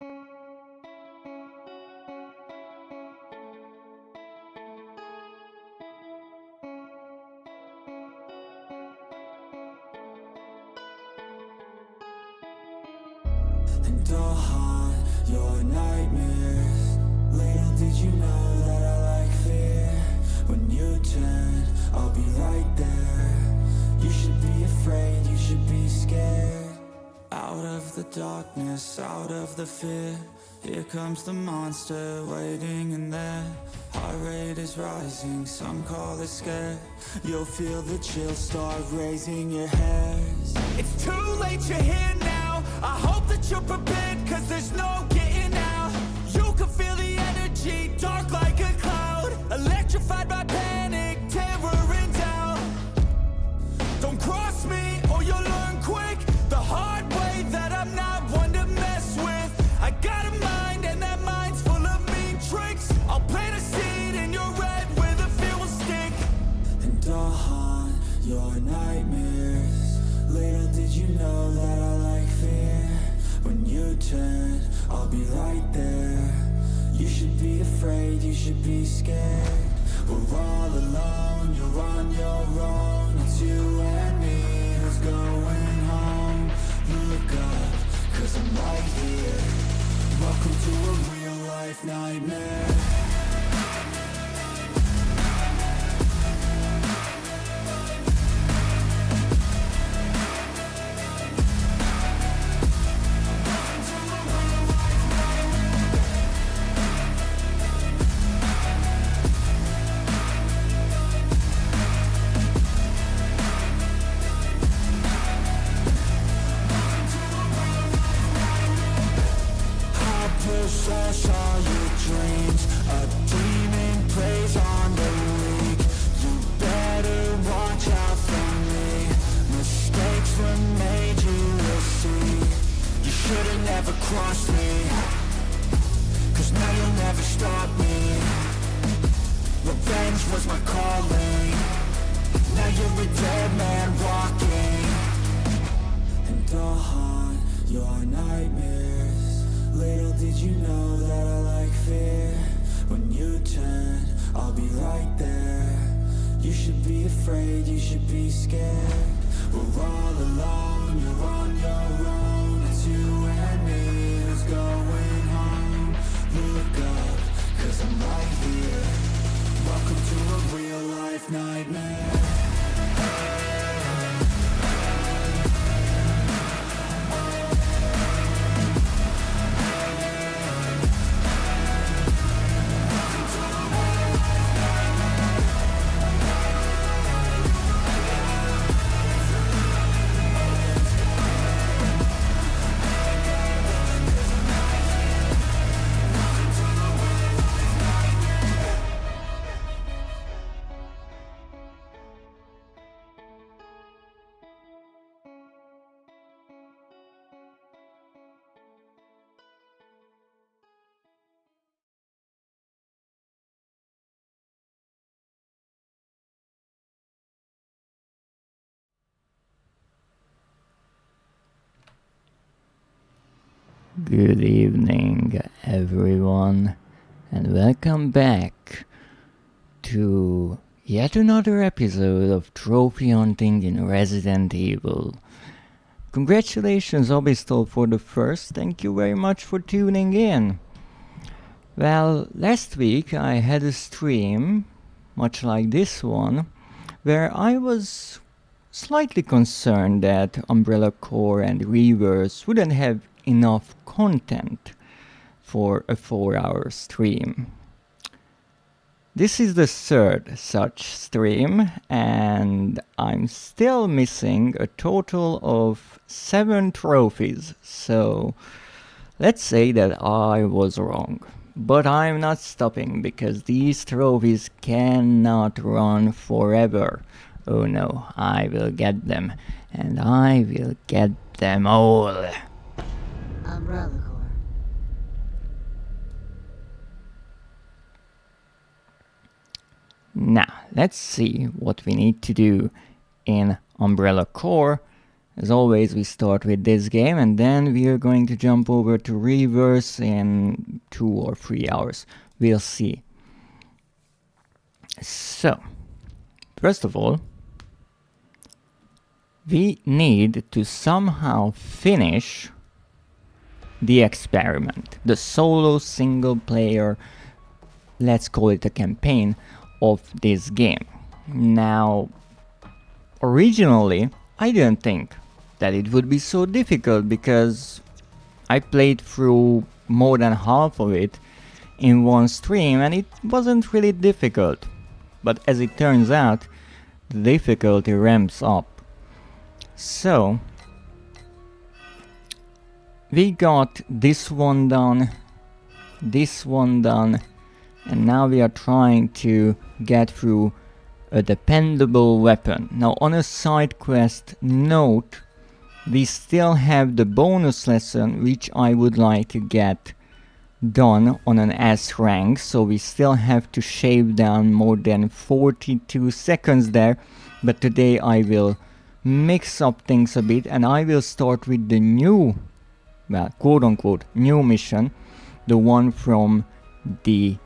And I'll haunt your nightmares. Little did you know that I like fear. When you turn, I'll be right there. You should be afraid, you should be scared. Out of the darkness, out of the fear, here comes the monster waiting in there. Heart rate is rising, some call it scared. You'll feel the chill start raising your hairs. It's too late, you're here now. I hope that you're prepared, cause there's no getting out. You can feel the energy, dark like a cloud. Electrified by panic, terror and doubt. Don't cross me or you'll learn quick the hard way that I'm not one to mess with. I got a mind and that mind's full of mean tricks. I'll plant a seed in your red where the fear will stick. And I'll haunt your nightmares. Little did you know that I like fear. When you turn, I'll be right there. You should be afraid, you should be scared. We're all alone, you're on your own. It's you and me who's going home. Look up, cause I'm right here. Welcome to a real life nightmare. Possess all your dreams. A demon plays on the league. You better watch out for me. Mistakes were made, you will see. You should've never crossed me, cause now you'll never stop me. Revenge was my calling. Now you're a dead man walking. And I'll haunt your nightmares. Little did you know that I like fear. When you turn, I'll be right there. You should be afraid, you should be scared. We're all alone, you're on your own. It's you and me who's going home. Look up, cause I'm right here. Welcome to a real life nightmare. Good evening, everyone, and welcome back to yet another episode of Trophy Hunting in Resident Evil. Congratulations, Obistol, for the first. Thank you very much for tuning in. Well, last week I had a stream, much like this one, where I was slightly concerned that Umbrella Corps and Reverse wouldn't have enough content for a 4-hour stream. This is the third such stream, and I'm still missing a total of 7 trophies, so let's say that I was wrong. But I'm not stopping, because these trophies cannot run forever. Oh no, I will get them, and I will get them all. Umbrella Corps. Now, let's see what we need to do in Umbrella Corps As always, we start with this game and then we are going to jump over to reverse in 2 or 3 hours. We'll see. So, first of all, we need to somehow finish the experiment, the solo single player, let's call it a campaign of this game. Now, originally, I didn't think that it would be so difficult because I played through more than half of it in one stream and it wasn't really difficult. But as it turns out, the difficulty ramps up. So, we got this one done, and now we are trying to get through a dependable weapon. Now on a side quest note, we still have the bonus lesson which I would like to get done on an S rank, so we still have to shave down more than 42 seconds there, but today I will mix up things a bit and I will start with the new, well, quote-unquote new mission, the one from the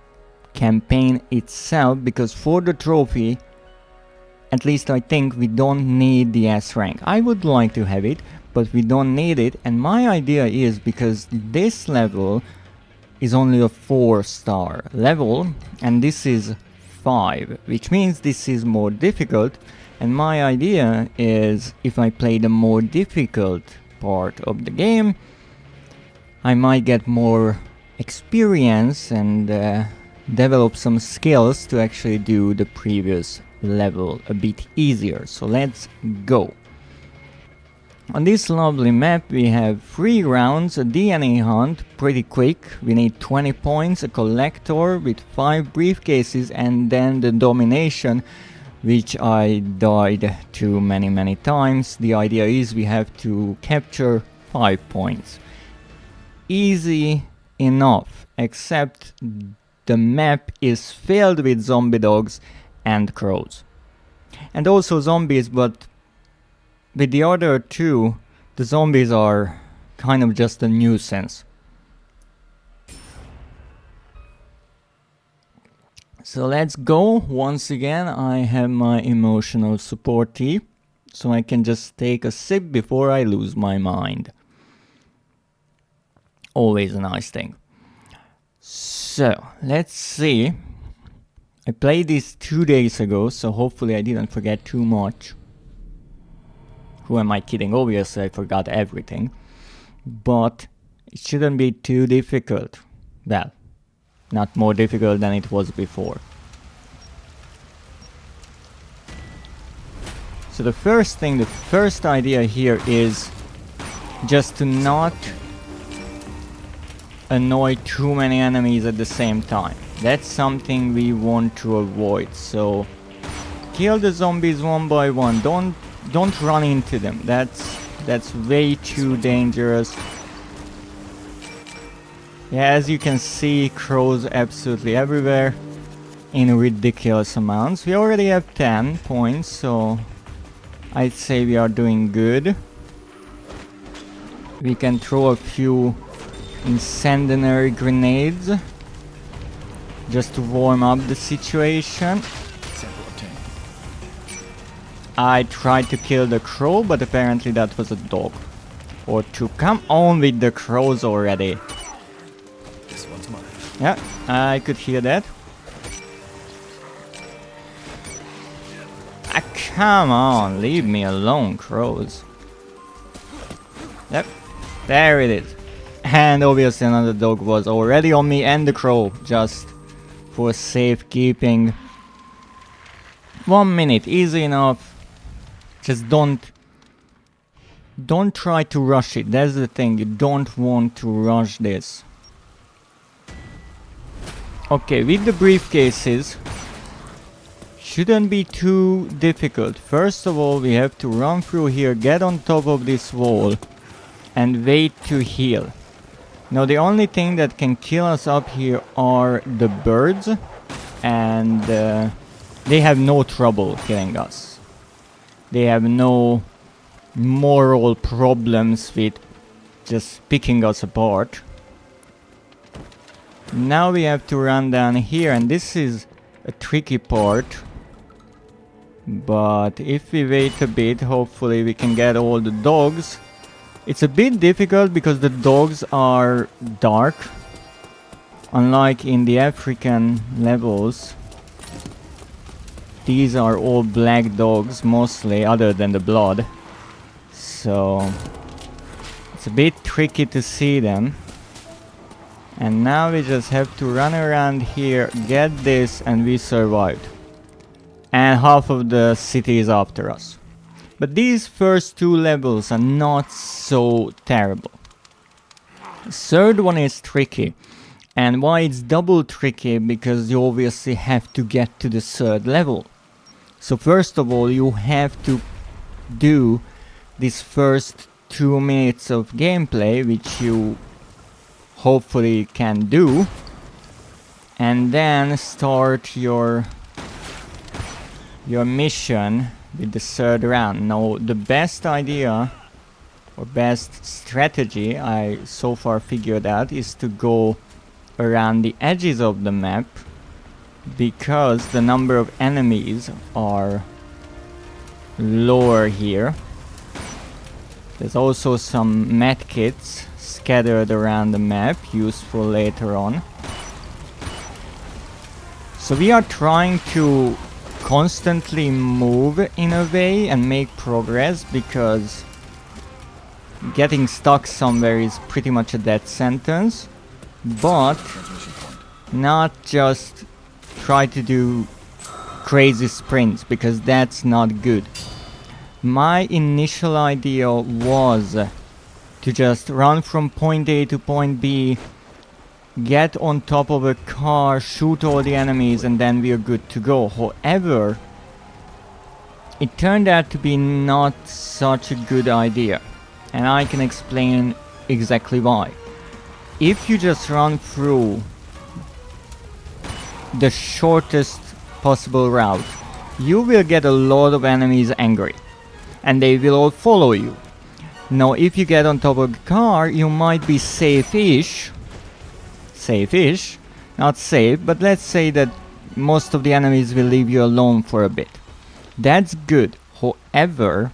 campaign itself, because for the trophy, at least I think we don't need the S rank. I would like to have it, but we don't need it, and my idea is, because this level is only a 4-star level and this is 5, which means this is more difficult, and my idea is if I play the more difficult part of the game, I might get more experience and develop some skills to actually do the previous level a bit easier. So let's go. On this lovely map we have 3 rounds, a DNA hunt, pretty quick, we need 20 points, a collector with 5 briefcases, and then the domination, which I died to many times. The idea is we have to capture 5 points. Easy enough, except the map is filled with zombie dogs and crows. And also zombies, but with the other two, the zombies are kind of just a nuisance. So let's go. Once again, I have my emotional support tea, so I can just take a sip before I lose my mind. Always a nice thing. So, let's see. I played this 2 days ago, so hopefully I didn't forget too much. Who am I kidding? Obviously I forgot everything. But it shouldn't be too difficult. Well, not more difficult than it was before. So the first idea here is just to not annoy too many enemies at the same time. That's something we want to avoid. So kill the zombies one by one. Don't run into them. That's way too dangerous. Yeah, as you can see, crows absolutely everywhere in ridiculous amounts. We already have 10 points, so I'd say we are doing good. We can throw a few incendiary grenades just to warm up the situation. I tried to kill the crow, but apparently that was a dog or two. Come on with the crows already. This one's mine. Yeah, I could hear that. Ah, come on, leave me alone, crows. Yep, there it is. And obviously another dog was already on me, and the crow, just for safekeeping. 1 minute, easy enough. Just don't try to rush it. That's the thing, you don't want to rush this. Okay, with the briefcases, shouldn't be too difficult. First of all, we have to run through here, get on top of this wall, and wait to heal. Now the only thing that can kill us up here are the birds, and they have no trouble killing us. They have no moral problems with just picking us apart. Now we have to run down here, and this is a tricky part. But if we wait a bit, hopefully we can get all the dogs. It's a bit difficult because the dogs are dark, unlike in the African levels. These are all black dogs mostly, other than the blood. So it's a bit tricky to see them. And now we just have to run around here, get this, and we survived. And half of the city is after us. But these first two levels are not so terrible. The third one is tricky. And why it's double tricky? Because you obviously have to get to the third level. So first of all, you have to do this first 2 minutes of gameplay, which you hopefully can do. And then start your mission with the third round. Now, the best idea or best strategy I so far figured out is to go around the edges of the map, because the number of enemies are lower here. There's also some medkits scattered around the map, useful later on. So we are trying to constantly move in a way and make progress, because getting stuck somewhere is pretty much a death sentence. But not just try to do crazy sprints, because that's not good. My initial idea was to just run from point A to point B, get on top of a car, shoot all the enemies, and then we are good to go. However, it turned out to be not such a good idea, and I can explain exactly why. If you just run through the shortest possible route, you will get a lot of enemies angry, and they will all follow you. Now, if you get on top of the car, you might be safe-ish, not safe, but let's say that most of the enemies will leave you alone for a bit. That's good. However,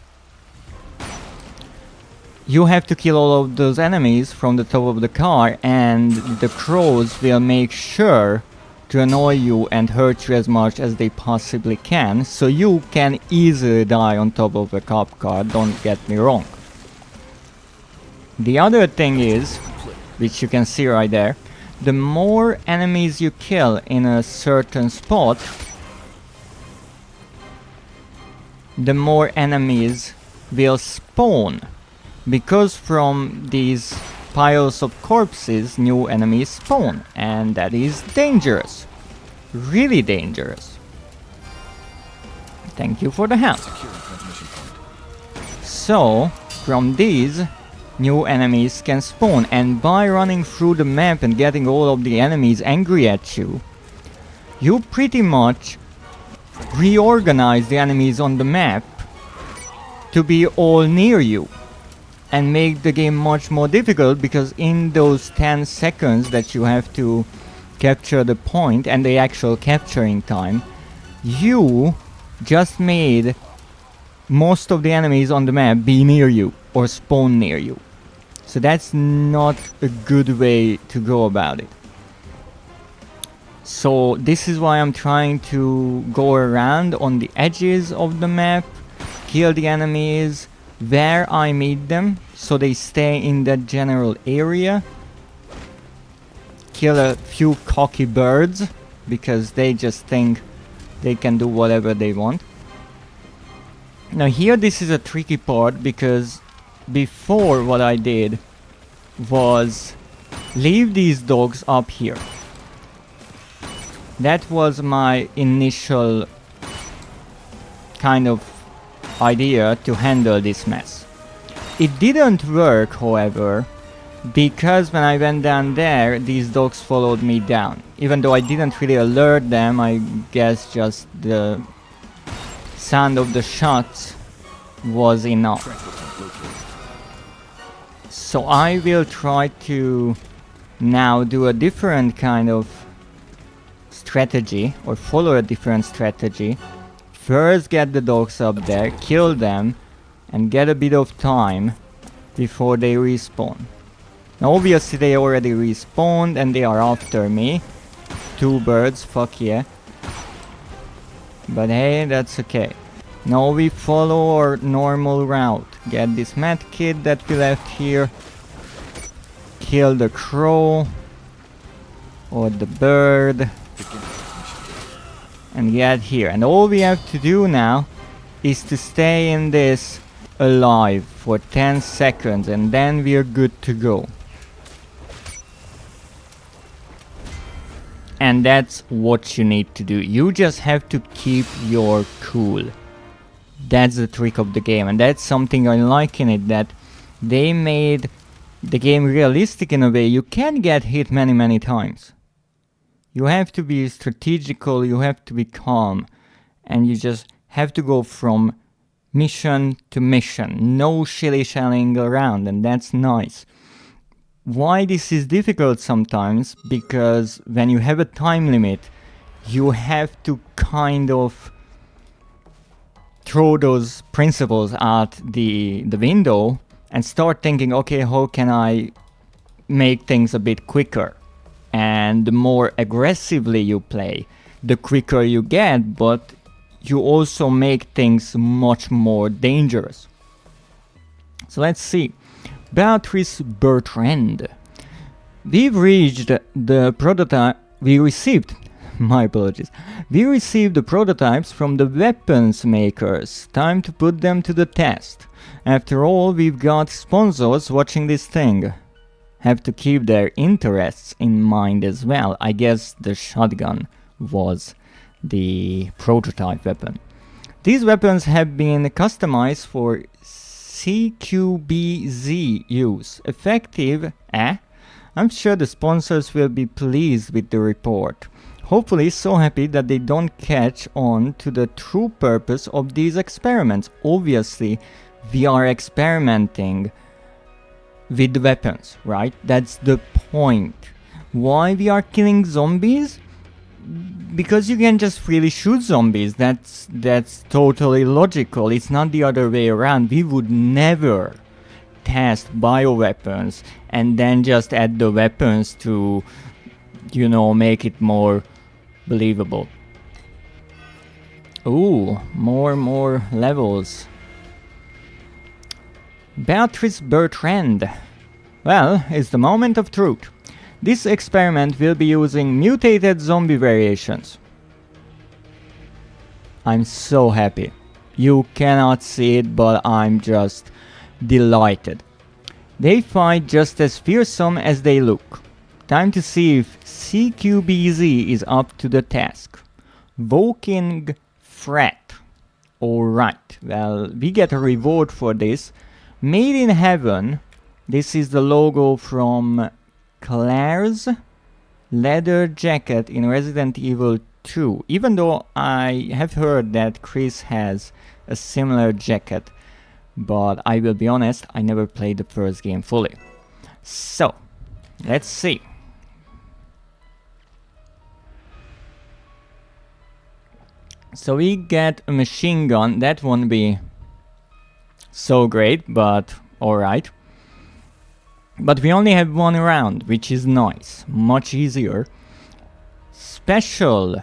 you have to kill all of those enemies from the top of the car, and the crows will make sure to annoy you and hurt you as much as they possibly can, so you can easily die on top of a cop car, don't get me wrong. The other thing is, which you can see right there, the more enemies you kill in a certain spot, the more enemies will spawn. Because from these piles of corpses, new enemies spawn, and that is dangerous. Really dangerous. Thank you for the help. So, from these, new enemies can spawn, and by running through the map and getting all of the enemies angry at you, you pretty much reorganize the enemies on the map to be all near you, and make the game much more difficult, because in those 10 seconds that you have to capture the point and the actual capturing time, you just made most of the enemies on the map be near you or spawn near you. So that's not a good way to go about it. So this is why I'm trying to go around on the edges of the map, kill the enemies where I meet them, so they stay in that general area. Kill a few cocky birds, because they just think they can do whatever they want. Now here this is a tricky part, because before what I did was leave these dogs up here. That was my initial kind of idea to handle this mess. It didn't work, however, because when I went down there, these dogs followed me down. Even though I didn't really alert them, I guess just the sound of the shots was enough. So I will try to now do a different kind of strategy, or follow a different strategy. First get the dogs up there, kill them, and get a bit of time before they respawn. Now obviously they already respawned and they are after me. 2 birds, fuck yeah. But hey, that's okay. Now we follow our normal route. Get this med kit that we left here. Kill the crow. Or the bird. And get here. And all we have to do now is to stay in this alive for 10 seconds. And then we're good to go. And that's what you need to do. You just have to keep your cool. That's the trick of the game, and that's something I like in it, that they made the game realistic in a way. You can get hit many times. You have to be strategical, you have to be calm, and you just have to go from mission to mission. No shilly-shallying around, and that's nice. Why this is difficult sometimes? Because when you have a time limit, you have to kind of throw those principles out the window and start thinking, okay, how can I make things a bit quicker? And the more aggressively you play, the quicker you get, but you also make things much more dangerous. So let's see. Beatrice Bertrand. We've reached the prototype. We received the prototypes from the weapons makers. Time to put them to the test. After all, we've got sponsors watching this thing. Have to keep their interests in mind as well. I guess the shotgun was the prototype weapon. These weapons have been customized for CQBZ use. Effective, I'm sure the sponsors will be pleased with the report. Hopefully so happy that they don't catch on to the true purpose of these experiments. Obviously, we are experimenting with the weapons, right? That's the point. Why we are killing zombies? Because you can just freely shoot zombies. That's totally logical. It's not the other way around. We would never test bioweapons and then just add the weapons to, you know, make it more believable. Ooh, more levels. Beatrice Bertrand. Well, it's the moment of truth. This experiment will be using mutated zombie variations. I'm so happy. You cannot see it, but I'm just delighted. They fight just as fearsome as they look. Time to see if CQBZ is up to the task. Woking Threat. Alright, well, we get a reward for this. Made in Heaven. This is the logo from Claire's leather jacket in Resident Evil 2. Even though I have heard that Chris has a similar jacket. But I will be honest, I never played the first game fully. So, let's see. So we get a machine gun. That won't be so great, but alright. But we only have one round, which is nice. Much easier. Special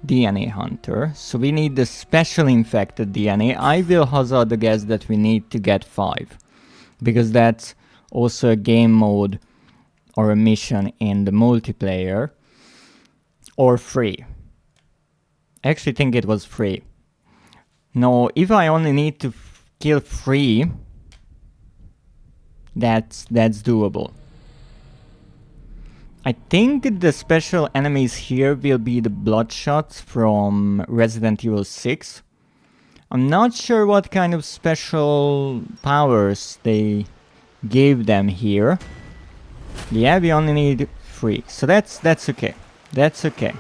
DNA hunter. So we need the special infected DNA. I will hazard a guess that we need to get 5. Because that's also a game mode or a mission in the multiplayer. Or free. I actually think it was free. No, if I only need to kill 3, that's doable. I think the special enemies here will be the Bloodshots from Resident Evil 6. I'm not sure what kind of special powers they gave them here. Yeah, we only need 3, so that's okay. That's okay.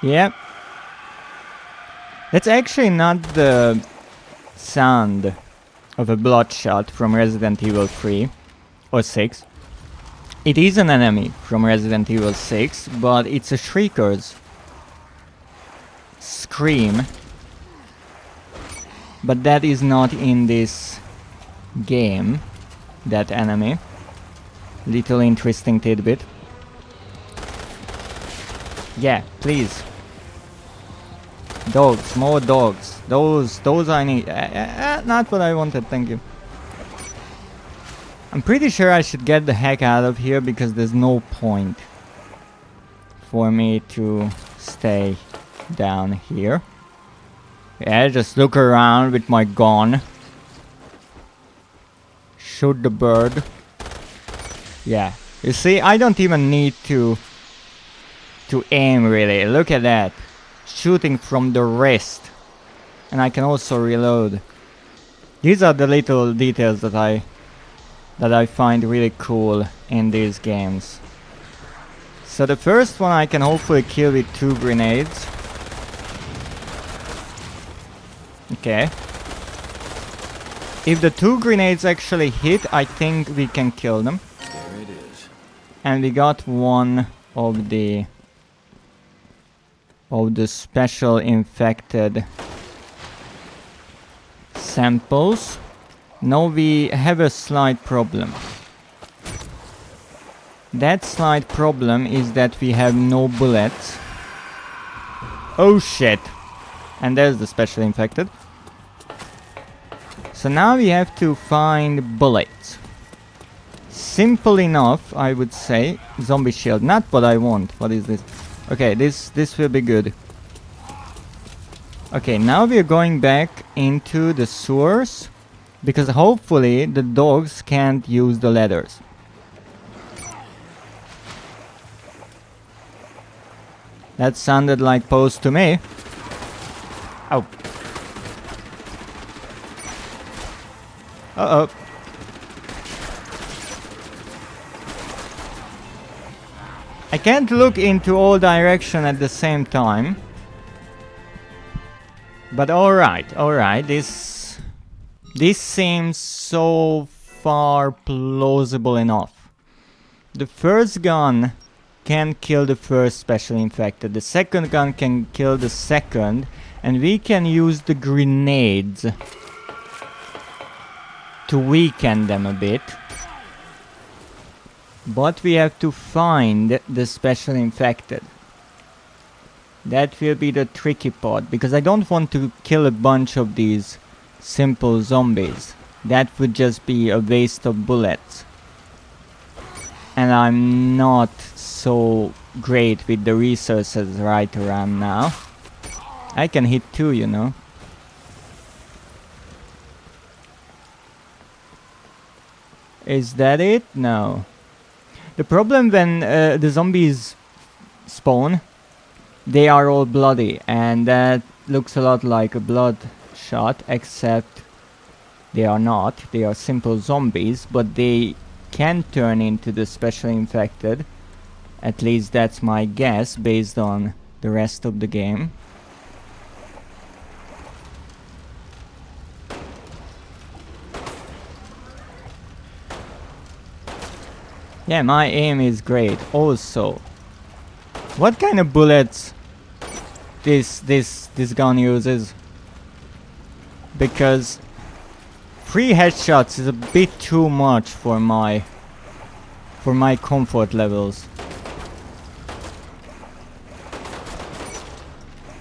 Yeah. That's actually not the sound of a Bloodshot from Resident Evil 3 or 6. It is an enemy from Resident Evil 6, but it's a Shrieker's scream. But that is not in this game, that enemy. Little interesting tidbit. Yeah, please. Dogs, more dogs. Those I need. Not what I wanted, thank you. I'm pretty sure I should get the heck out of here because there's no point for me to stay down here. Yeah, just look around with my gun. Shoot the bird. Yeah, you see, I don't even need to aim really. Look at that. Shooting from the wrist. And I can also reload. These are the little details that I find really cool in these games. So the first one I can hopefully kill with 2 grenades. Okay. If the 2 grenades actually hit, I think we can kill them. There it is. And we got one of the special infected samples. Now we have a slight problem. That slight problem is that we have no bullets. Oh shit! And there's the special infected. So now we have to find bullets. Simple enough, I would say. Zombie shield, not what I want. What is this? Okay, this will be good. Okay, now we are going back into the sewers. Because hopefully the dogs can't use the ladders. That sounded like pose to me. Oh. Uh-oh. I can't look into all directions at the same time. But alright, this seems so far plausible enough. The first gun can kill the first special infected, the second gun can kill the second, and we can use the grenades to weaken them a bit. But we have to find the special infected. That will be the tricky part, because I don't want to kill a bunch of these simple zombies. That would just be a waste of bullets. And I'm not so great with the resources right around now. I can hit 2, you know. Is that it? No. The problem when the zombies spawn, they are all bloody, and that looks a lot like a bloodshot, except they are not. They are simple zombies, but they can turn into the special infected. At least that's my guess based on the rest of the game. Yeah, my aim is great. Also, what kind of bullets this gun uses? Because 3 headshots is a bit too much for my comfort levels.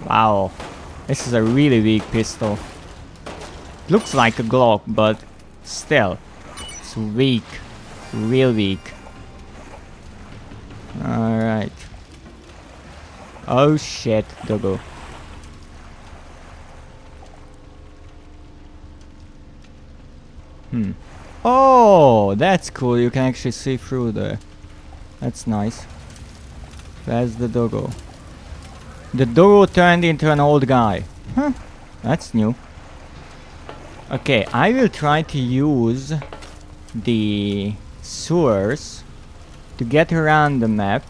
Wow, this is a really weak pistol. Looks like a Glock, but still, it's weak, real weak. Alright. Oh shit, Doggo. Oh, that's cool. You can actually see through there. That's nice. That's the Doggo. The Doggo turned into an old guy. Huh. That's new. Okay, I will try to use the sewers to get around the map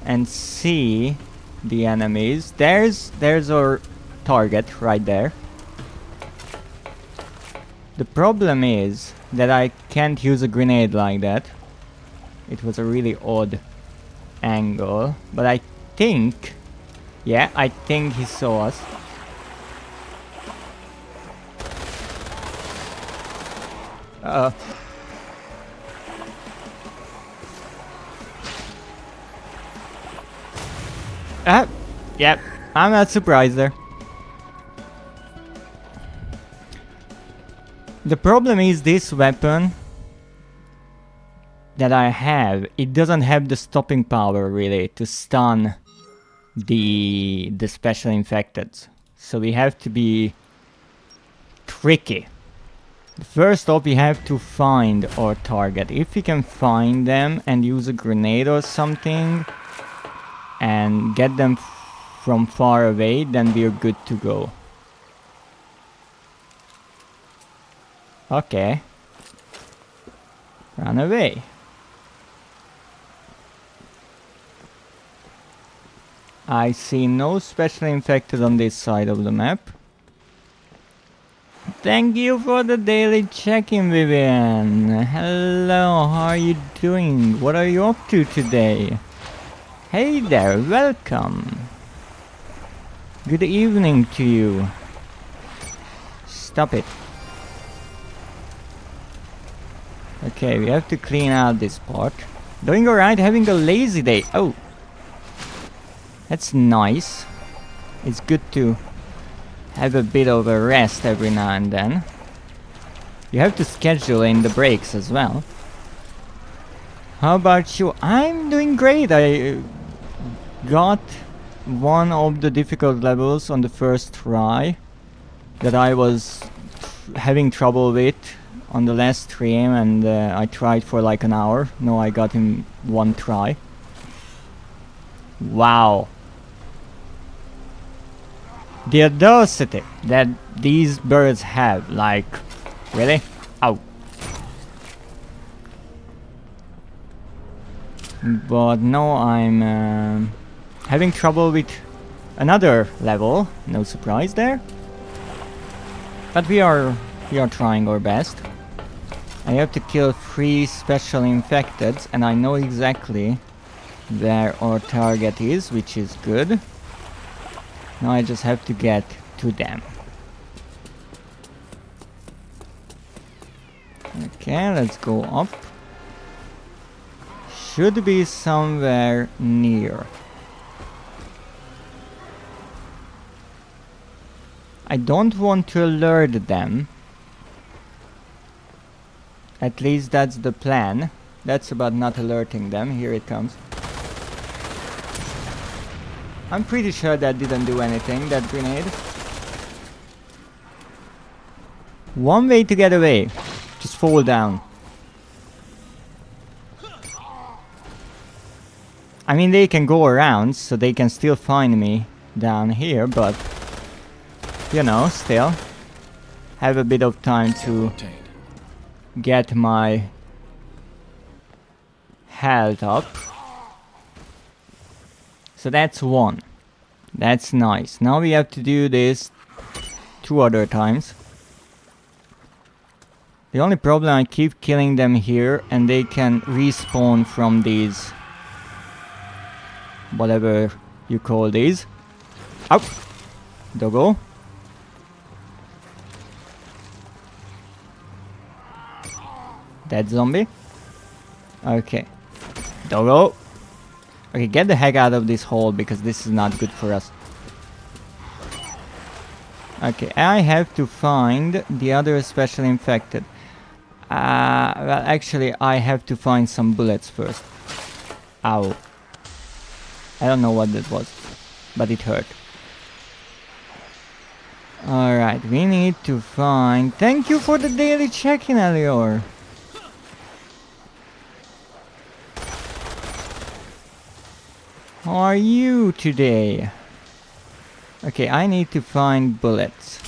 and see the enemies. There's our target right there. The problem is that I can't use a grenade like that. It was a really odd angle, but I think... Yeah, I think he saw us. Uh-oh. Yep, I'm not surprised there. The problem is this weapon that I have, it doesn't have the stopping power really to stun the special infected. So we have to be tricky. First off, we have to find our target. If we can find them and use a grenade or something and get them from far away, then we're good to go. Okay. Run away. I see no special infected on this side of the map. Thank you for the daily check-in, Vivian. Hello, how are you doing? What are you up to today? Hey there, welcome. Good evening to you. Stop it. Okay, we have to clean out this part. Doing alright, having a lazy day. Oh. That's nice. It's good to have a bit of a rest every now and then. You have to schedule in the breaks as well. How about you? I'm doing great. I got one of the difficult levels on the first try that I was having trouble with on the last stream, and I tried for like an hour. No, I got in one try. Wow. The audacity that these birds have, like, really? Ow. But no, I'm having trouble with another level, no surprise there. But we are trying our best. I have to kill 3 special infected, and I know exactly where our target is, which is good. Now I just have to get to them. Okay, let's go up. Should be somewhere near. I don't want to alert them. At least that's the plan. That's about not alerting them. Here it comes. I'm pretty sure that didn't do anything, that grenade. One way to get away. Just fall down. I mean, they can go around, so they can still find me down here, but... You know, still. Have a bit of time to get my health up. So that's one. That's nice. Now we have to do this 2 other times. The only problem, I keep killing them here and they can respawn from these, whatever you call these. Ow! Doggo. Dead zombie. Okay. Doggo. Okay, get the heck out of this hole, because this is not good for us. Okay, I have to find the other special infected. Well, actually, I have to find some bullets first. Ow. I don't know what that was, but it hurt. Alright, we need to find... Thank you for the daily check-in, Elior. How are you today? Okay, I need to find bullets.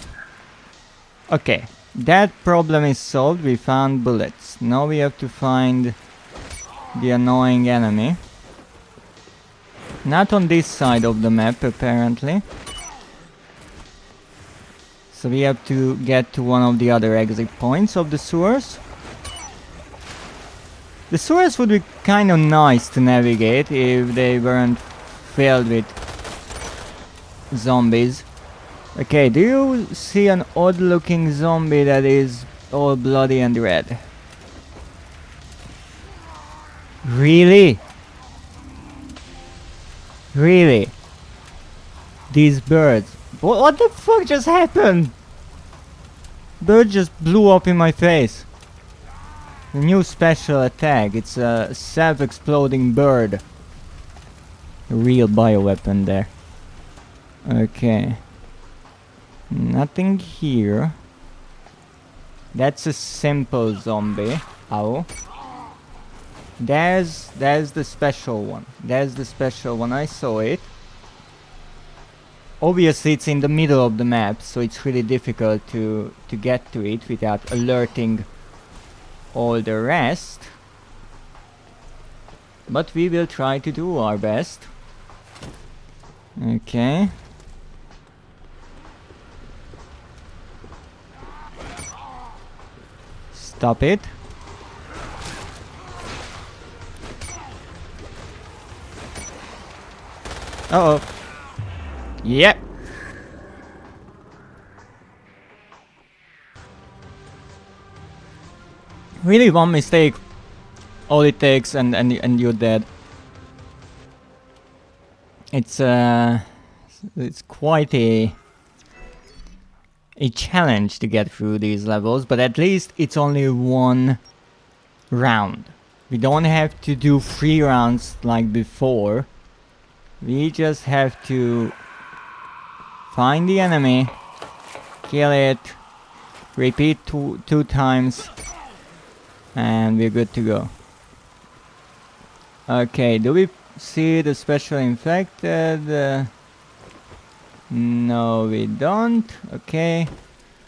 Okay, that problem is solved. We found bullets. Now we have to find the annoying enemy. Not on this side of the map, apparently. So we have to get to one of the other exit points of the sewers. The sewers would be kind of nice to navigate if they weren't filled with zombies. Okay, do you see an odd looking zombie that is all bloody and red? Really? Really? These birds. What the fuck just happened? Bird just blew up in my face. A new special attack. It's a self-exploding bird. A real bioweapon there. Okay. Nothing here. That's a simple zombie. Ow. There's the special one. There's the special one. I saw it. Obviously it's in the middle of the map, so it's really difficult to get to it without alerting all the rest. But we will try to do our best. Okay. Stop it. Uh-oh. Yep. Really one mistake. All it takes and you're dead. It's quite a challenge to get through these levels, but at least it's only one round. We don't have to do 3 rounds like before. We just have to find the enemy, kill it, repeat two times, and we're good to go. Okay, do we see the special infected? No, we don't. Okay,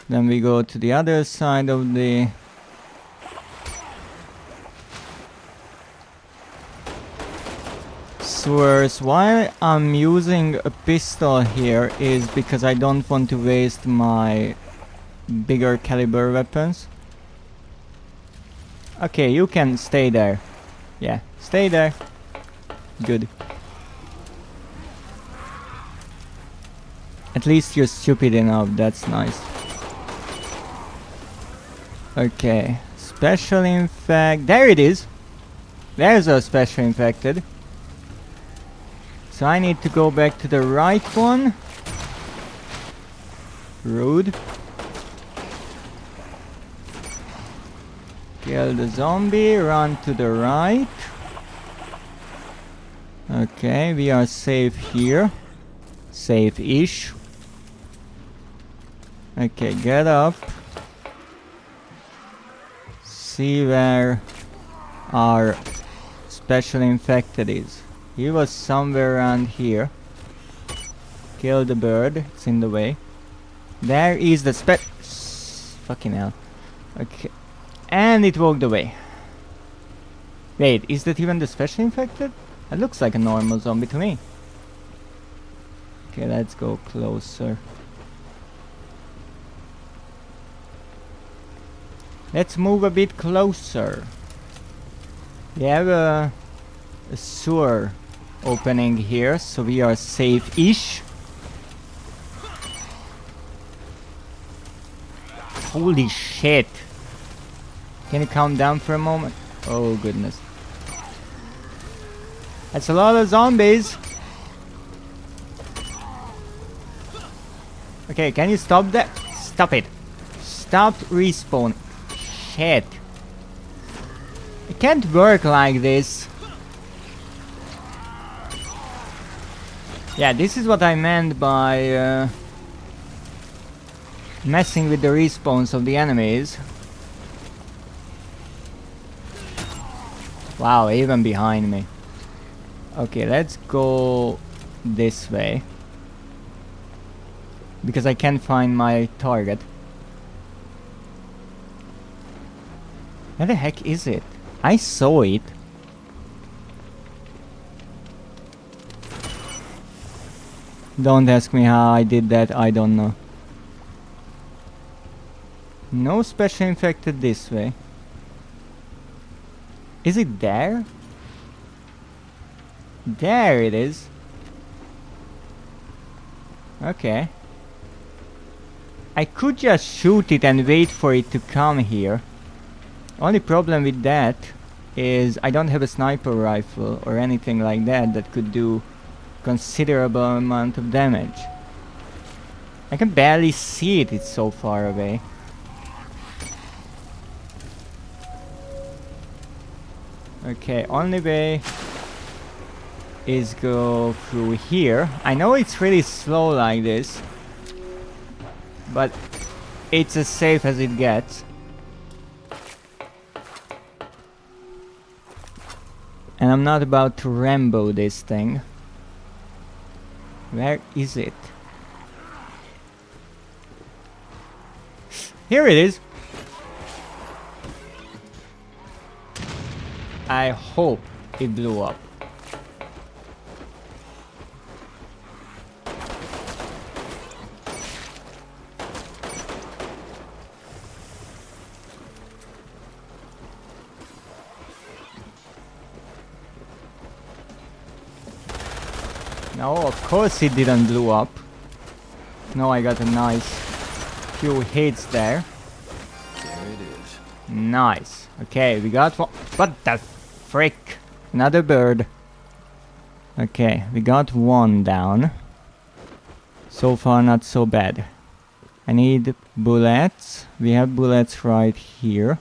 then we go to the other side of the sewers. Why I'm using a pistol here is because I don't want to waste my bigger caliber weapons. Okay, you can stay there. Yeah, stay there. Good. At least you're stupid enough, that's nice. Okay, special infect. There it is! There's a special infected. So I need to go back to the right one. Rude. Kill the zombie, run to the right. Okay, we are safe here. Safe-ish. Okay, get up. See where our special infected is. He was somewhere around here. Kill the bird, it's in the way. There is the fucking hell. Okay. And it walked away. Wait, is that even the special infected? That looks like a normal zombie to me. Okay, let's go closer. Let's move a bit closer. We have a sewer opening here, so we are safe-ish. Holy shit! Can you calm down for a moment? Oh goodness. That's a lot of zombies! Okay, can you stop that? Stop it! Stop respawn. Shit. It can't work like this. Yeah, this is what I meant by messing with the respawns of the enemies. Wow, even behind me. Okay, let's go this way. Because I can't find my target. Where the heck is it? I saw it. Don't ask me how I did that, I don't know. No special infected this way. Is it there? There it is. Okay. I could just shoot it and wait for it to come here. Only problem with that is I don't have a sniper rifle or anything like that that could do considerable amount of damage. I can barely see it, it's so far away. Okay, only way is go through here. I know it's really slow like this, but it's as safe as it gets. And I'm not about to Rambo this thing. Where is it? Here it is! I hope it blew up. No, of course it didn't blow up. No, I got a nice few hits there. There it is. Nice. Okay, we got one. What the frick? Another bird. Okay, we got one down. So far, not so bad. I need bullets. We have bullets right here.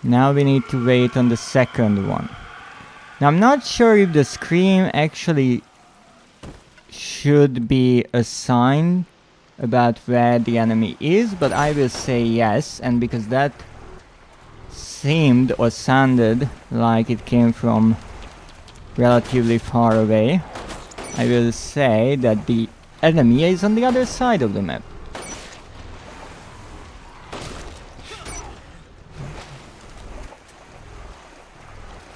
Now we need to wait on the second one. Now I'm not sure if the scream actually should be a sign about where the enemy is, but I will say yes, and because that seemed or sounded like it came from relatively far away, I will say that the enemy is on the other side of the map.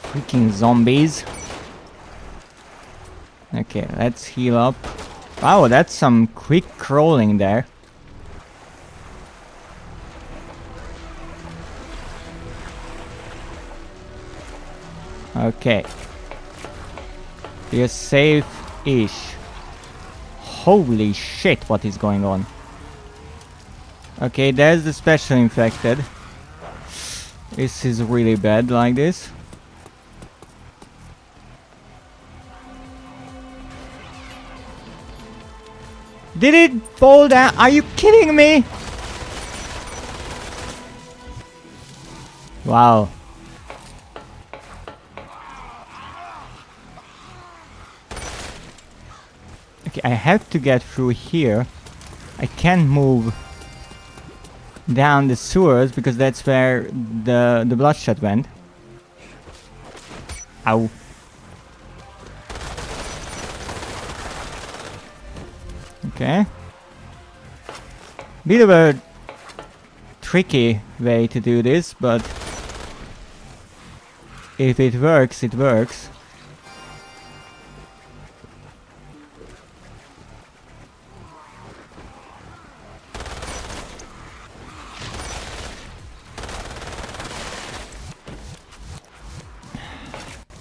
Freaking zombies. Okay, let's heal up. Wow, that's some quick crawling there. Okay. We're safe-ish. Holy shit, what is going on? Okay, there's the special infected. This is really bad like this. Did it fall down? Are you kidding me? Wow. Okay, I have to get through here. I can't move down the sewers because that's where the bloodshot went. Ow. Okay. Bit of a tricky way to do this, but if it works, it works.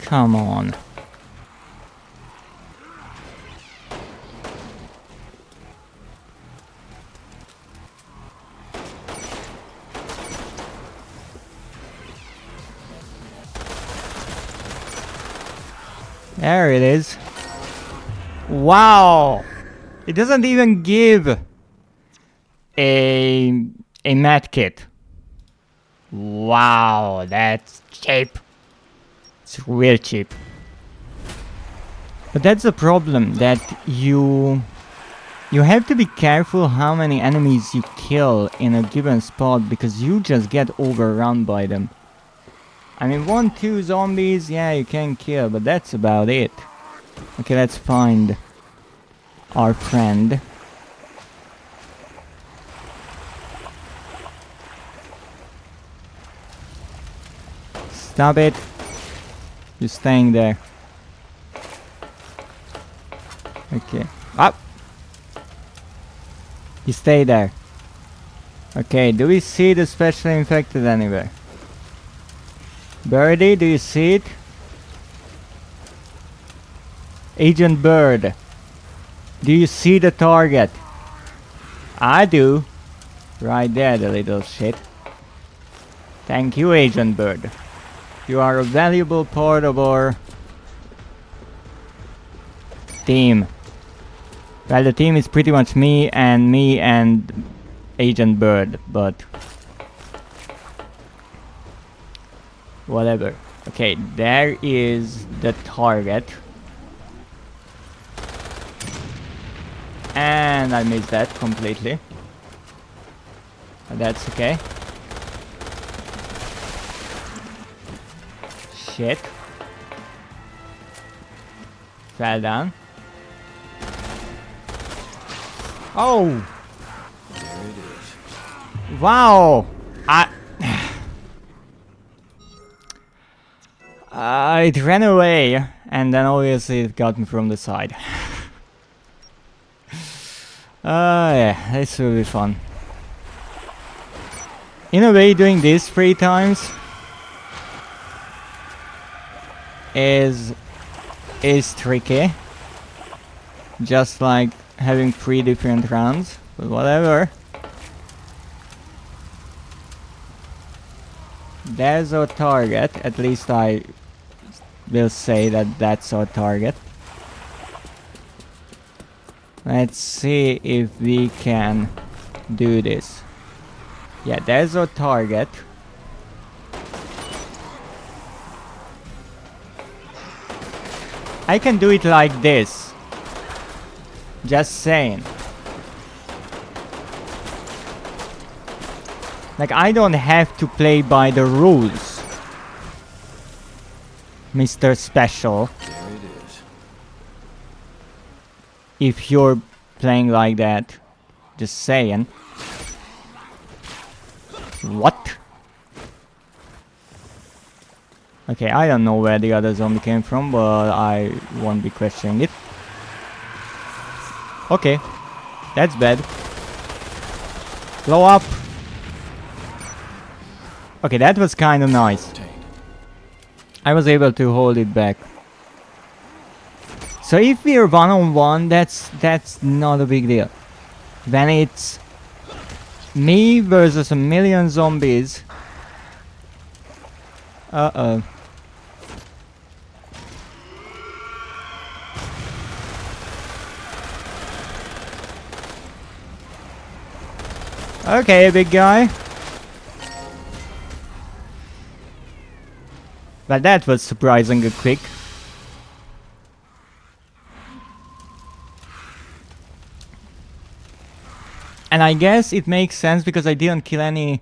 Come on. There it is. Wow! It doesn't even give a med kit. Wow, that's cheap. It's real cheap. But that's the problem, that you have to be careful how many enemies you kill in a given spot, because you just get overrun by them. I mean, 1-2 zombies, yeah, you can kill, but that's about it. Okay, let's find our friend. Stop it. You're staying there. Okay. Up! You stay there. Okay, do we see the specially infected anywhere? Birdie, do you see it? Agent Bird, do you see the target? I do. Right there, the little shit. Thank you, Agent Bird. You are a valuable part of our team. Well, the team is pretty much me and Agent Bird, but whatever. Okay, there is the target. And I missed that completely. But that's okay. Shit. Fell down. Oh! There it is. Wow! It ran away, and then obviously it got me from the side. Yeah, this will be fun. In a way, doing this 3 times is tricky. Just like having 3 different rounds, but whatever. There's our target, at least I will say that that's our target. Let's see if we can do this. Yeah, there's our target. I can do it like this. Just saying. Like, I don't have to play by the rules, Mr. Special. There it is. If you're playing like that. Just saying. What? Okay, I don't know where the other zombie came from, but I won't be questioning it. Okay, that's bad. Blow up. Okay, that was kind of nice. I was able to hold it back. So if we're one-on-one, that's not a big deal. When it's me versus a million zombies. Uh-oh. Okay, big guy. But that was surprisingly quick. And I guess it makes sense because I didn't kill any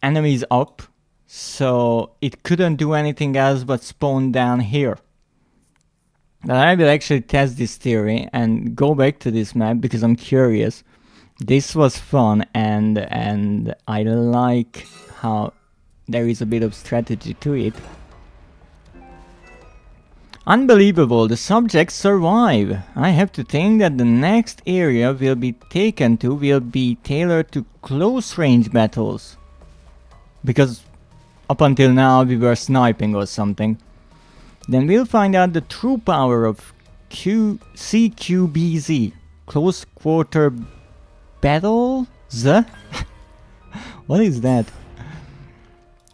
enemies up. So it couldn't do anything else but spawn down here. But I will actually test this theory and go back to this map because I'm curious. This was fun and I like how there is a bit of strategy to it. Unbelievable, the subjects survive. I have to think that the next area will be taken to will be tailored to close range battles. Because up until now we were sniping or something. Then we'll find out the true power of CQBZ. Close quarter battles? What is that?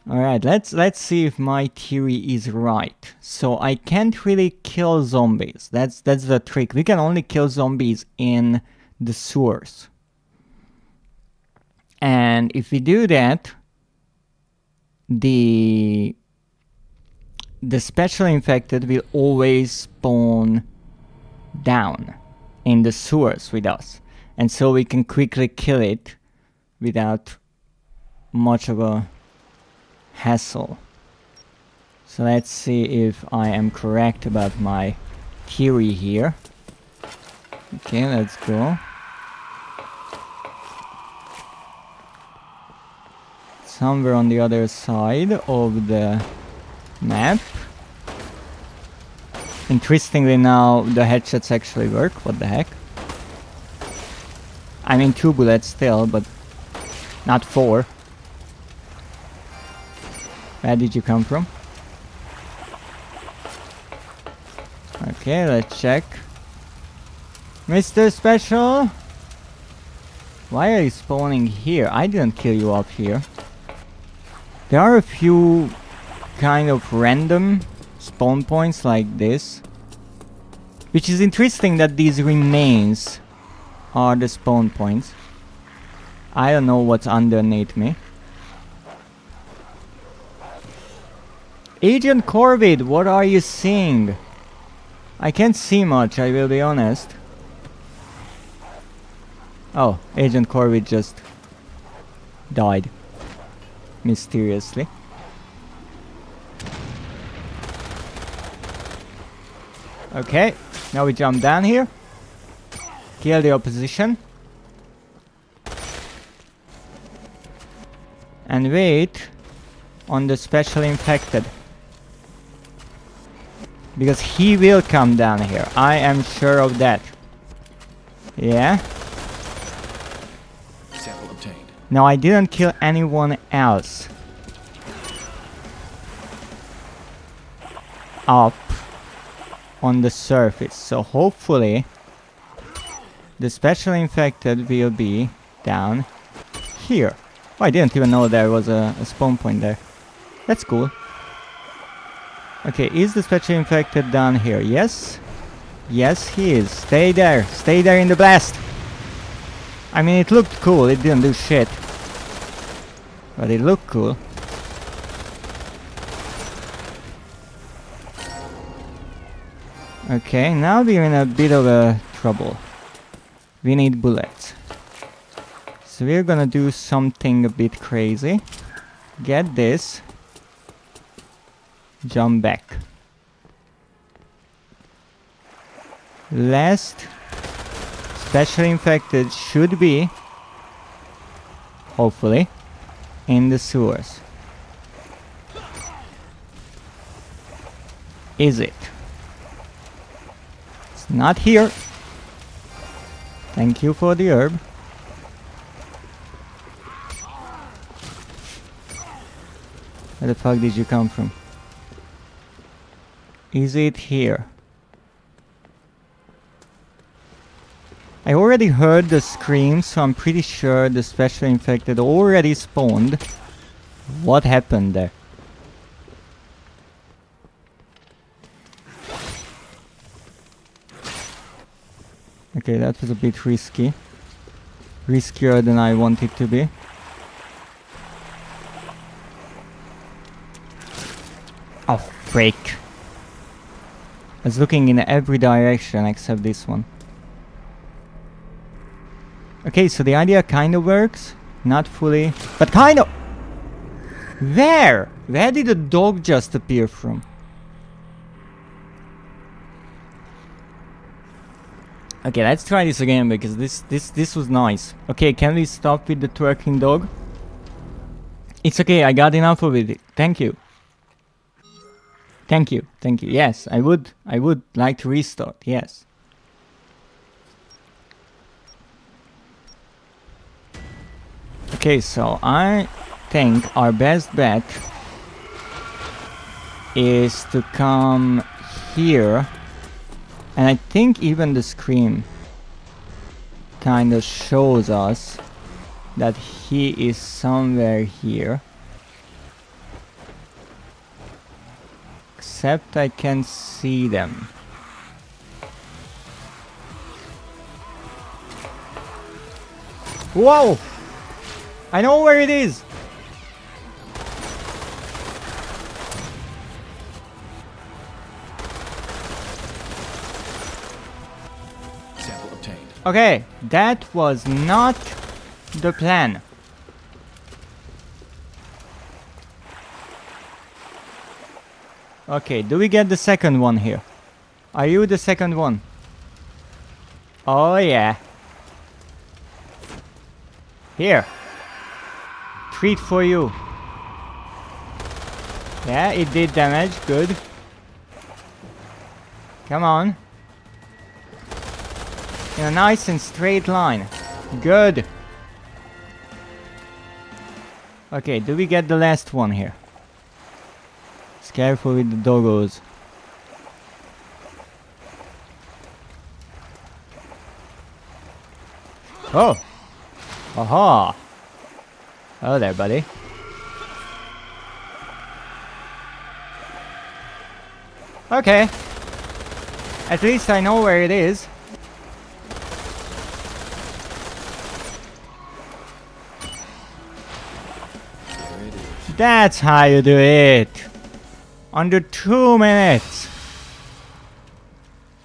Alright, let's see if my theory is right. So I can't really kill zombies. That's the trick. We can only kill zombies in the sewers. And if we do that, the special infected will always spawn down in the sewers with us. And so we can quickly kill it without much of a hassle. So let's see if I am correct about my theory here. Okay, let's go. Somewhere on the other side of the map. Interestingly now the headshots actually work. What the heck? I mean 2 bullets still, but Not 4. Where did you come from? Okay, let's check. Mr. Special? Why are you spawning here? I didn't kill you up here. There are a few kind of random spawn points like this. Which is interesting that these remains are the spawn points. I don't know what's underneath me. Agent Corvid, what are you seeing? I can't see much, I will be honest. Oh, Agent Corvid just died. Mysteriously. Okay, now we jump down here. Kill the opposition. And wait on the special infected. Because he will come down here. I am sure of that. Yeah. Sample obtained. Now I didn't kill anyone else. Up on the surface. So hopefully the special infected will be down here. Oh, I didn't even know there was a spawn point there. That's cool. Okay, is the special infected down here? Yes. Yes, he is. Stay there. Stay there in the blast. I mean, it looked cool. It didn't do shit. But it looked cool. Okay, now we're in a bit of a trouble. We need bullets. So we're gonna do something a bit crazy. Get this. Jump back. Last special infected should be, hopefully, in the sewers. Is it? It's not here. Thank you for the herb. Where the fuck did you come from? Is it here? I already heard the screams, so I'm pretty sure the special infected already spawned. What happened there? Okay, that was a bit risky. Riskier than I wanted to be. Oh, freak. I was looking in every direction except this one. Okay, so the idea kind of works. Not fully, but kind of. Where? Where did the dog just appear from? Okay, let's try this again because this was nice. Okay, can we stop with the twerking dog? It's okay, I got enough of it. Thank you. Thank you, thank you. Yes, I would like to restart, yes. Okay, so I think our best bet is to come here. And I think even the scream kind of shows us that he is somewhere here. Except I can see them. Whoa! I know where it is! Sample obtained. Okay, that was not the plan. Okay, do we get the second one here? Are you the second one? Oh yeah. Here. Treat for you. Yeah, it did damage, good. Come on. In a nice and straight line. Good. Okay, do we get the last one here? Just careful with the doggos. Oh! Aha! Oh there, buddy. Okay. At least I know where it is. There it is. That's how you do it. Under 2 minutes.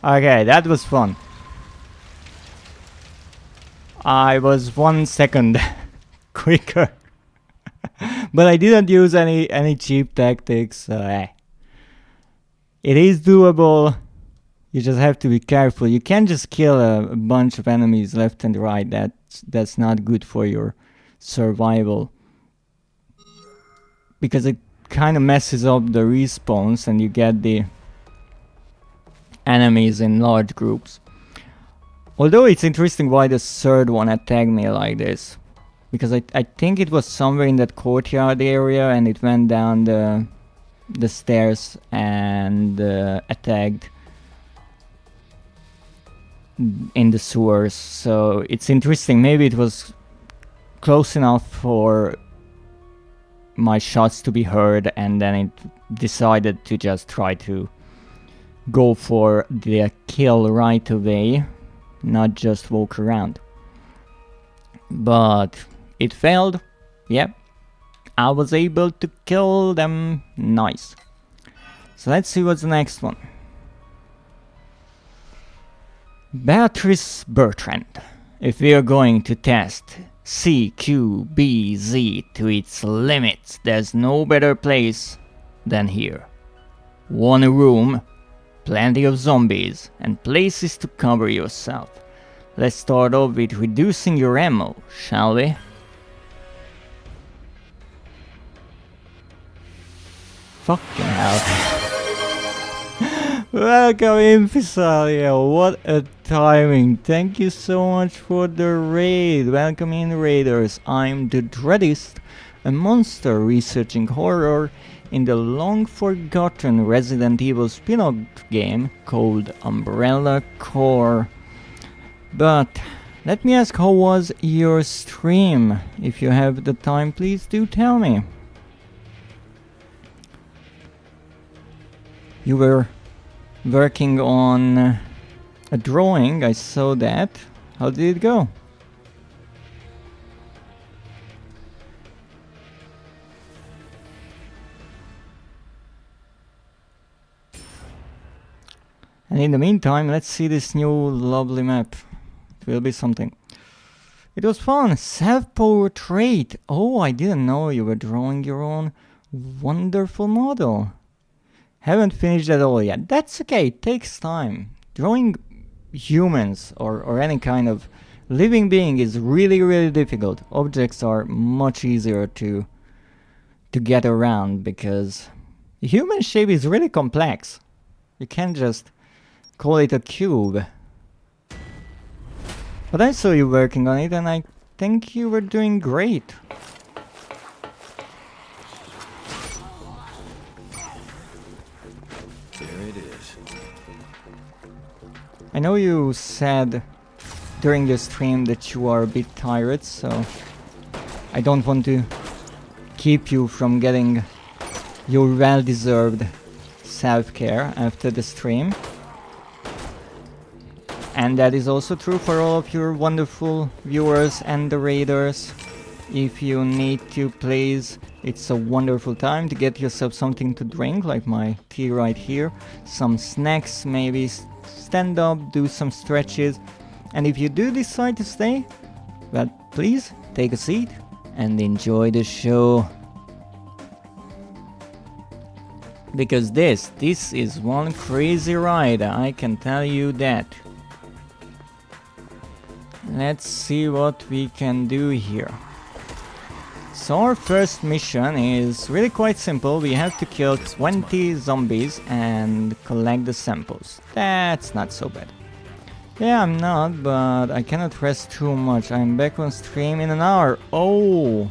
Okay, that was fun. I was 1 second quicker. But I didn't use any cheap tactics, so it is doable. You just have to be careful. You can't just kill a bunch of enemies left and right. That's not good for your survival. Because it kind of messes up the respawns and you get the enemies in large groups. Although it's interesting why the third one attacked me like this. Because I think it was somewhere in that courtyard area and it went down the stairs and attacked in the sewers. So it's interesting. Maybe it was close enough for my shots to be heard and then it decided to just try to go for the kill right away, not just walk around. But it failed. Yep, I was able to kill them. Nice. So let's see what's the next one. Beatrice Bertrand. If we are going to test CQBZ to its limits, there's no better place than here. One room, plenty of zombies, and places to cover yourself. Let's start off with reducing your ammo, shall we? Fucking hell. Welcome in, Physalia. What a timing. Thank you so much for the raid. Welcome in, raiders. I'm the Dreadist, a monster researching horror in the long-forgotten Resident Evil spin-off game called Umbrella Corps. But let me ask, how was your stream? If you have the time, please do tell me. You were working on a drawing, I saw that. How did it go? And in the meantime, let's see this new lovely map. It will be something. It was fun. Self-portrait. Oh, I didn't know you were drawing your own wonderful model. Haven't finished at all yet. That's okay, it takes time. Drawing humans or any kind of living being is really difficult. Objects are much easier to get around because the human shape is really complex. You can't just call it a cube. But I saw you working on it and I think you were doing great. There it is. I know you said during the stream that you are a bit tired, so I don't want to keep you from getting your well-deserved self-care after the stream. And that is also true for all of your wonderful viewers and the raiders. If you need to, please, it's a wonderful time to get yourself something to drink, like my tea right here. Some snacks, maybe stand up, do some stretches. And if you do decide to stay, well, please take a seat and enjoy the show. Because this is one crazy ride, I can tell you that. Let's see what we can do here. So our first mission is really quite simple. We have to kill 20 zombies and collect the samples. That's not so bad. Yeah, I'm not, but I cannot rest too much. I'm back on stream in an hour. Oh,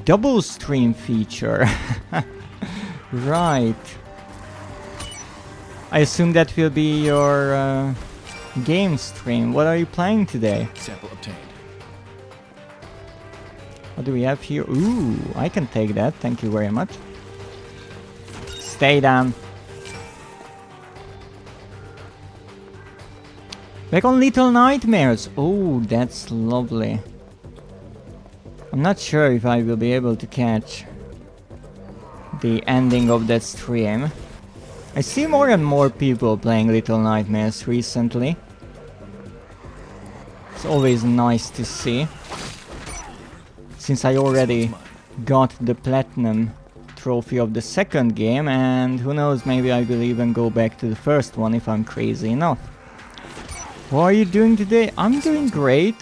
Double stream feature. Right. I assume that will be your game stream. What are you playing today? Sample obtained. What do we have here? Ooh, I can take that. Thank you very much. Stay down. Back on Little Nightmares. Oh, that's lovely. I'm not sure if I will be able to catch the ending of that stream. I see more and more people playing Little Nightmares recently. It's always nice to see. Since I already got the platinum trophy of the second game, and who knows, maybe I will even go back to the first one if I'm crazy enough. What are you doing today? I'm doing great.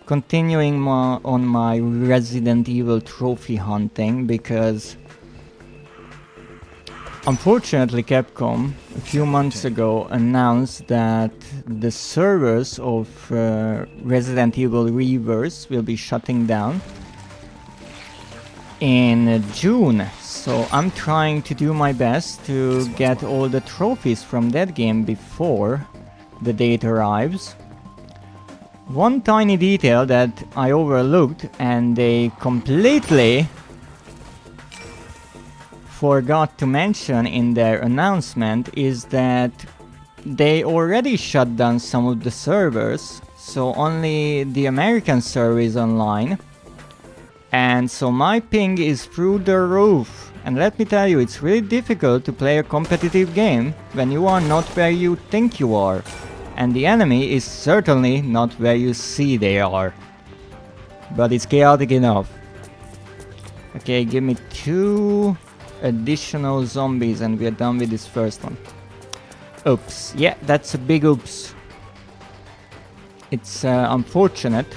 Continuing on my Resident Evil trophy hunting, because unfortunately Capcom a few months ago announced that the servers of Resident Evil Reverse will be shutting down in June. So I'm trying to do my best to get all the trophies from that game before the date arrives. One tiny detail that I overlooked and they completely forgot to mention in their announcement is that they already shut down some of the servers, so only the American server is online, and so my ping is through the roof. And let me tell you, it's really difficult to play a competitive game when you are not where you think you are, and the enemy is certainly not where you see they are. But it's chaotic enough. Okay, give me 2 additional zombies and we're done with this first one. Oops. Yeah, that's a big oops. It's unfortunate.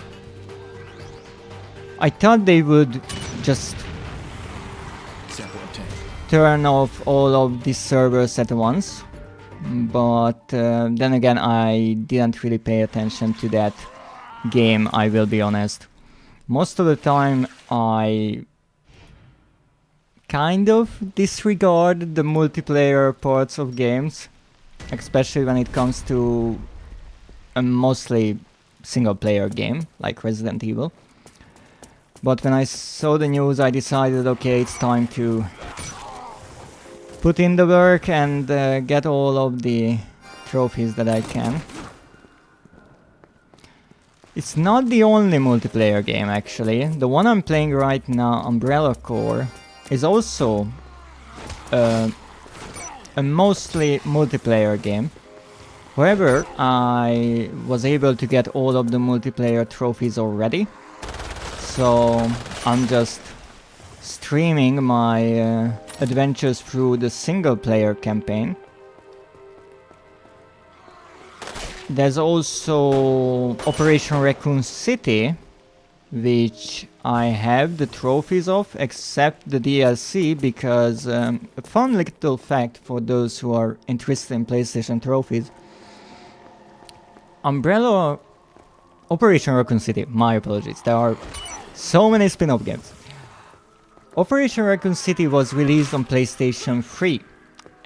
I thought they would just turn off all of these servers at once, but then again I didn't really pay attention to that game, I will be honest. Most of the time I kind of disregard the multiplayer parts of games, especially when it comes to a mostly single player game like Resident Evil. But when I saw the news I decided, okay, it's time to put in the work and get all of the trophies that I can. It's not the only multiplayer game actually. The one I'm playing right now, Umbrella Corps, is also a mostly multiplayer game. However, I was able to get all of the multiplayer trophies already, so I'm just streaming my adventures through the single player campaign. There's also Operation Raccoon City, which I have the trophies of, except the DLC, because a fun little fact for those who are interested in PlayStation trophies. Operation Raccoon City, my apologies, there are so many spin-off games. Operation Raccoon City was released on PlayStation 3,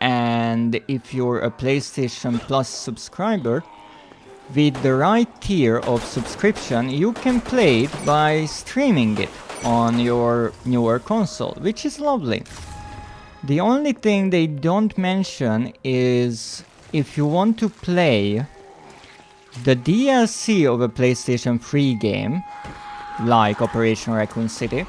and if you're a PlayStation Plus subscriber, with the right tier of subscription, you can play it by streaming it on your newer console, which is lovely. The only thing they don't mention is if you want to play the DLC of a PlayStation 3 game, like Operation Raccoon City,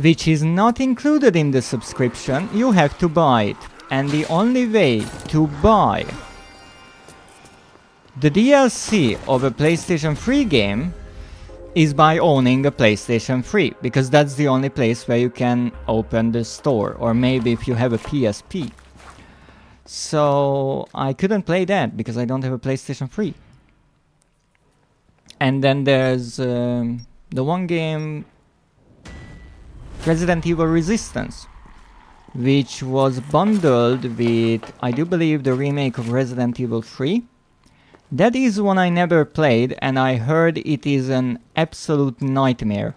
which is not included in the subscription, you have to buy it. And the only way to buy the DLC of a PlayStation 3 game is by owning a PlayStation 3, because that's the only place where you can open the store, or maybe if you have a PSP. So I couldn't play that because I don't have a PlayStation 3. And then there's the one game, Resident Evil Resistance, which was bundled with, I do believe, the remake of Resident Evil 3. That is one I never played, and I heard it is an absolute nightmare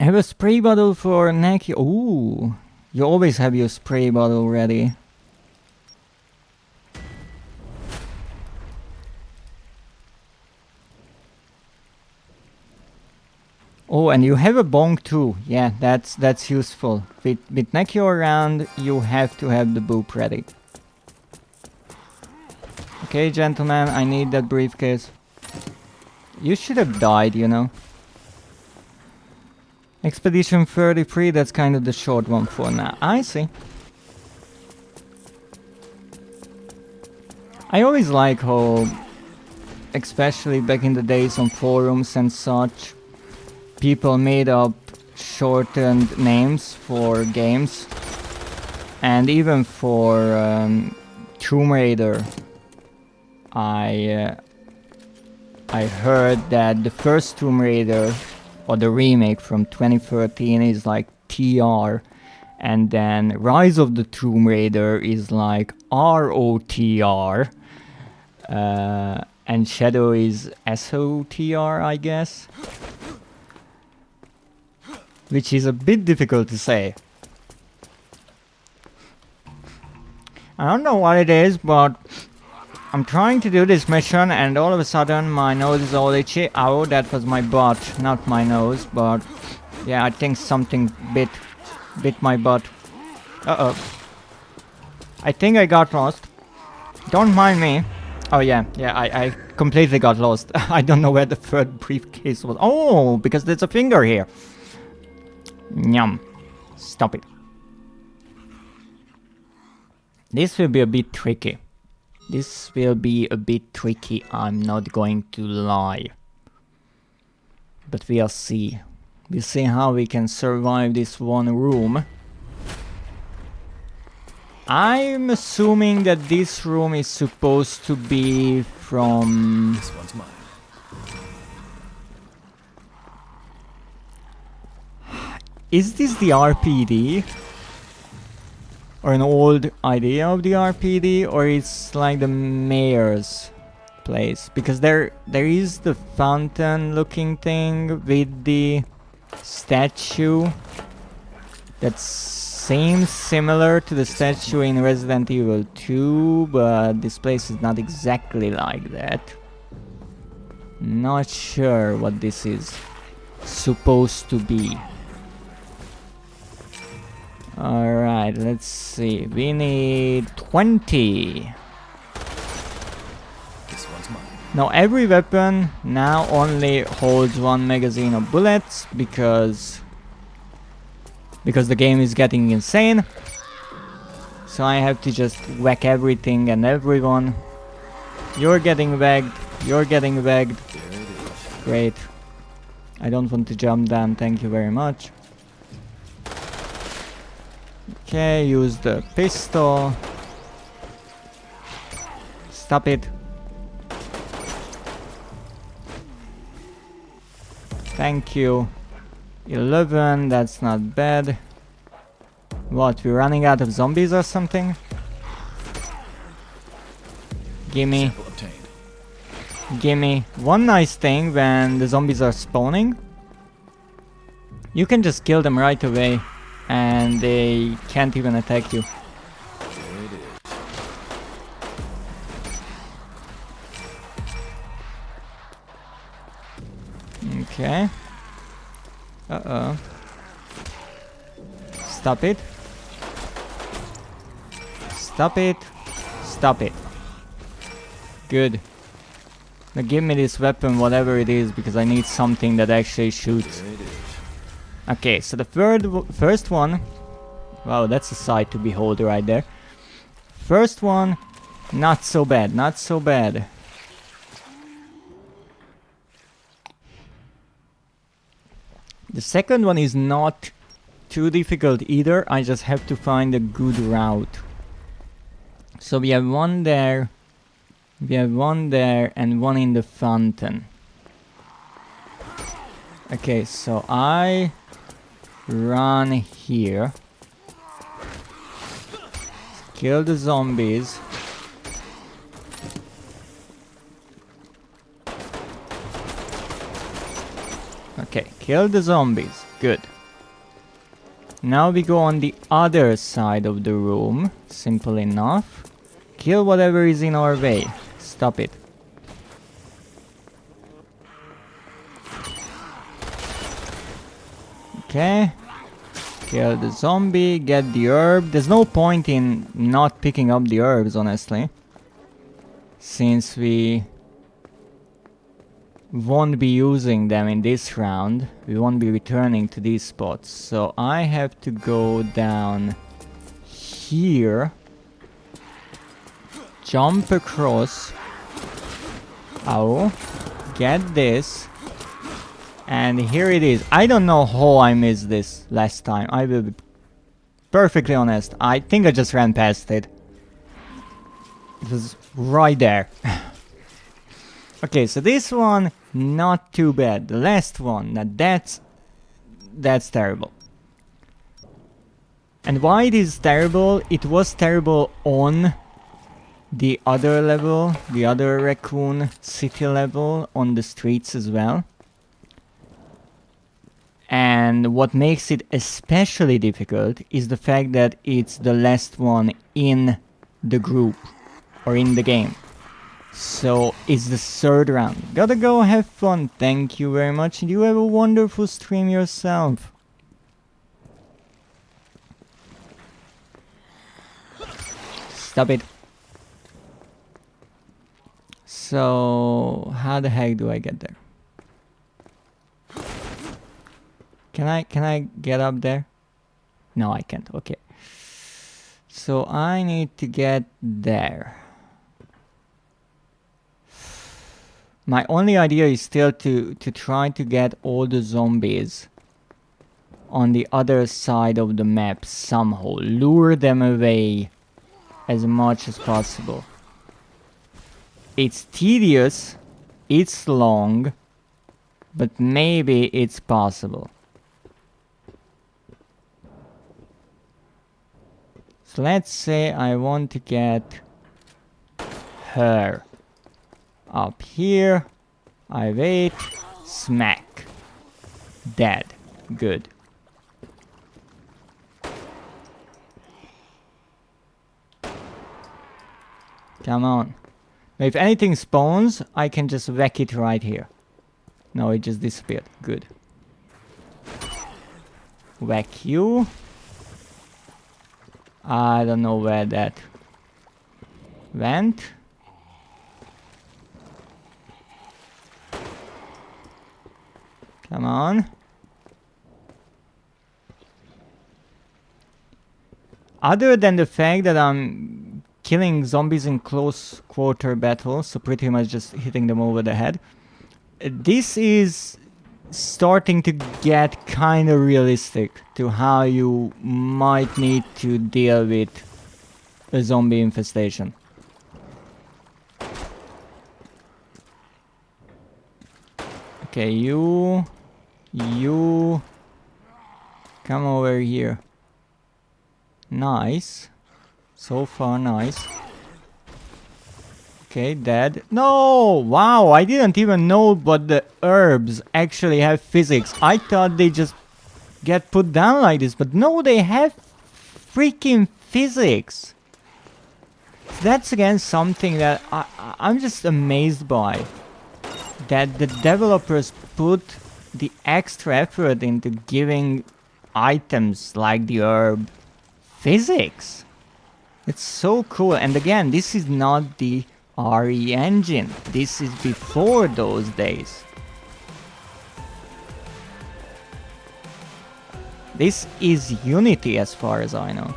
I have a spray bottle for Neki. Ooh, you always have your spray bottle ready. Oh, and you have a bong too. Yeah, that's useful. With Neki around, you have to have the boop ready. Okay, gentlemen, I need that briefcase. You should have died, you know. Expedition 33, that's kind of the short one for now. I see. I always like how, especially back in the days on forums and such, people made up shortened names for games. And even for Tomb Raider, I heard that the first Tomb Raider, or the remake from 2013, is like TR, and then Rise of the Tomb Raider is like ROTR, and Shadow is SOTR, I guess, which is a bit difficult to say. I don't know what it is, but I'm trying to do this mission and all of a sudden my nose is all itchy. Oh, that was my butt, not my nose, but yeah, I think something bit my butt. Uh-oh. I think I got lost. Don't mind me. Oh yeah, I completely got lost. I don't know where the third briefcase was. Oh, because there's a finger here. Yum. Stop it. This will be a bit tricky. This will be a bit tricky, I'm not going to lie. But we'll see. We'll see how we can survive this one room. I'm assuming that this room is supposed to be from... This one's mine. Is this the RPD? Or an old idea of the RPD, or it's like the mayor's place? Because there is the fountain looking thing with the statue that seems similar to the statue in Resident Evil 2, but this place is not exactly like that. Not sure what this is supposed to be. Alright, let's see. We need 20. This one's mine. Now every weapon now only holds one magazine of bullets because the game is getting insane. So I have to just whack everything and everyone. You're getting wagged. You're getting wagged. There it is. Great. I don't want to jump down, thank you very much. Okay, use the pistol. Stop it. Thank you. 11, that's not bad. What, we're running out of zombies or something? Gimme. Sample obtained. Gimme. One nice thing when the zombies are spawning, you can just kill them right away and they can't even attack you. There it is. Okay. Uh-oh. Stop it. Stop it. Stop it. Good. Now give me this weapon, whatever it is, because I need something that actually shoots. There it is. Okay, so the first one... Wow, that's a sight to behold right there. First one, not so bad, not so bad. The second one is not too difficult either, I just have to find a good route. So we have one there, we have one there, and one in the fountain. Okay, so I run here. Kill the zombies. Okay, kill the zombies. Good. Now we go on the other side of the room. Simple enough. Kill whatever is in our way. Stop it. Okay. Kill the zombie, get the herb. There's no point in not picking up the herbs, honestly. Since we won't be using them in this round. We won't be returning to these spots. So I have to go down here. Jump across. Ow. Get this. And here it is. I don't know how I missed this last time. I will be perfectly honest. I think I just ran past it. It was right there. Okay, so this one, not too bad. The last one, now that's terrible. And why it is terrible? It was terrible on the other level, the other Raccoon City level, on the streets as well. And what makes it especially difficult is the fact that it's the last one in the group or in the game. So it's the third round. Gotta go have fun. Thank you very much. And you have a wonderful stream yourself. Stop it. So how the heck do I get there? Can I get up there? No, I can't. Okay. So I need to get there. My only idea is still to try to get all the zombies on the other side of the map somehow. Lure them away as much as possible. It's tedious, it's long, but maybe it's possible. So let's say I want to get her. Up here, I wait, smack. Dead. Good. Come on. Now if anything spawns, I can just whack it right here. No, it just disappeared. Good. Whack you. I don't know where that went. Come on. Other than the fact that I'm killing zombies in close quarter battles, so pretty much just hitting them over the head, this is starting to get kind of realistic to how you might need to deal with a zombie infestation. Okay, you come over here. Nice. So far, nice. Okay, dead. No! Wow, I didn't even know but the herbs actually have physics. I thought they just get put down like this, but no, they have freaking physics. That's again something that I'm just amazed by. That the developers put the extra effort into giving items like the herb physics. It's so cool. And again, this is not the RE engine. This is before those days. This is Unity as far as I know.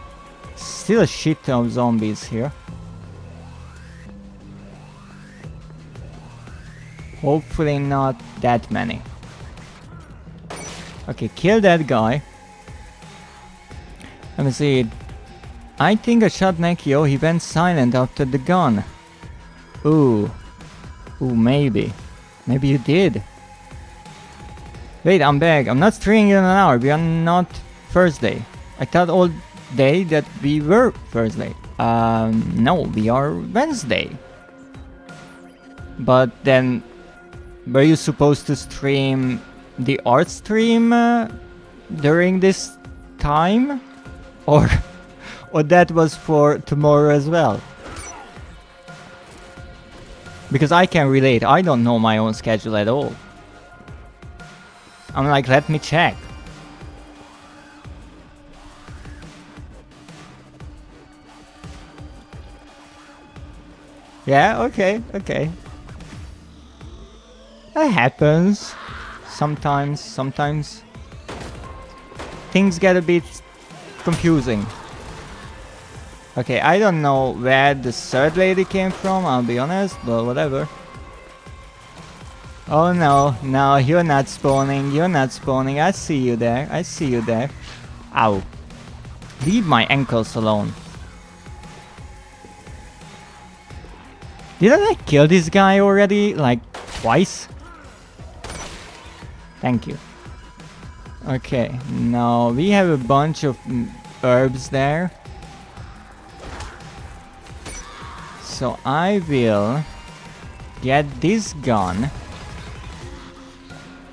Still a shit ton of zombies here. Hopefully not that many. Okay, kill that guy. Let me see. I think I shot Nekio. He went silent after the gun. Ooh. Ooh, maybe. Maybe you did. Wait, I'm back. I'm not streaming in an hour. We are not Thursday. I thought all day that we were Thursday. No, we are Wednesday. But then, were you supposed to stream the art stream during this time? Or that was for tomorrow as well? Because I can relate, I don't know my own schedule at all. I'm like, let me check. Yeah, okay. That happens. Sometimes. Things get a bit confusing. Okay, I don't know where the third lady came from, I'll be honest, but whatever. Oh no, you're not spawning, I see you there. Ow. Leave my ankles alone. Didn't I kill this guy already, like, twice? Thank you. Okay, now we have a bunch of herbs there. So I will get this gun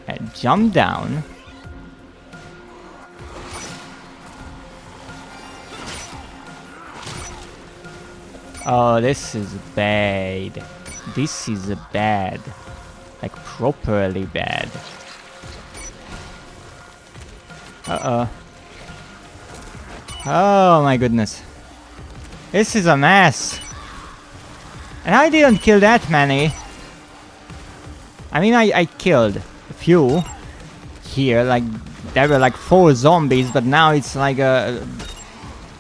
and jump down. Oh, this is bad. This is bad. Like, properly bad. Uh-oh. Oh my goodness. This is a mess. And I didn't kill that many. I mean, I killed a few here. Like, there were like 4 zombies, but now it's like a...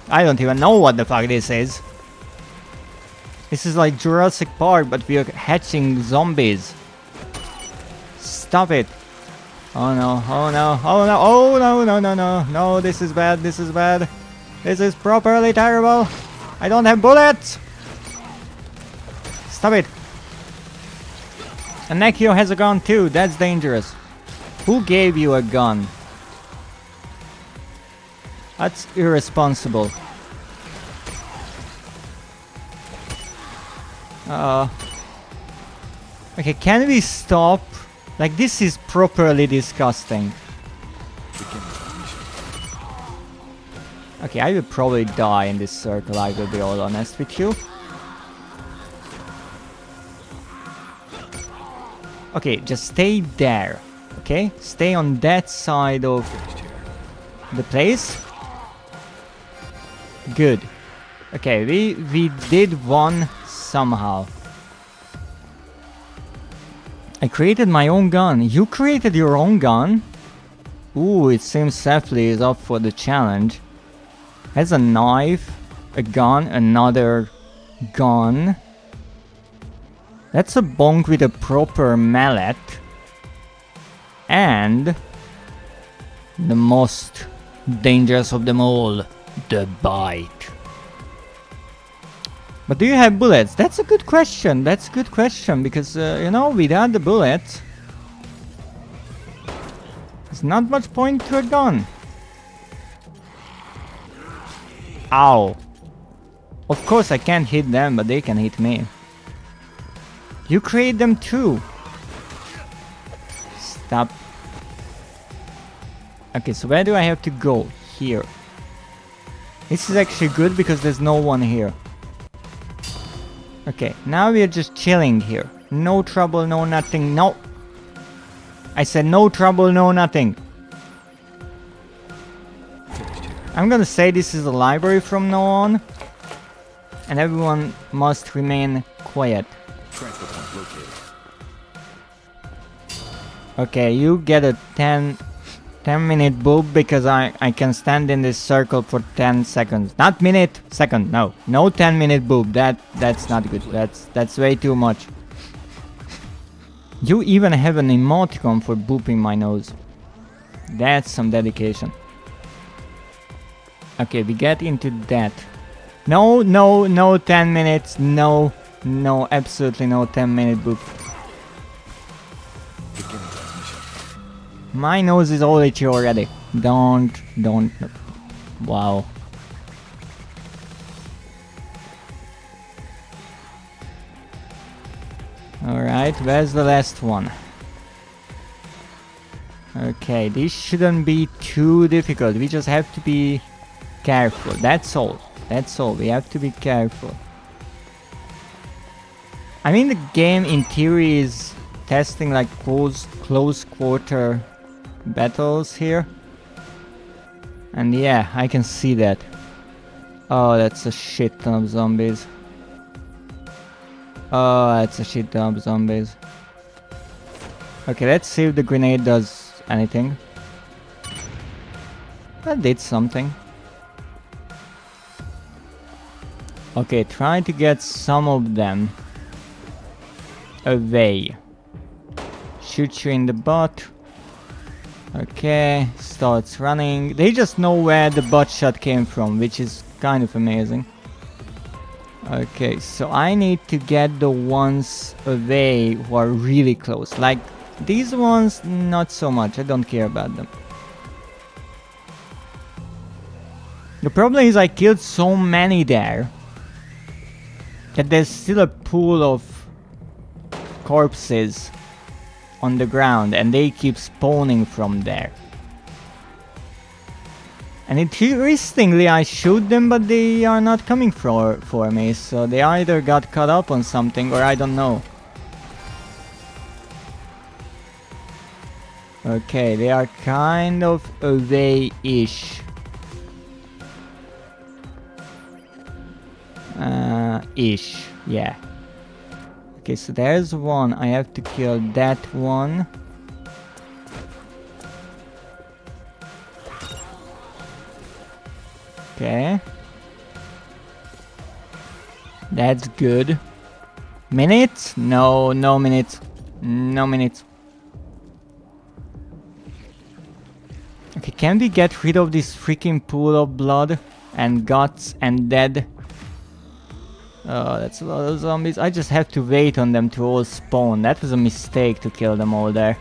I don't even know what the fuck this is. This is like Jurassic Park, but we are hatching zombies. Stop it. Oh no, oh no, oh no, oh no, no, no, no, no, this is bad, this is bad. This is properly terrible. I don't have bullets. Stop it. And Nekio has a gun too, that's dangerous. Who gave you a gun? That's irresponsible. Okay, can we stop? Like, this is properly disgusting. Okay, I will probably die in this circle, I will be all honest with you. Okay, just stay there. Okay? Stay on that side of the place. Good. Okay, we did one somehow. I created my own gun. You created your own gun? Ooh, it seems Sefli is up for the challenge. Has a knife, a gun, another gun. That's a bonk with a proper mallet. And the most dangerous of them all, the bite. But do you have bullets? That's a good question. That's a good question because, you know, without the bullets, there's not much point to a gun. Ow. Of course I can't hit them, but they can hit me. You create them too. Stop. Okay, so where do I have to go? Here. This is actually good because there's no one here. Okay, now we are just chilling here. No trouble, no nothing, no. I said no trouble, no nothing. I'm gonna say this is a library from now on. And everyone must remain quiet. Okay, you get a 10-minute boob because I can stand in this circle for 10 seconds. Not minute, second, no. No 10-minute boob, that's not good. That's way too much. You even have an emoticon for booping my nose. That's some dedication. Okay, we get into that. No 10 minutes, no, absolutely no 10-minute boop. My nose is all itchy already. Don't. Wow. Alright, where's the last one? Okay, this shouldn't be too difficult. We just have to be careful. That's all. That's all. We have to be careful. I mean, the game in theory is testing like close quarter battles here. And yeah, I can see that. Oh, that's a shit ton of zombies. Oh, that's a shit ton of zombies. Okay, let's see if the grenade does anything. That did something. Okay, try to get some of them away. Shoot you in the butt. Okay, starts running. They just know where the butt shot came from, which is kind of amazing. Okay, so I need to get the ones away who are really close. Like, these ones, not so much. I don't care about them. The problem is I killed so many there that there's still a pool of corpses on the ground and they keep spawning from there. And interestingly, I shoot them, but they are not coming for me, so they either got caught up on something or I don't know. Okay, they are kind of away-ish. Ish, yeah. Okay, so there's one. I have to kill that one. Okay. That's good. Minutes? No, no minutes. No minutes. Okay, can we get rid of this freaking pool of blood and guts and dead? Oh, that's a lot of zombies. I just have to wait on them to all spawn. That was a mistake to kill them all there.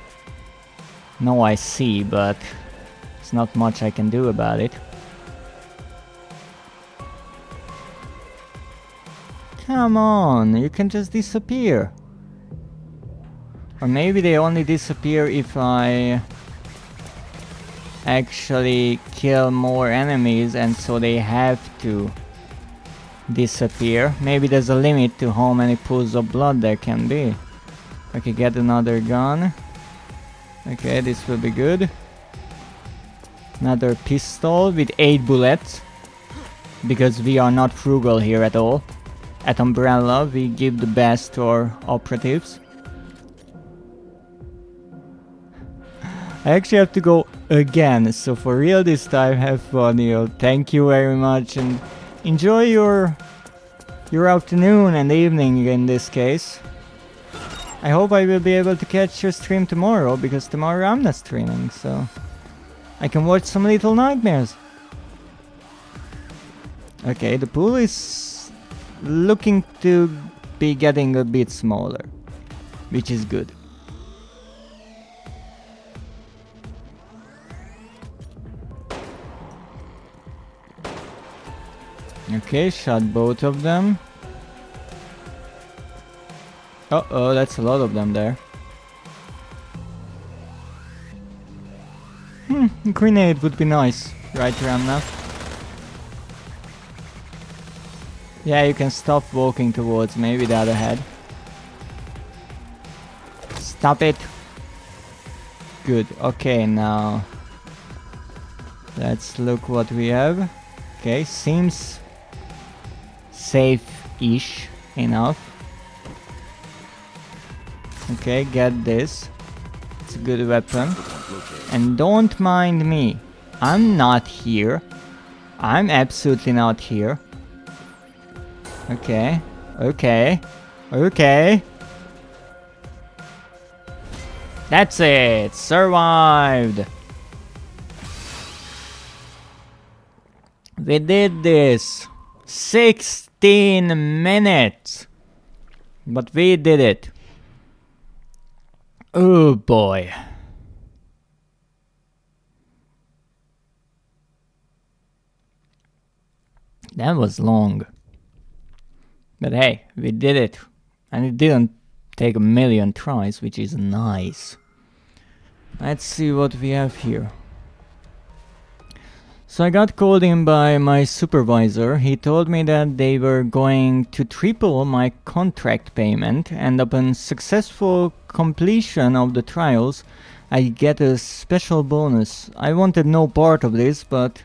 No, I see, but there's not much I can do about it. Come on, you can just disappear. Or maybe they only disappear if I actually kill more enemies and so they have to disappear. Maybe there's a limit to how many pools of blood there can be. Okay, get another gun. Okay, this will be good. Another pistol with 8 bullets. Because we are not frugal here at all. At Umbrella, we give the best to our operatives. I actually have to go again, so for real this time, have fun, yo. Thank you very much and enjoy your afternoon and evening in this case. I hope I will be able to catch your stream tomorrow, because tomorrow I'm not streaming, so I can watch some Little Nightmares. Okay, the pool is looking to be getting a bit smaller, which is good. Okay, shot both of them. Uh-oh, that's a lot of them there. Grenade would be nice right around now. Yeah, you can stop walking towards me with the other head. Stop it. Good. Okay, now let's look what we have. Okay, seems safe-ish enough. Okay, get this. It's a good weapon. And don't mind me. I'm not here. I'm absolutely not here. Okay, okay, okay. That's it! Survived! We did this! 16 minutes! But we did it. Oh boy. That was long. But hey, we did it. And it didn't take a million tries, which is nice. Let's see what we have here. So I got called in by my supervisor. He told me that they were going to triple my contract payment, and upon successful completion of the trials, I get a special bonus. I wanted no part of this, but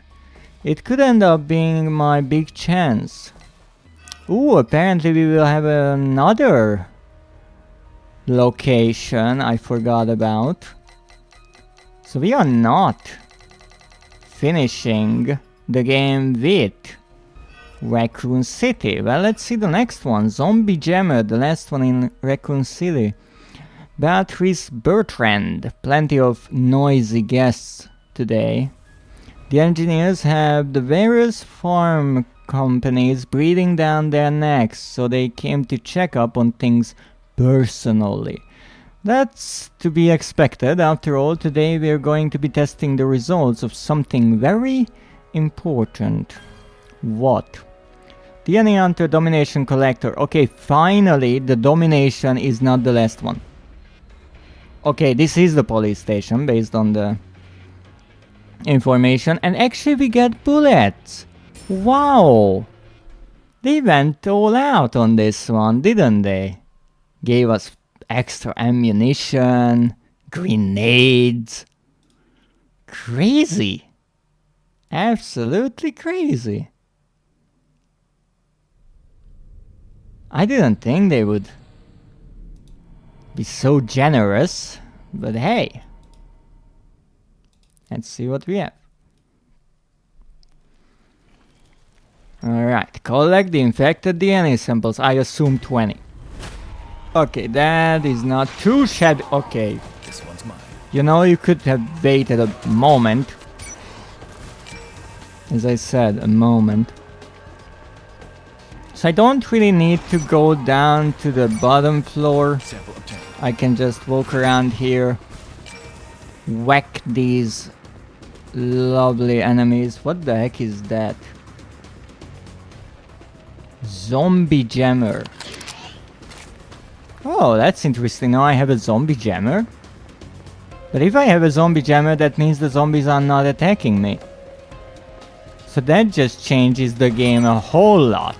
it could end up being my big chance. Ooh, apparently we will have another location I forgot about. So we are not finishing the game with Raccoon City. Well, let's see the next one. Zombie Jammer, the last one in Raccoon City. Beatrice Bertrand. Plenty of noisy guests today. The engineers have the various farm companies breathing down their necks, so they came to check up on things personally. That's to be expected. After all, today we are going to be testing the results of something very important. What? DNA Hunter Domination Collector. Okay, finally the domination is not the last one. Okay, this is the police station based on the information, and actually we get bullets. Wow! They went all out on this one, didn't they? Gave us extra ammunition, grenades. Crazy. Absolutely crazy. I didn't think they would be so generous, but hey. Let's see what we have. Alright, collect the infected DNA samples. I assume 20. Okay, that is not too shabby. Okay. This one's mine. You know, you could have waited a moment. As I said, a moment. So I don't really need to go down to the bottom floor. Sample obtained. I can just walk around here. Whack these lovely enemies. What the heck is that? Zombie Jammer. Oh, that's interesting. Now I have a zombie jammer. But if I have a zombie jammer, that means the zombies are not attacking me. So that just changes the game a whole lot.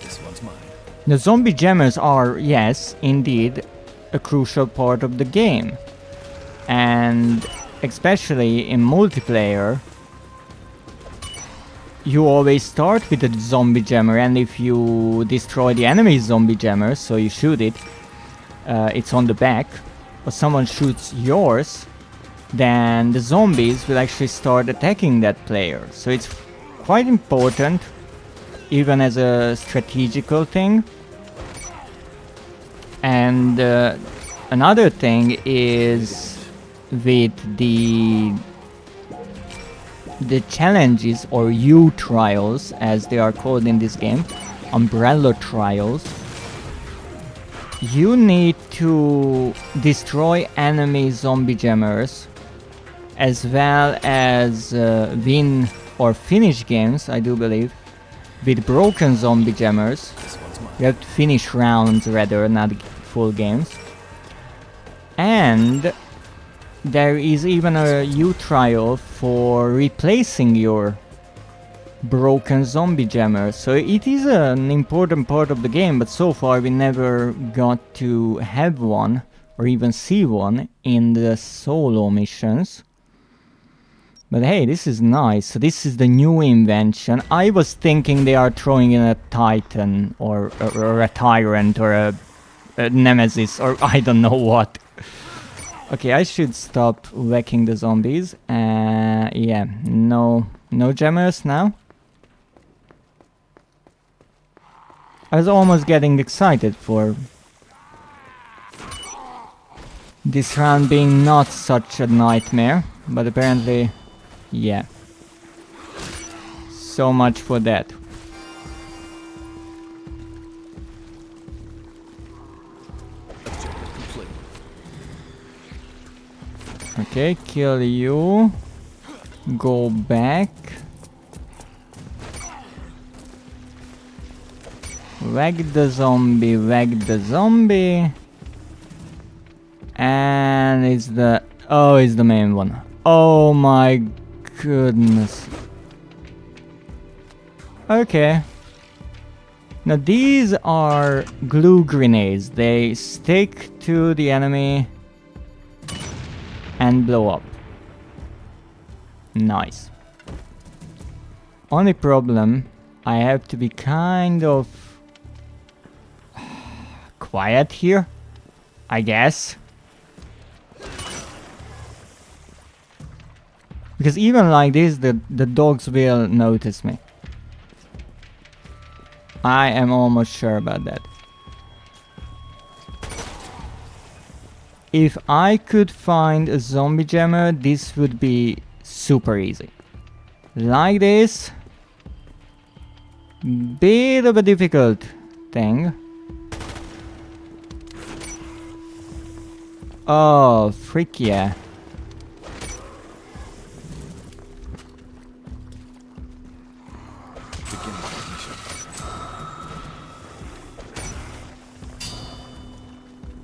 This one's mine. The zombie jammers are, yes, indeed, a crucial part of the game. And especially in multiplayer, you always start with a zombie jammer, and if you destroy the enemy's zombie jammer, so you shoot it, it's on the back, or someone shoots yours, then the zombies will actually start attacking that player. So it's quite important, even as a strategical thing. And another thing is with the challenges, or U trials as they are called in this game, umbrella trials. You need to destroy enemy zombie jammers as well as win or finish games, I do believe, with broken zombie jammers. This one's mine. You have to finish rounds rather, not full games. And there is even a U trial for replacing your broken zombie jammer. So it is an important part of the game, but so far we never got to have one or even see one in the solo missions. But hey, this is nice. So this is the new invention. I was thinking they are throwing in a Titan or a Tyrant or a Nemesis or I don't know what. Okay, I should stop whacking the zombies. Yeah, no jammers now. I was almost getting excited for this round being not such a nightmare, but apparently, yeah. So much for that. Objective complete. Okay, kill you. Go back. Whack the zombie, whack the zombie. And it's the Oh, it's the main one. Oh my goodness. Okay. Now these are glue grenades. They stick to the enemy and blow up. Nice. Only problem, I have to be kind of quiet here, I guess. Because even like this, the dogs will notice me. I am almost sure about that. If I could find a zombie jammer, this would be super easy. Like this. Bit of a difficult thing. Oh, frick yeah. Begin my mission.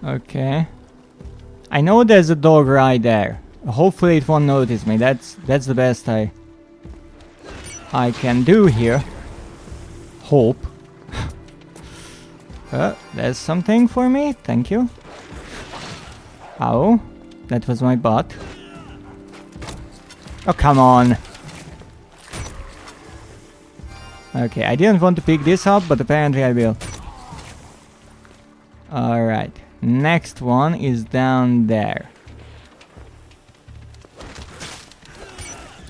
Okay. I know there's a dog right there. Hopefully it won't notice me. That's the best I can do here. Hope. There's something for me. Thank you. Ow. That was my butt. Oh, come on. Okay, I didn't want to pick this up, but apparently I will. Alright. Next one is down there.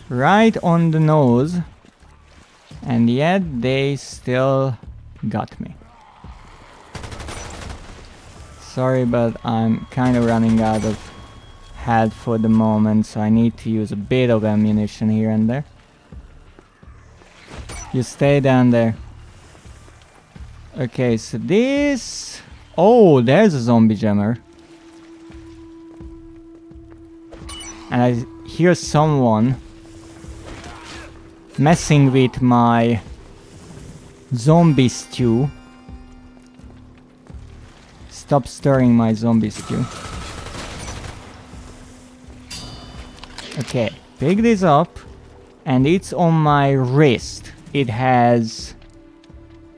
Right on the nose. And yet they still got me. Sorry, but I'm kind of running out of health for the moment, so I need to use a bit of ammunition here and there. You stay down there. Okay, so this... Oh, there's a zombie jammer. And I hear someone messing with my zombie stew. Stop stirring my zombie stew. Okay, pick this up. And it's on my wrist. It has...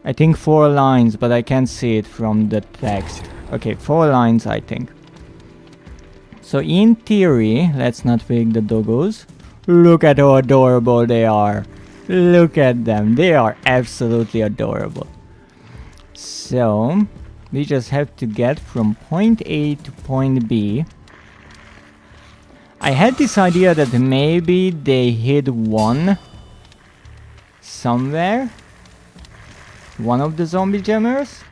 I think 4 lines, but I can't see it from the text. Okay, 4 lines, I think. So in theory, let's not pick the doggos. Look at how adorable they are. Look at them. They are absolutely adorable. So, we just have to get from point A to point B. I had this idea that maybe they hid one somewhere. One of the zombie jammers.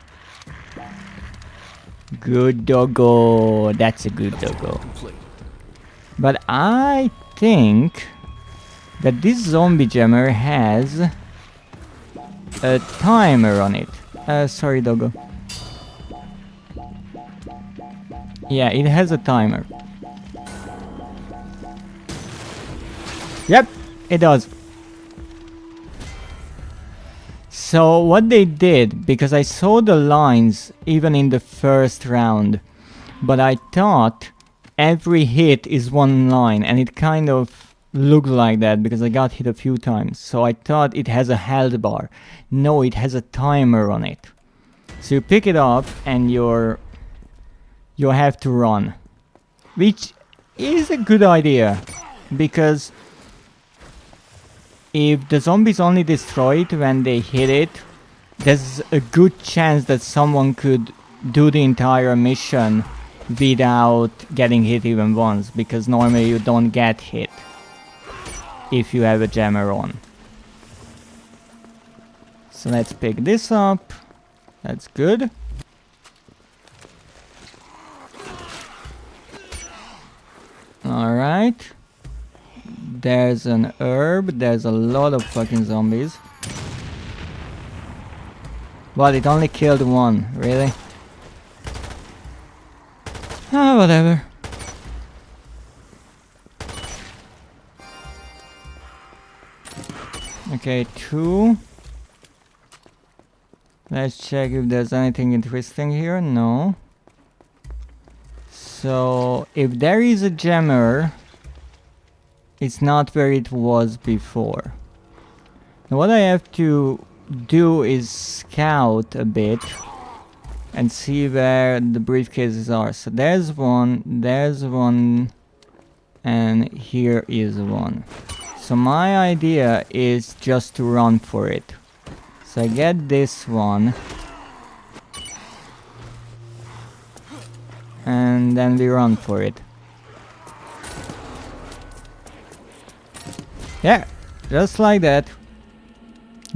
Good doggo. That's a good doggo. Complete. But I think that this zombie jammer has a timer on it. Sorry, doggo. Yeah, it has a timer. Yep, it does. So what they did, because I saw the lines even in the first round, but I thought every hit is 1 line, and it kind of looked like that because I got hit a few times. So I thought it has a health bar. No, it has a timer on it. So you pick it up and you have to run, which is a good idea, because if the zombies only destroy it when they hit it, there's a good chance that someone could do the entire mission without getting hit even once, because normally you don't get hit if you have a jammer on. So let's pick this up. That's good. Alright. There's an herb. There's a lot of fucking zombies. Well, it only killed one. Really? Ah, whatever. Okay, 2. Let's check if there's anything interesting here. No. So if there is a jammer, it's not where it was before. Now what I have to do is scout a bit and see where the briefcases are. So there's one, and here is one. So my idea is just to run for it. So I get this one, and then we run for it. Yeah, just like that.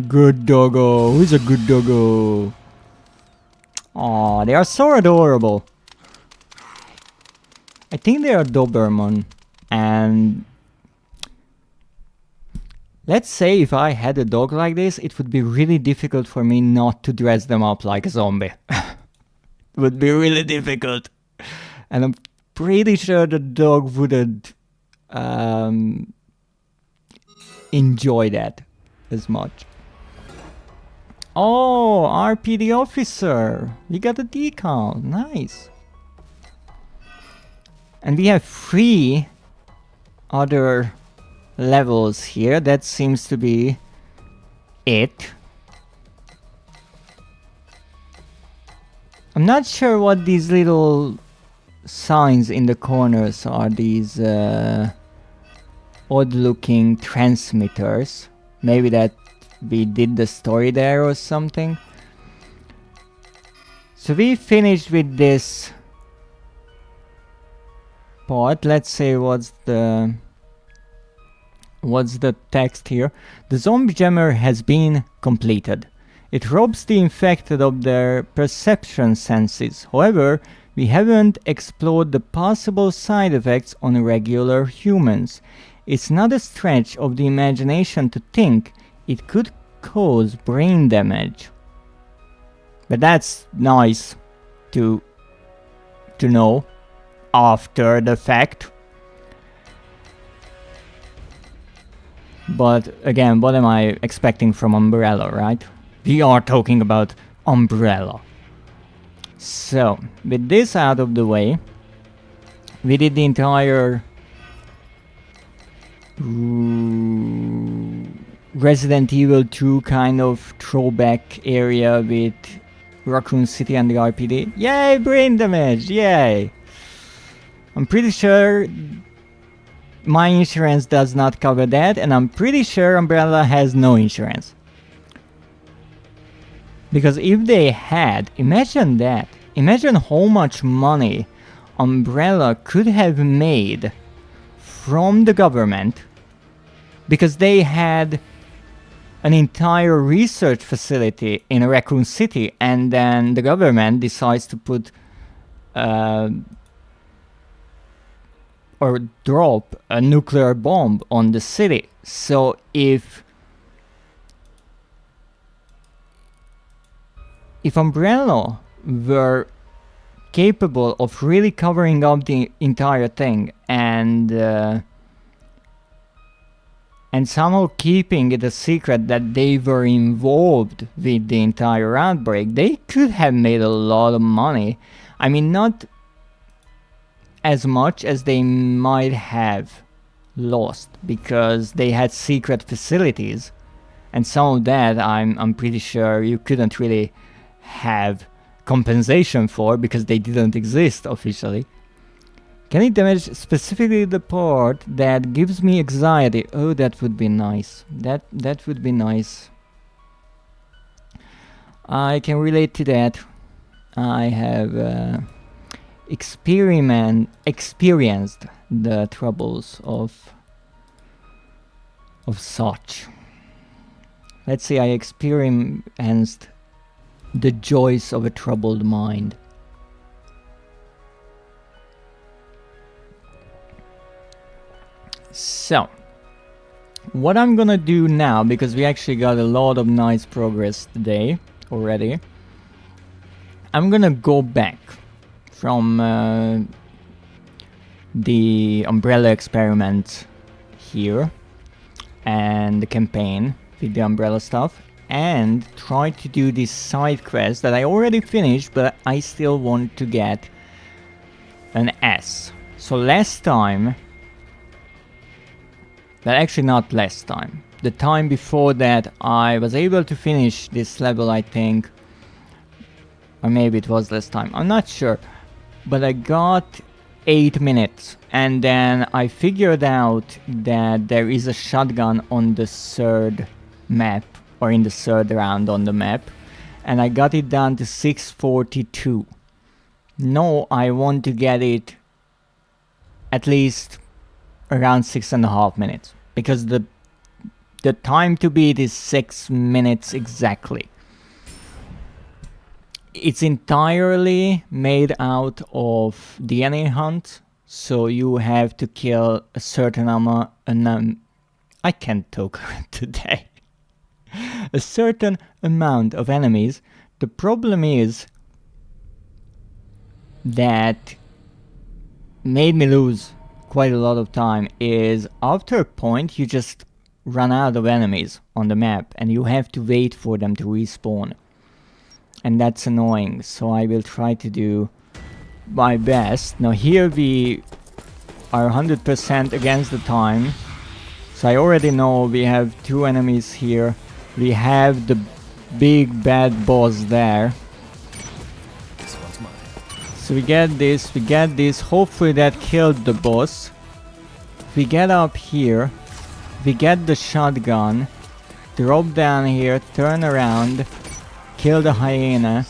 Good doggo. Who's a good doggo? Aw, they are so adorable. I think they are Doberman. And let's say if I had a dog like this, it would be really difficult for me not to dress them up like a zombie. It would be really difficult. And I'm pretty sure the dog wouldn't enjoy that as much. Oh, RPD officer. We got a decal. Nice. And we have 3 other levels here. That seems to be it. I'm not sure what these little signs in the corners are. These odd looking transmitters. Maybe that we did the story there or something. So we finished with this part. Let's say what's the text here. The zombie jammer has been completed. It robs the infected of their perception senses. However, we haven't explored the possible side effects on regular humans. It's not a stretch of the imagination to think it could cause brain damage. But that's nice to know after the fact. But again, what am I expecting from Umbrella, right? We are talking about Umbrella. So, with this out of the way, we did the entire Resident Evil 2 kind of throwback area with Raccoon City and the RPD. Yay, brain damage! Yay! I'm pretty sure my insurance does not cover that, and I'm pretty sure Umbrella has no insurance. Because if they had, imagine that. Imagine how much money Umbrella could have made from the government, because they had an entire research facility in Raccoon City, and then the government decides to put or drop a nuclear bomb on the city. So if Umbrella were capable of really covering up the entire thing and somehow keeping it a secret that they were involved with the entire outbreak, they could have made a lot of money. I mean, not as much as they might have lost, because they had secret facilities, and some of that I'm pretty sure you couldn't really have compensation for because they didn't exist officially. Can it damage specifically the part that gives me anxiety? Oh, that would be nice. That would be nice. I can relate to that. I have experienced the troubles of such. Let's say I experienced the joys of a troubled mind. So, what I'm gonna do now, because we actually got a lot of nice progress today already, I'm gonna go back from the Umbrella experiment here and the campaign with the Umbrella stuff, and try to do this side quest that I already finished, but I still want to get an S. So last time, well, actually not last time, the time before that I was able to finish this level, I think, or maybe it was last time, I'm not sure, but I got 8 minutes, and then I figured out that there is a shotgun on the third map, or in the third round on the map, and I got it down to 6:42. Now I want to get it at least around 6.5 minutes, because the time to beat is 6 minutes exactly. It's entirely made out of DNA hunt, so you have to kill a certain amount. I can't talk today. A certain amount of enemies. The problem is that made me lose quite a lot of time is after a point you just run out of enemies on the map and you have to wait for them to respawn, and that's annoying, so I will try to do my best. Now here we are 100% against the time, so I already know we have 2 enemies here. We have the big bad boss there. This one's mine. So we get this, hopefully that killed the boss. We get up here, we get the shotgun, drop down here, turn around, kill the hyena.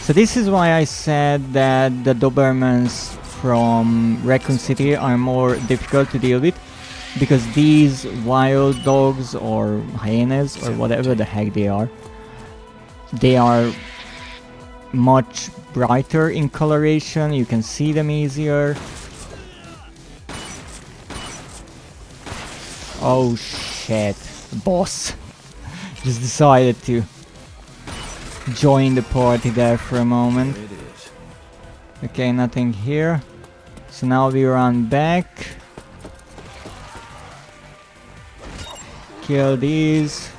So this is why I said that the Dobermans from Raccoon City are more difficult to deal with, because these wild dogs or hyenas or whatever the heck they are much brighter in coloration, you can see them easier. Oh shit, boss just decided to join the party there for a moment. There it is. Okay, nothing here. So now we run back. Kill these.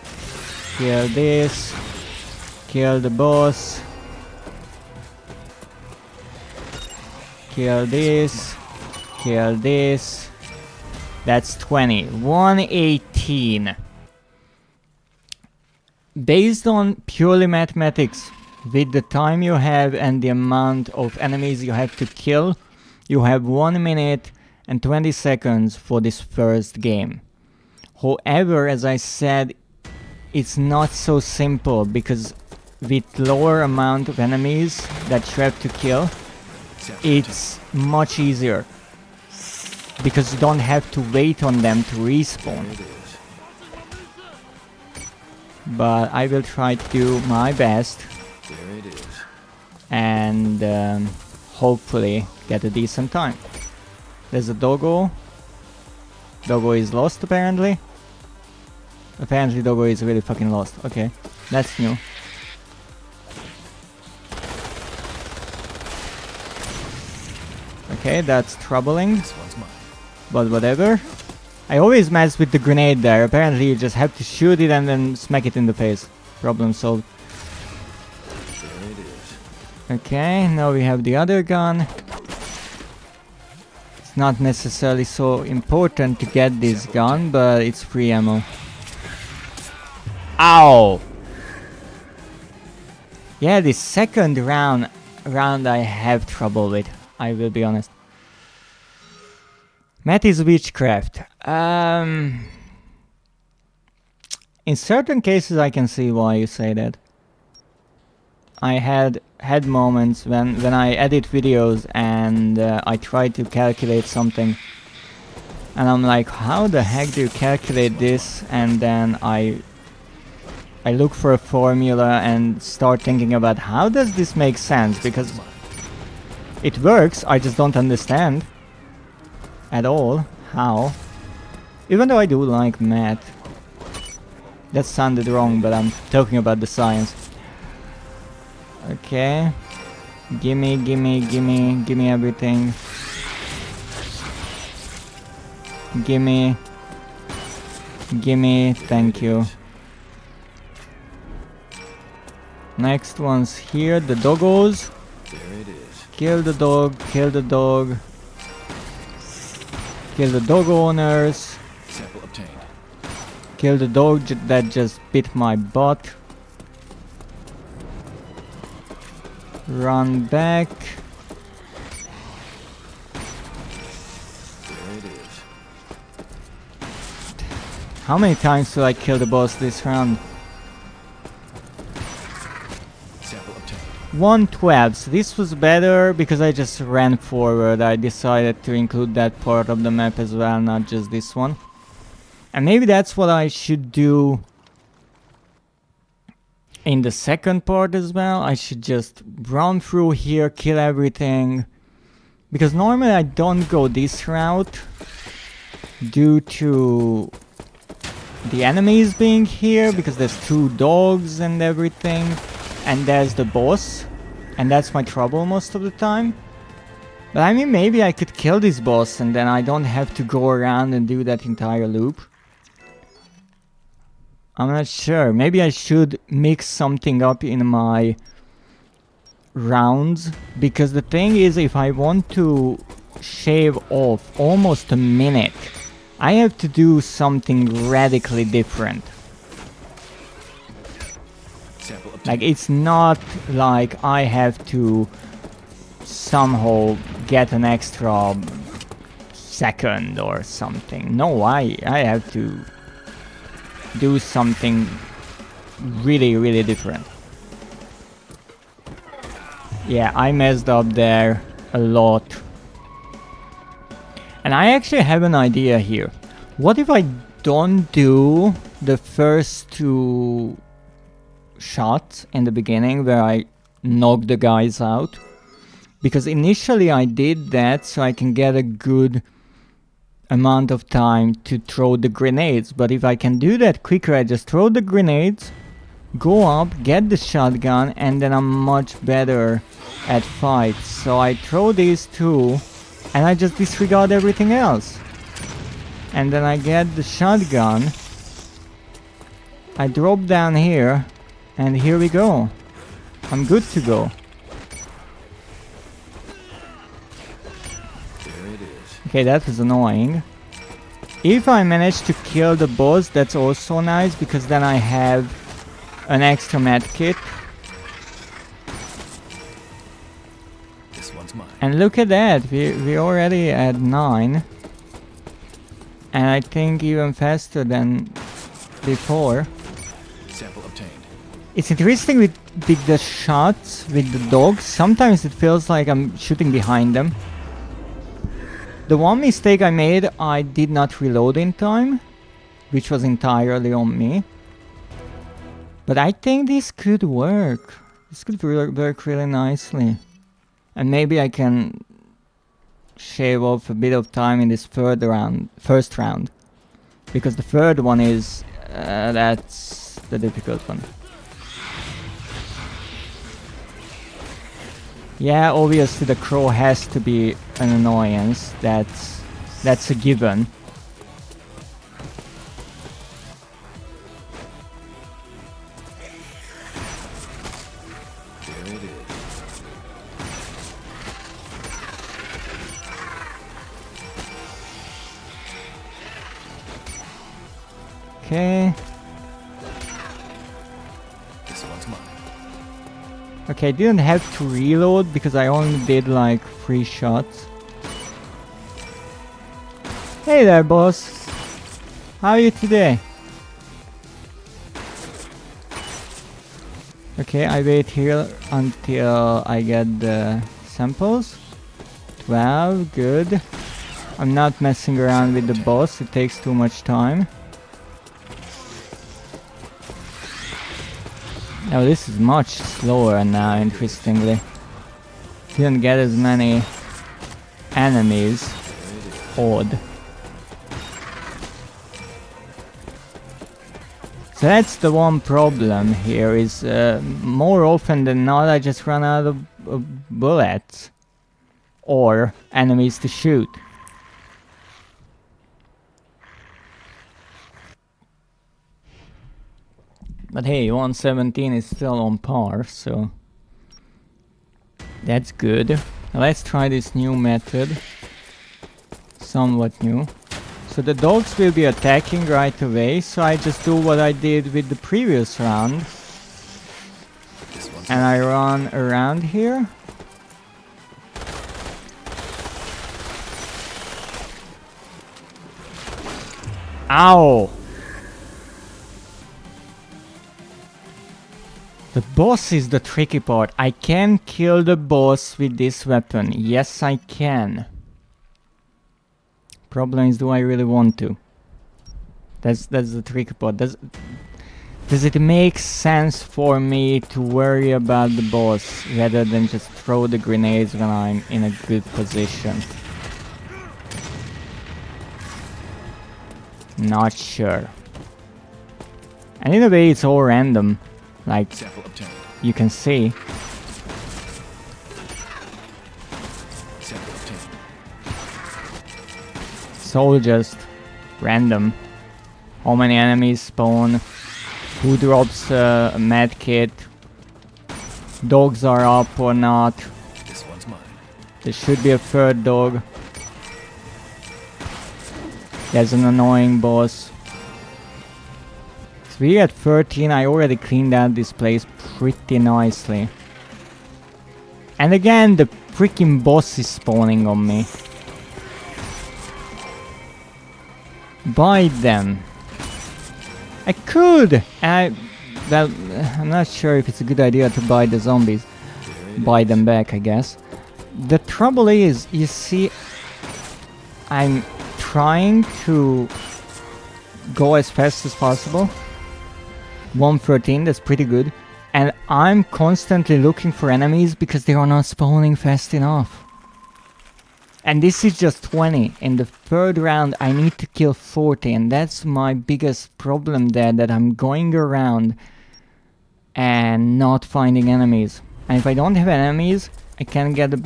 Kill this. Kill the boss. Kill this. Kill this. That's 20. 118. Based on purely mathematics, with the time you have and the amount of enemies you have to kill, you have 1 minute and 20 seconds for this first game. However, as I said, it's not so simple, because with lower amount of enemies that you have to kill, it's much easier, because you don't have to wait on them to respawn. There it is. But I will try to do my best There it is. and hopefully get a decent time. There's a doggo. Doggo is lost apparently. Apparently Doggo is really fucking lost. Okay, that's new. Okay, that's troubling, This one's mine. but whatever. I always mess with the grenade there. Apparently you just have to shoot it and then smack it in the face. Problem solved. There it is. Okay, now we have the other gun. It's not necessarily so important to get this gun, but it's free ammo. Ow! Yeah, the second round I have trouble with, I will be honest. Math is witchcraft. In certain cases I can see why you say that. I had moments when I edit videos and I try to calculate something, and I'm like, how the heck do you calculate this? And then I look for a formula and start thinking about how does this make sense, because it works, I just don't understand at all how. Even though I do like math. That sounded wrong, but I'm talking about the science. Okay. Gimme everything. Gimme, thank you. Next one's here, the doggos. There it is. Kill the dog, kill the dog. Kill the dog owners. Sample obtained. Kill the dog that just bit my butt. Run back. There it is. How many times will I kill the boss this round? Sample obtained. 112. So this was better because I just ran forward. I decided to include that part of the map as well, not just this one. And maybe that's what I should do in the second part as well. I should just run through here, kill everything. Because normally I don't go this route due to the enemies being here, because there's 2 dogs and everything. And there's the boss, and that's my trouble most of the time. But I mean, maybe I could kill this boss and then I don't have to go around and do that entire loop. I'm not sure. Maybe I should mix something up in my rounds. Because the thing is, if I want to shave off almost a minute, I have to do something radically different. Like, it's not like I have to somehow get an extra second or something. No, I have to do something really, really different. Yeah, I messed up there a lot. And I actually have an idea here. What if I don't do the first 2 shots in the beginning where I knock the guys out? Because initially I did that so I can get a good amount of time to throw the grenades. But if I can do that quicker, I just throw the grenades, go up, get the shotgun, and then I'm much better at fights. So I throw these 2 and I just disregard everything else. And then I get the shotgun, I drop down here, and here we go. I'm good to go. There it is. Okay, that was annoying. If I manage to kill the boss, that's also nice, because then I have an extra medkit. This one's mine. And look at that, we already at 9. And I think even faster than before. Sample obtained. It's interesting with the shots with the dogs. Sometimes it feels like I'm shooting behind them. The one mistake I made, I did not reload in time, which was entirely on me. But I think this could work. This could work really nicely. And maybe I can shave off a bit of time in this first round. Because the third one is, that's the difficult one. Yeah, obviously the crow has to be an annoyance. That's a given. There it is. Okay. This one's mine. Okay, I didn't have to reload because I only did like 3 shots. Hey there, boss. How are you today? Okay, I wait here until I get the samples. 12, good. I'm not messing around with the boss, it takes too much time. Now this is much slower now, interestingly. Didn't get as many enemies. Odd. So that's the one problem here, is more often than not I just run out of bullets. Or enemies to shoot. But hey, 117 is still on par, so that's good. Let's try this new method. Somewhat new. So the dogs will be attacking right away, so I just do what I did with the previous round. And I run around here. Ow! The boss is the tricky part. I can kill the boss with this weapon. Yes, I can. Problem is, do I really want to? That's the tricky part. Does it make sense for me to worry about the boss rather than just throw the grenades when I'm in a good position? Not sure. And in a way, it's all random. Like, Sample obtained. you can see. Sample obtained. It's all just random. How many enemies spawn? Who drops a med kit? Dogs are up or not? This one's mine. There should be a third dog. There's an annoying boss. So we at 13, I already cleaned out this place pretty nicely. And again, the freaking boss is spawning on me. Bite them. I could! Well, I'm not sure if it's a good idea to bite the zombies. Bite them back, I guess. The trouble is, you see, I'm trying to go as fast as possible. 113, that's pretty good. And I'm constantly looking for enemies because they are not spawning fast enough. And this is just 20. In the third round I need to kill 40, and that's my biggest problem there, that I'm going around and not finding enemies. And if I don't have enemies, I can't get the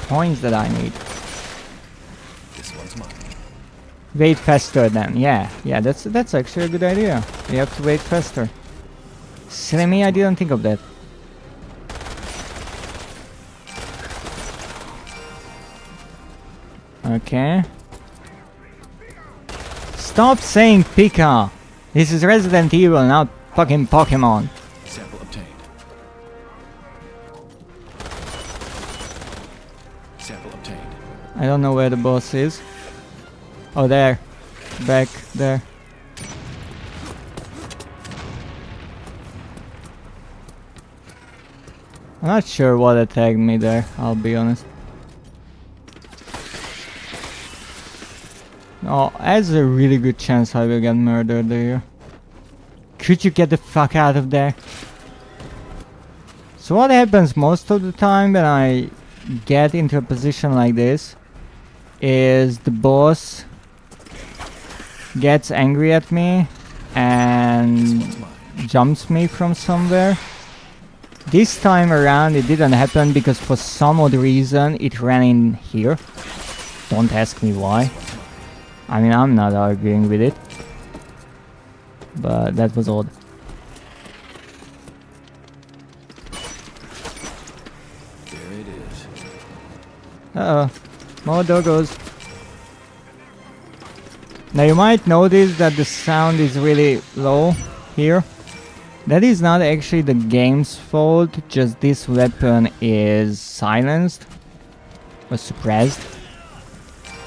points that I need. This one's mine. Wait faster then. Yeah, that's actually a good idea. You have to wait faster. Silly me, I didn't think of that. Okay. Stop saying Pika! This is Resident Evil, not fucking Pokemon. Sample obtained. Sample obtained. I don't know where the boss is. Oh, there. Back there. I'm not sure what attacked me there, I'll be honest. Oh, there's a really good chance I will get murdered there. Could you get the fuck out of there? So what happens most of the time when I get into a position like this is the boss gets angry at me and jumps me from somewhere. This time around it didn't happen because for some odd reason it ran in here. Don't ask me why. I mean, I'm not arguing with it. But that was odd. There it is. Uh-oh. More doggos. Now you might notice that the sound is really low here. That is not actually the game's fault, just this weapon is silenced or suppressed.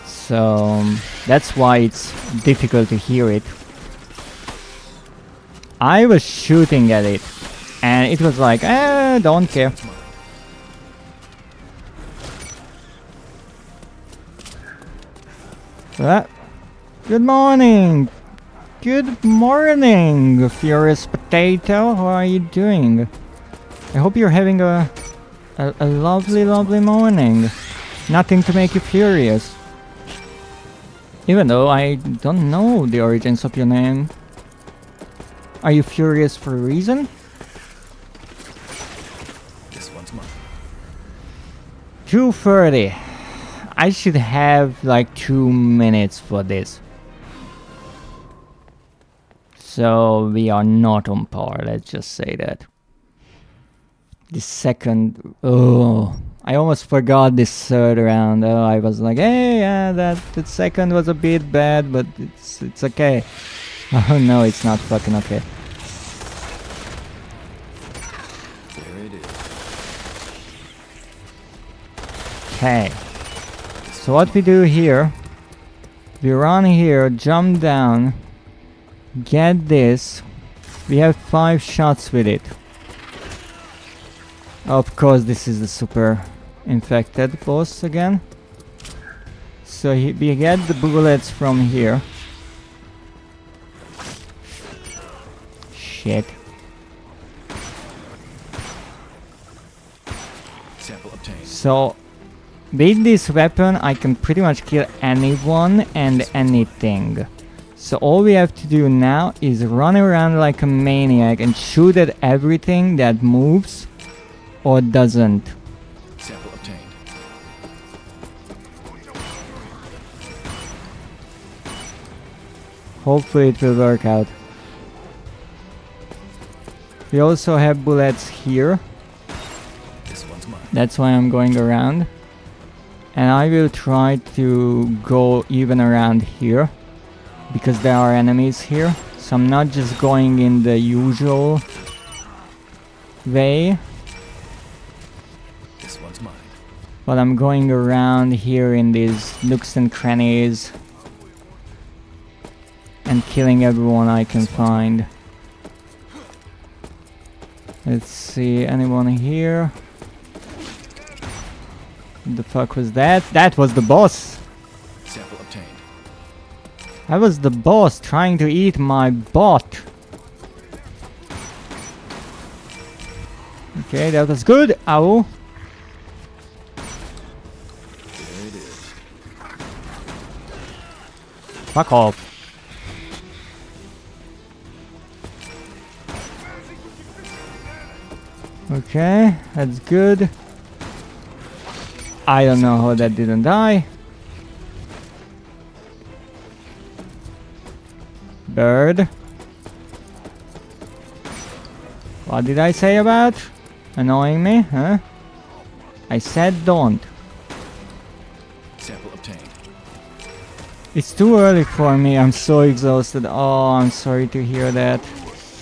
So that's why it's difficult to hear it. I was shooting at it and it was like, don't care. Good morning! Good morning, Furious Potato. How are you doing? I hope you're having a lovely, lovely morning. Nothing to make you furious. Even though I don't know the origins of your name. Are you furious for a reason? This one's mine. 2:30. I should have like 2 minutes for this. So we are not on par, let's just say that. This second... Oh, I almost forgot this third round. Oh, I was like, hey, yeah, that second was a bit bad, but it's okay. Oh no, it's not fucking okay. There it is. Okay. So what we do here, we run here, jump down, get this. We have 5 shots with it. Of course, this is the super infected boss again. So we get the bullets from here. Shit. Sample obtained. So with this weapon I can pretty much kill anyone and anything. So all we have to do now is run around like a maniac and shoot at everything that moves or doesn't. Sample obtained. Hopefully it will work out. We also have bullets here. This one's mine. That's why I'm going around. And I will try to go even around here, because there are enemies here. So I'm not just going in the usual way, This one's mine. but I'm going around here in these nooks and crannies and killing everyone I can find. Let's see, anyone here? What the fuck was that? That was the boss! Sample obtained. I was the boss trying to eat my bot. Okay, that was good. Ow. There it is. Fuck off. Okay, that's good. I don't know how that didn't die. Bird. What did I say about annoying me, huh? I said don't. Sample obtained. It's too early for me, I'm so exhausted. Oh, I'm sorry to hear that.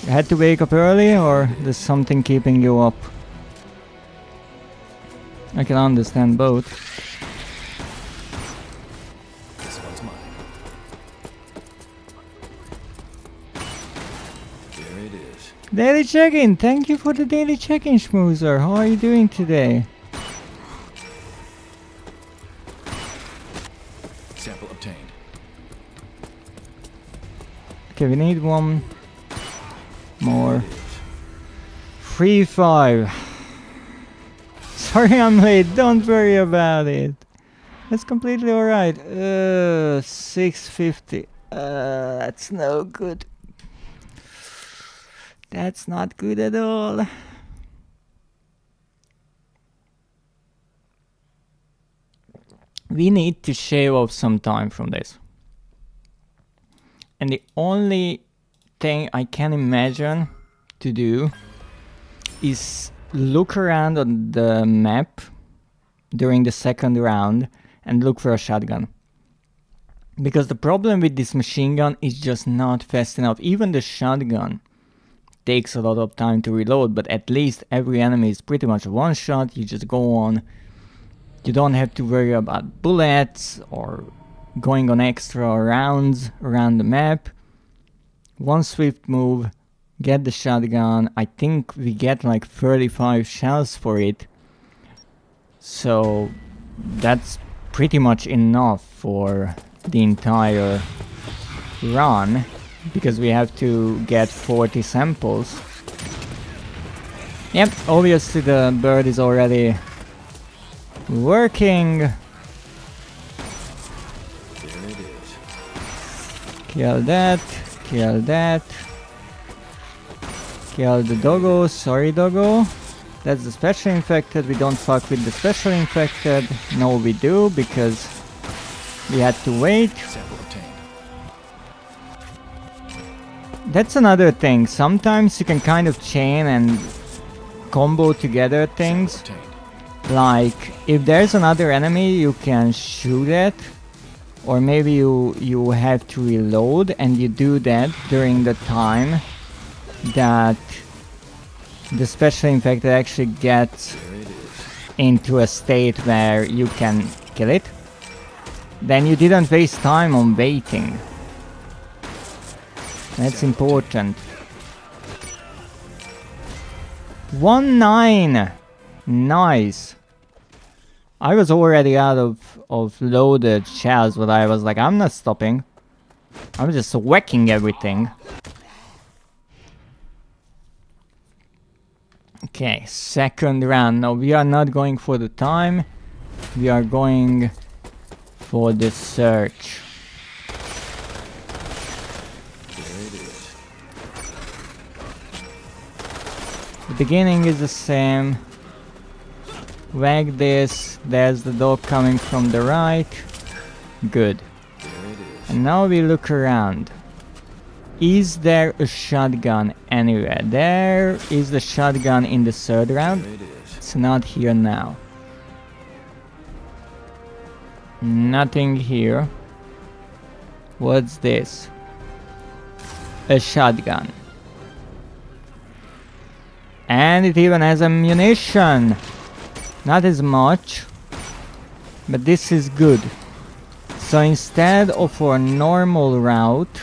You had to wake up early, or there's something keeping you up? I can understand both. This one's mine. There it is. Daily check-in! Thank you for the daily check-in, Schmoozer. How are you doing today? Sample obtained. Okay, we need one more. There it is. 3-5. Sorry I'm late, don't worry about it. That's completely alright. 650. That's no good. That's not good at all. We need to shave off some time from this. And the only thing I can imagine to do is look around on the map during the second round and look for a shotgun. Because the problem with this machine gun is just not fast enough. Even the shotgun takes a lot of time to reload, but at least every enemy is pretty much one shot. You just go on. You don't have to worry about bullets or going on extra rounds around the map. One swift move, get the shotgun. I think we get like 35 shells for it. So that's pretty much enough for the entire run, because we have to get 40 samples. Yep, obviously the bird is already working. There it is. Kill that, kill that. Kill the doggo, sorry doggo. That's the special infected, we don't fuck with the special infected. No we do, because we had to wait. Sample obtained. That's another thing, sometimes you can kind of chain and combo together things. Sample obtained. Like, if there's another enemy, you can shoot it. Or maybe you have to reload, and you do that during the time that the special infected actually gets There it is. into a state where you can kill it. Then you didn't waste time on waiting. That's important. 1-9! Nice! I was already out of loaded shells, but I was like, I'm not stopping. I'm just whacking everything. Okay, second round. Now we are not going for the time. We are going for the search. There it is. The beginning is the same. Whack this. There's the dog coming from the right. Good. There it is. And now we look around. Is there a shotgun anywhere? There is the shotgun in the third round. There it is. It's not here now. Nothing here. What's this? A shotgun. And it even has ammunition. Not as much, but this is good. So instead of our normal route,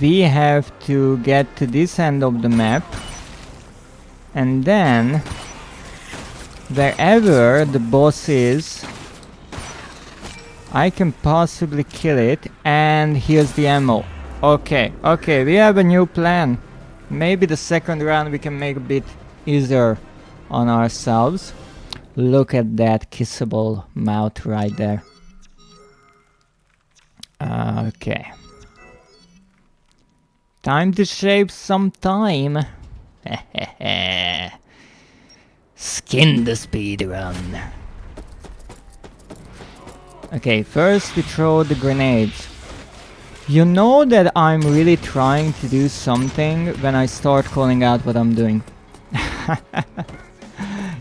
we have to get to this end of the map, and then wherever the boss is, I can possibly kill it. And here's the ammo. Okay, we have a new plan. Maybe the second round we can make a bit easier on ourselves. Look at that kissable mouth right there. Okay. Time to shave some time. Skin the speedrun. Okay, first we throw the grenades. You know that I'm really trying to do something when I start calling out what I'm doing.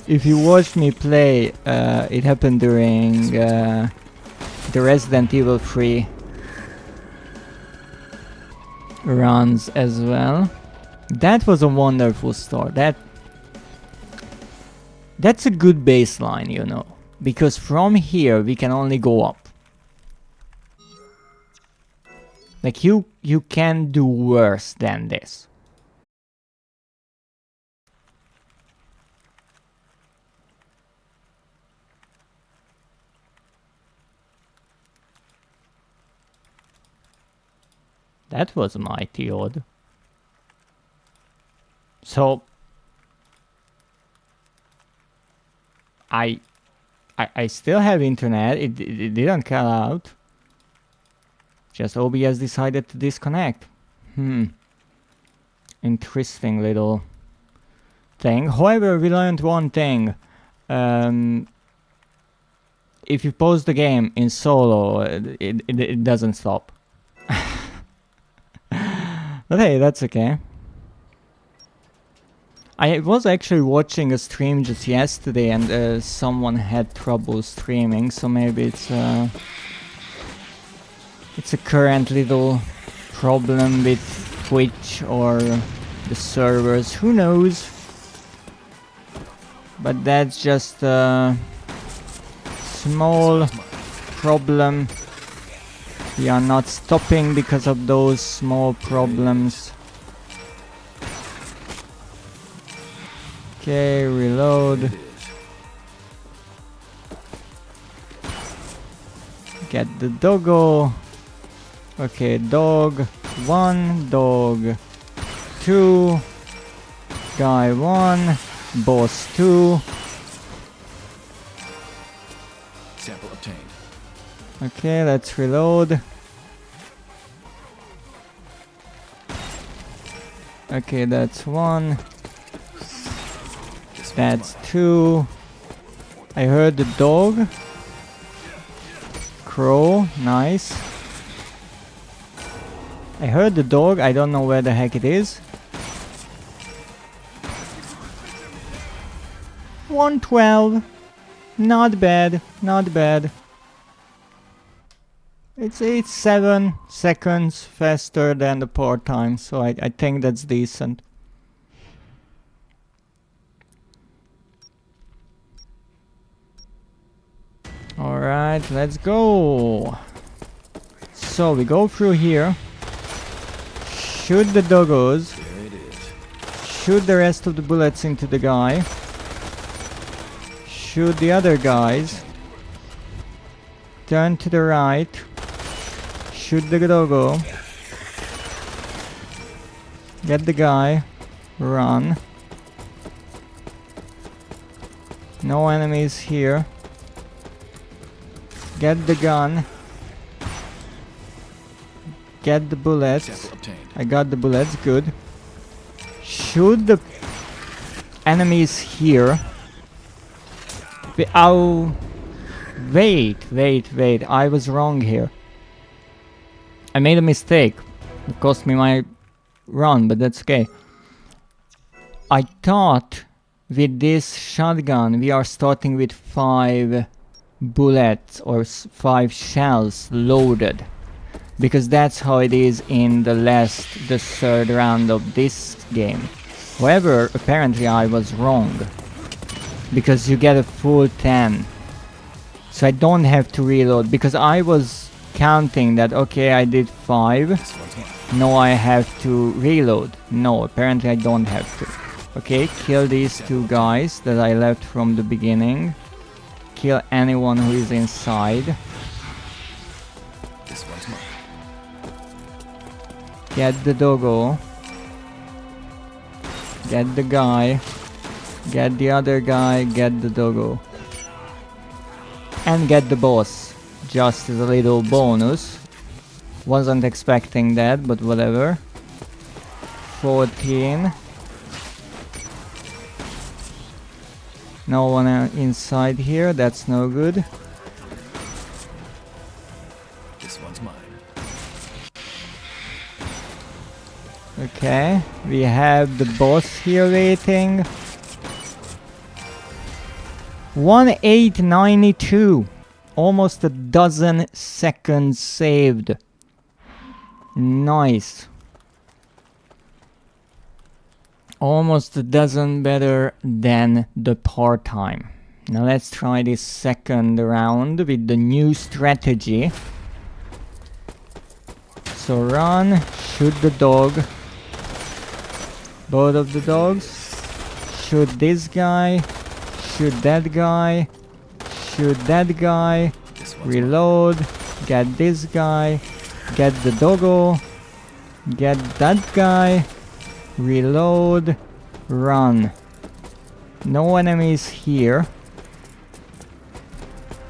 If you watched me play, it happened during the Resident Evil 3 runs as well. That was a wonderful start. That's a good baseline, you know, because from here we can only go up. Like you can do worse than this. That was mighty odd. So I still have internet. It didn't cut out. Just OBS decided to disconnect. Interesting little thing. However, we learned one thing. If you pause the game in solo, it doesn't stop. But hey, that's okay. I was actually watching a stream just yesterday, and someone had trouble streaming, so maybe it's a current little problem with Twitch or the servers, who knows. But that's just a small problem. We are not stopping because of those small problems. Okay, reload. Get the doggo. Okay, dog 1, dog 2, guy 1, boss 2. Sample obtained. Okay, let's reload. Okay, that's 1. That's 2. I heard the dog. Crow, nice. I heard the dog, I don't know where the heck it is. 112. Not bad, not bad. It's 7 seconds faster than the part time, so I think that's decent. Alright, let's go. So we go through here. Shoot the doggos. There it is. Shoot the rest of the bullets into the guy. Shoot the other guys. Turn to the right. Shoot the doggo. Get the guy. Run. No enemies here. Get the gun. Get the bullets. Sample obtained. I got the bullets, good. Shoot the enemies here. Oh, wait, I was wrong here. I made a mistake. It cost me my run, but that's okay. I thought with this shotgun we are starting with 5 bullets or 5 shells loaded. Because that's how it is in the third round of this game. However, apparently I was wrong. Because you get a full 10. So I don't have to reload. Because I was counting that, okay, I did 5. This one's mine. No, I have to reload. No, apparently I don't have to. Okay, kill these 2 guys that I left from the beginning. Kill anyone who is inside. This one's mine. Get the doggo. Get the guy. Get the other guy. Get the doggo. And get the boss. Just as a little bonus. Wasn't expecting that, but whatever. 14. No one inside here. That's no good. This one's mine. Okay, we have the boss here waiting. 1892. Almost a dozen seconds saved. Nice. Almost a dozen better than the part time. Now let's try this second round with the new strategy. So run, shoot the dog. Both of the dogs. Shoot this guy. Shoot that guy. Shoot that guy. This one's Reload. Get this guy. Get the doggo. Get that guy. Reload. Run. No enemies here.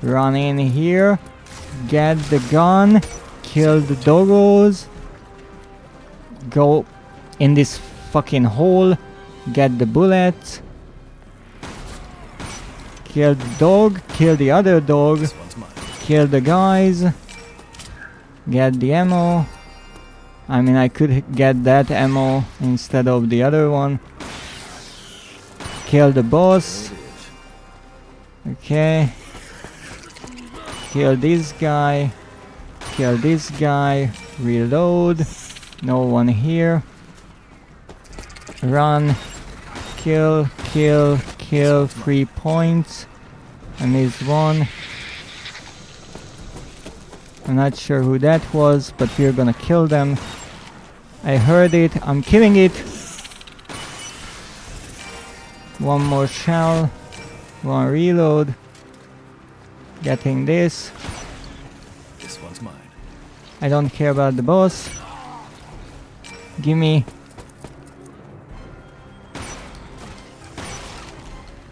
Run in here. Get the gun. Kill the doggos. Go in this fucking hole. Get the bullets. Kill the dog. Kill the other dog. This one's mine. Kill the guys. Get the ammo. I mean, I could get that ammo instead of the other one. Kill the boss. There it is. Okay. Kill this guy. Kill this guy. Reload. No one here. Run. Kill. Kill. Kill. 3 points. I missed one. I'm not sure who that was, but we're gonna kill them. I heard it. I'm killing it. One more shell. One reload. Getting this. This one's mine. I don't care about the boss. Gimme.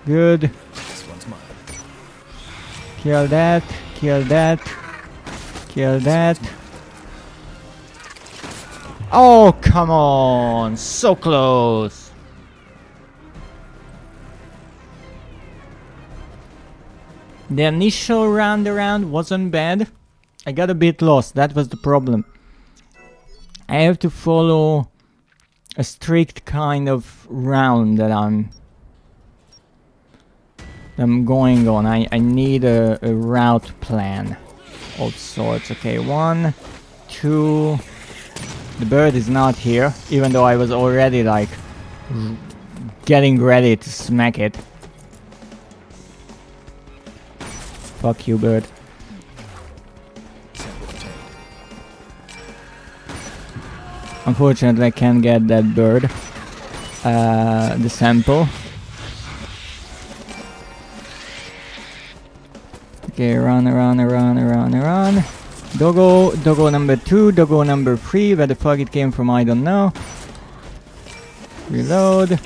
Good. This one's mine. Kill that. Kill that. Kill that. Oh, come on. So close. The initial round around wasn't bad. I got a bit lost. That was the problem. I have to follow a strict kind of round that I'm I'm going on. I need a route plan of sorts. Okay, 1, 2. The bird is not here, even though I was already like getting ready to smack it. Fuck you, bird. Sample obtained. Unfortunately, I can't get that bird. The sample. Okay, run. Doggo number 2, doggo number 3. Where the fuck it came from, I don't know. Reload.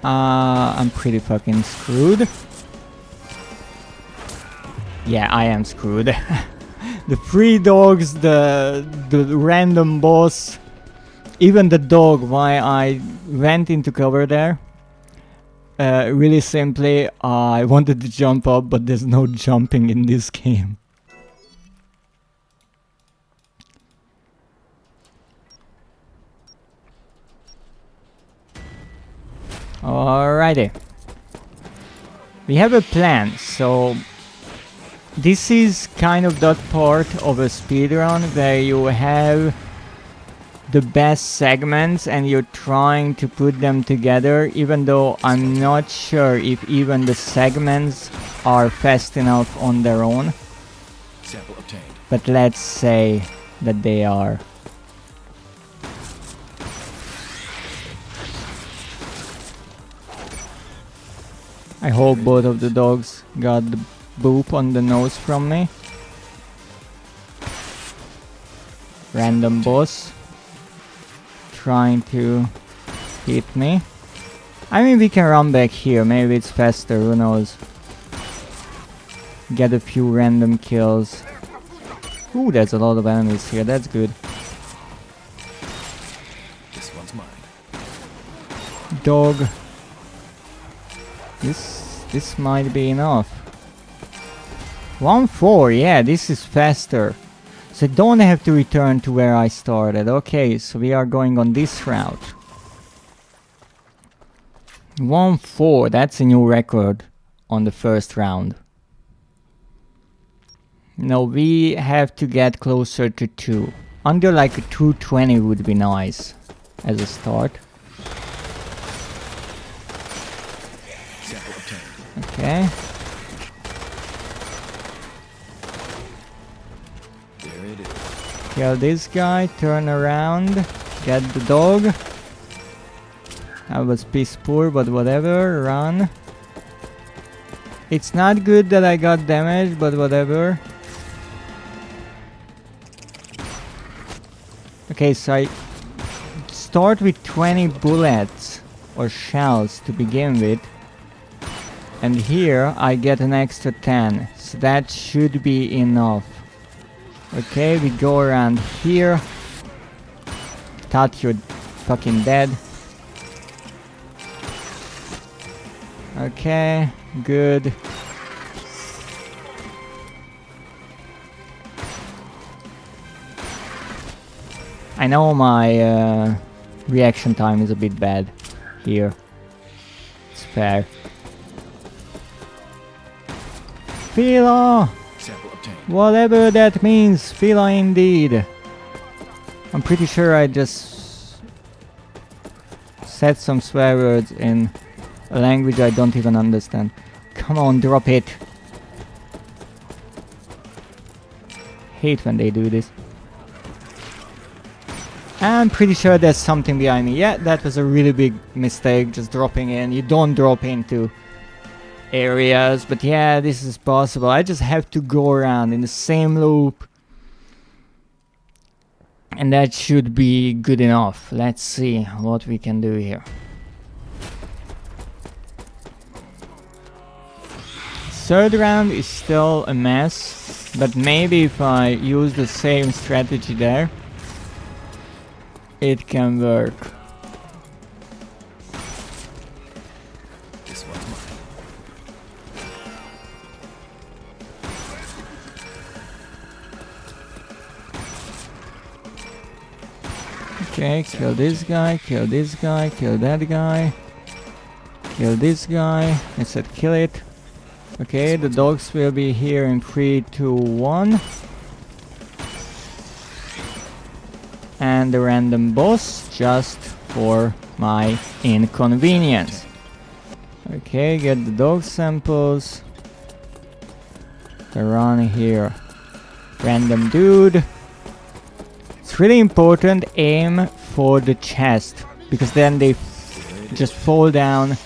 I'm pretty fucking screwed. Yeah, I am screwed. The 3 dogs, the random boss, even the dog, why I went into cover there. Really simply, I wanted to jump up, but there's no jumping in this game. Alrighty. We have a plan, so this is kind of that part of a speedrun where you have the best segments and you're trying to put them together, even though I'm not sure if even the segments are fast enough on their own. Sample obtained. But let's say that they are. I hope both of the dogs got the boop on the nose from me. Random boss trying to hit me. I mean, we can run back here, maybe it's faster, who knows. Get a few random kills. Ooh, there's a lot of enemies here, that's good. This one's mine. Dog. This might be enough. 1-4, yeah, this is faster. So I don't have to return to where I started. Okay, so we are going on this route. 1-4, that's a new record on the first round. No, we have to get closer to 2. Under like a 220 would be nice as a start. Sample obtained. Okay. There it is. Kill this guy, turn around, get the dog. I was piss poor, but whatever, run. It's not good that I got damaged, but whatever. Okay, so I start with 20 bullets or shells to begin with. And here I get an extra 10, so that should be enough. Okay, we go around here. Thought you're fucking dead. Okay, good. I know my reaction time is a bit bad here. It's fair. Phila! Sample obtained. Whatever that means, Phila indeed. I'm pretty sure I just said some swear words in a language I don't even understand. Come on, drop it. Hate when they do this. I'm pretty sure there's something behind me. Yeah, that was a really big mistake, just dropping in. You don't drop into areas, but yeah, this is possible. I just have to go around in the same loop. And that should be good enough. Let's see what we can do here. Third round is still a mess, but maybe if I use the same strategy there, it can work. This one's mine. Okay, kill this guy, kill this guy, kill that guy, kill this guy. I said kill it. Okay, the dogs will be here in 3, 2, 1. And the random boss just for my inconvenience. Okay, get the dog samples. Run here. Random dude. It's really important, aim for the chest, because then they just fall down.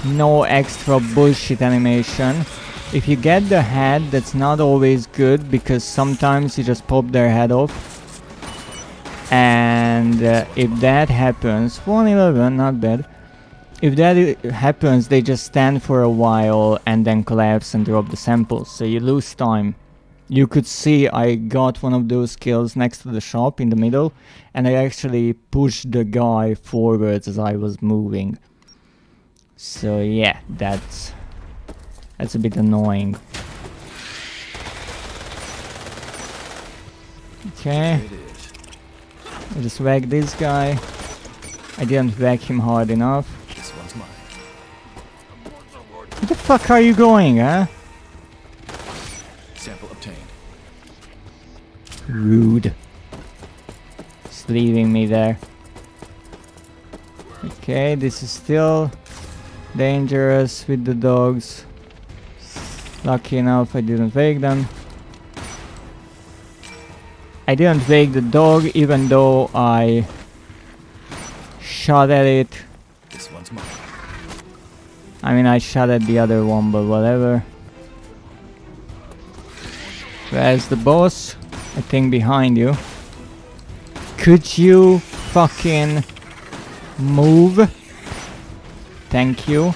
No extra bullshit animation. If you get the head, that's not always good, because sometimes you just pop their head off. And if that happens, 111, not bad. If that happens, they just stand for a while and then collapse and drop the samples, so you lose time. You could see I got one of those kills next to the shop in the middle, and I actually pushed the guy forwards as I was moving. So yeah, that's a bit annoying. Okay. I just whacked this guy. I didn't whack him hard enough. This one's mine. Where the fuck are you going, huh? Sample obtained. Rude. Just leaving me there. Okay, this is still dangerous with the dogs. Lucky enough I didn't wake them. I didn't wake the dog even though I shot at it. This one's mine. I mean, I shot at the other one, but whatever. Where's the boss? I think behind you. Could you fucking move? Thank you.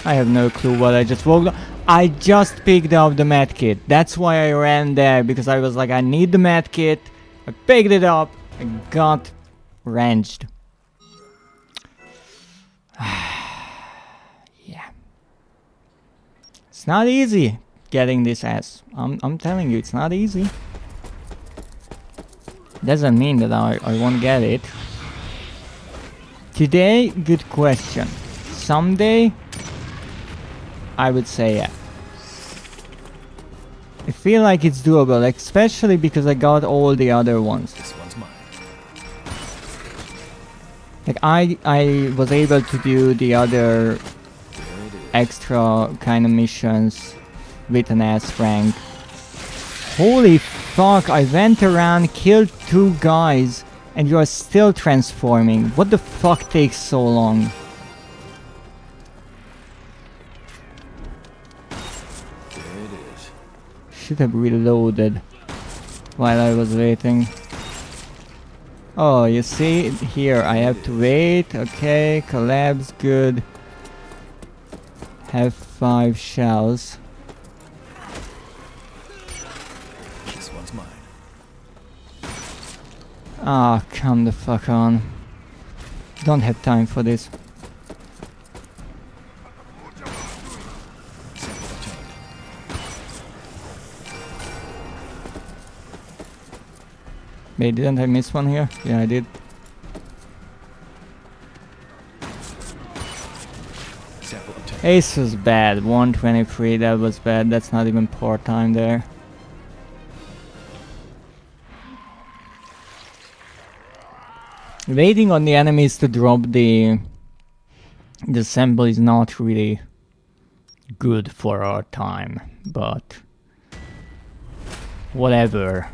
I have no clue what I just walked on. I just picked up the medkit. That's why I ran there, because I was like, I need the medkit. I picked it up. I got wrenched. Yeah. It's not easy getting this ass. I'm telling you, it's not easy. Doesn't mean that I won't get it. Today, good question. Someday, I would say yeah. I feel like it's doable, especially because I got all the other ones. This one's mine. Like I was able to do the other extra kind of missions with an S rank. Holy fuck, I went around, killed 2 guys, and you are still transforming. What the fuck takes so long? There it is. Should have reloaded while I was waiting. Oh, you see, here I have to wait. Okay, collapse, good. Have 5 shells. This one's mine. Ah, come the fuck on. Don't have time for this. Sample obtained. Wait, didn't I miss one here? Yeah, I did. Sample obtained. Ace was bad. 123, that was bad. That's not even part-time there. Waiting on the enemies to drop the sample is not really good for our time, but whatever.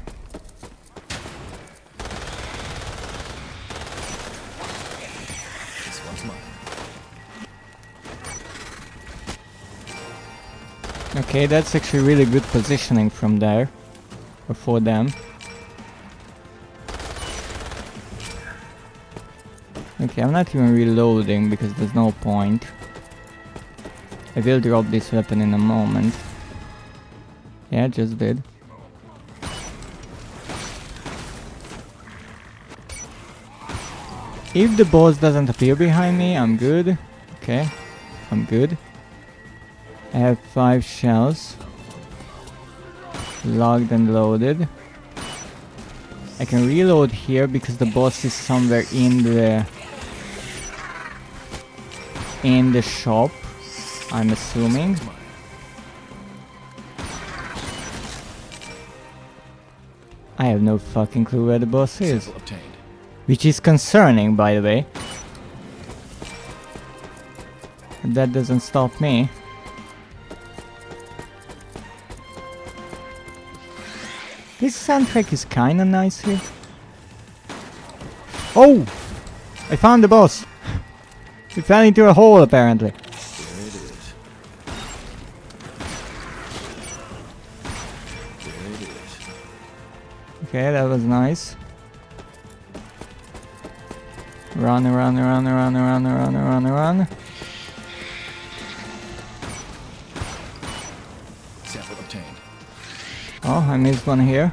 This one's mine. Okay, that's actually really good positioning from there, or for them. Okay, I'm not even reloading because there's no point. I will drop this weapon in a moment. Yeah, just did. If the boss doesn't appear behind me, I'm good. Okay, I'm good. I have 5 shells. Logged and loaded. I can reload here because the boss is somewhere in the shop. I'm assuming. This one's mine. I have no fucking clue where the boss is. Sample obtained. Which is concerning, by the way. But that doesn't stop me. This soundtrack is kinda nice here. Oh! I found the boss! We fell into a hole, apparently. There it is. There it is. Okay, that was nice. Run, run, run, run, run, run, run, run. Sample obtained. Oh, I missed one here.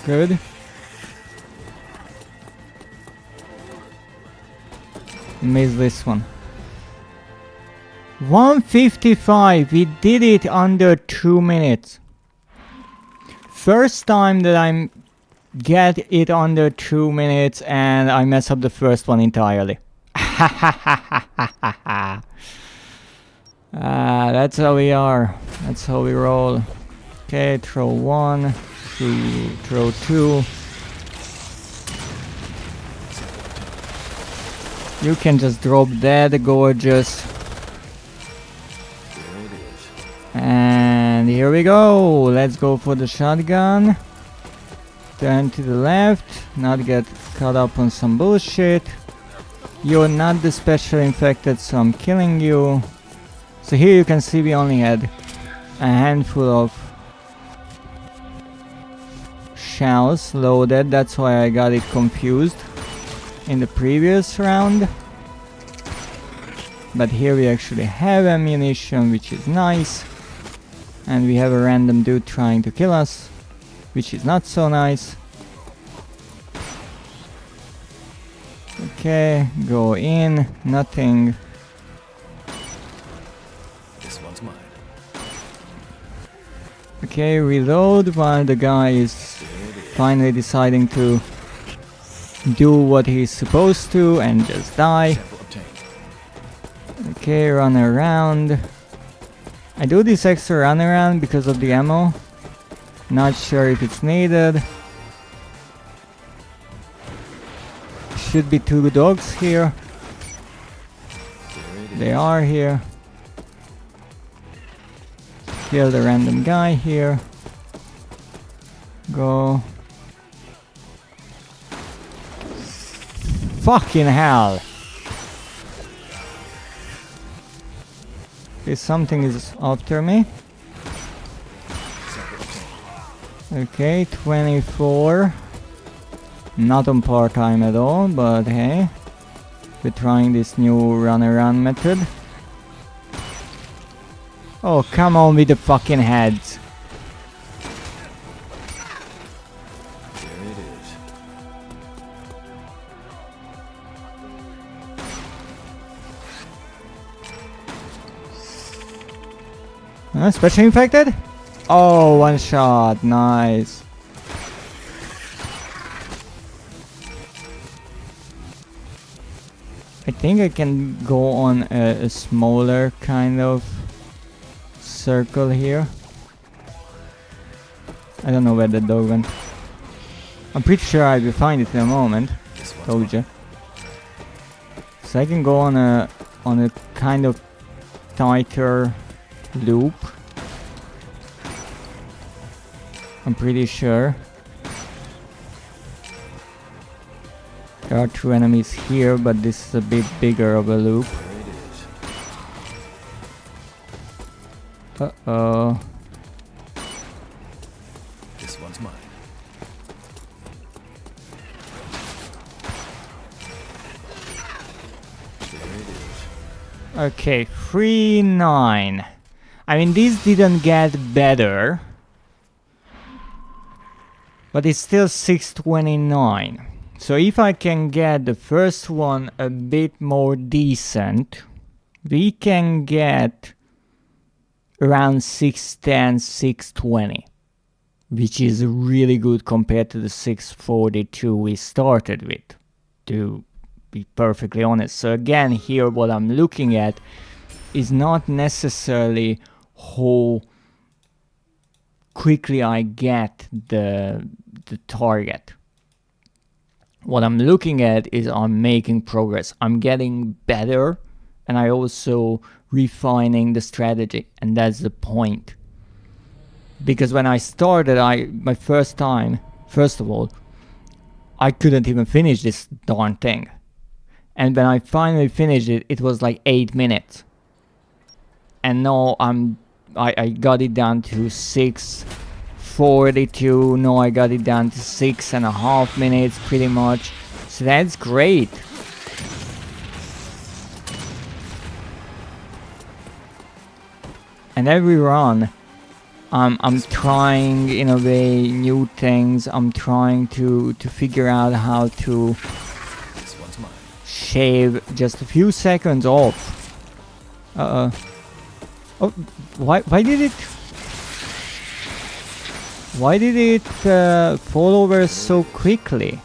Good. Missed this one. 155. We did it under 2 minutes. First time that I get it under 2 minutes and I mess up the first one entirely. That's how we are. That's how we roll. Okay, throw 1, throw 2. You can just drop dead, gorgeous. There it is. And here we go. Let's go for the shotgun. Turn to the left. Not get caught up on some bullshit. You're not the special infected, so I'm killing you. So here you can see we only had a handful of shells loaded. That's why I got it confused in the previous round. But here we actually have ammunition, which is nice. And we have a random dude trying to kill us, which is not so nice. Okay, go in, nothing. This one's mine. Okay, reload while the guy is finally deciding to do what he's supposed to and just die. Sample obtained. Okay, run around. I do this extra run around because of the ammo. Not sure if it's needed. Should be 2 dogs here. There it is. They are here. Kill the random guy here. Go. Fucking hell! Okay, something is after me. Sample obtained. Okay, 24. Not on part-time at all, but hey. We're trying this new run-around method. Oh, come on with the fucking heads. There it is. Special infected? Oh, one shot. Nice. I think I can go on a smaller kind of circle here. I don't know where the dog went. I'm pretty sure I will find it in a moment. This one's Told mine. you. So I can go on a kind of tighter loop. I'm pretty sure. There are 2 enemies here, but this is a bit bigger of a loop. There it is. Uh-oh. This one's mine. There it is. Okay, 3-9. I mean, this didn't get better. But it's still 629. So if I can get the first one a bit more decent, we can get around 610, 620. Which is really good compared to the 642 we started with, to be perfectly honest. So again, here what I'm looking at is not necessarily how quickly I get the target. What I'm looking at is I'm making progress. I'm getting better, and I also refining the strategy, and that's the point. Because when I started, my first of all, I couldn't even finish this darn thing. And when I finally finished it, it was like 8 minutes. And now I got it down to 6:42. Now I got it down to 6.5 minutes pretty much. So that's great. And every run, I'm trying in a way new things. I'm trying to figure out how to shave just a few seconds off. Oh, why did it fall over so quickly?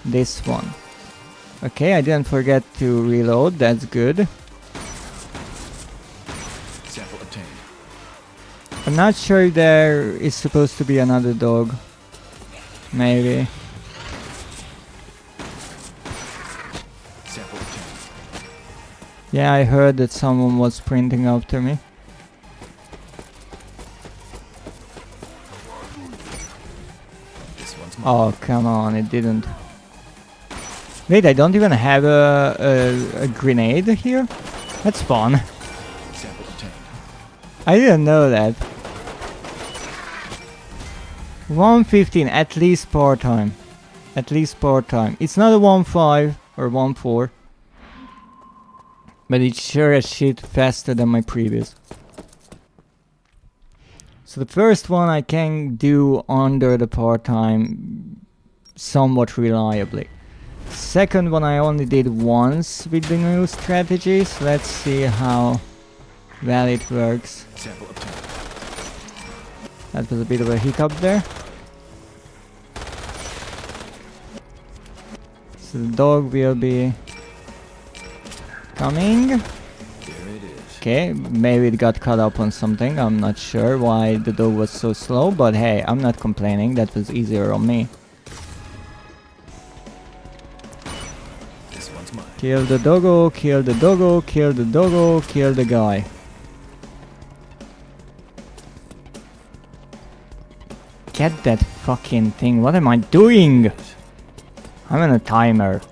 This one. Okay, I didn't forget to reload. That's good. I'm not sure if there is supposed to be another dog. Maybe. Yeah, I heard that someone was sprinting after me. Oh, come on, it didn't. Wait, I don't even have a grenade here? That's fun. I didn't know that. 1:15, at least part-time. At least part-time. It's not a 1.5 or 1.4. But it's sure as shit faster than my previous. So the first one I can do under the part-time somewhat reliably. Second one I only did once with the new strategies. Let's see how well it works. That was a bit of a hiccup there. So the dog will be coming. Okay, maybe it got caught up on something. I'm not sure why the dog was so slow, but hey, I'm not complaining. That was easier on me. Kill the doggo, kill the doggo, kill the doggo, kill the guy. Get that fucking thing. What am I doing? I'm on a timer.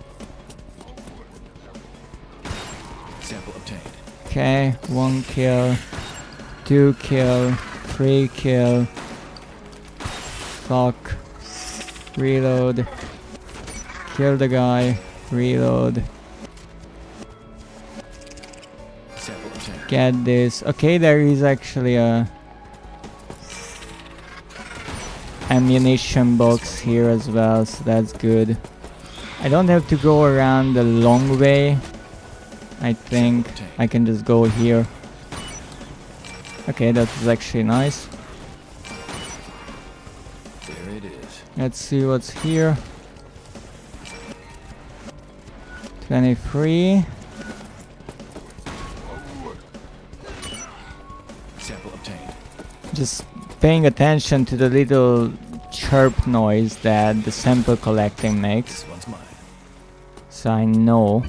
Okay, 1 kill, 2 kill, 3 kill. Fuck. Reload. Kill the guy. Reload. Get this. Okay, there is actually a ammunition box here as well, so that's good. I don't have to go around the long way. I think I can just go here. Okay, that was actually nice. There it is. Let's see what's here. 23. Sample obtained. Just paying attention to the little chirp noise that the sample collecting makes. This one's mine. So I know.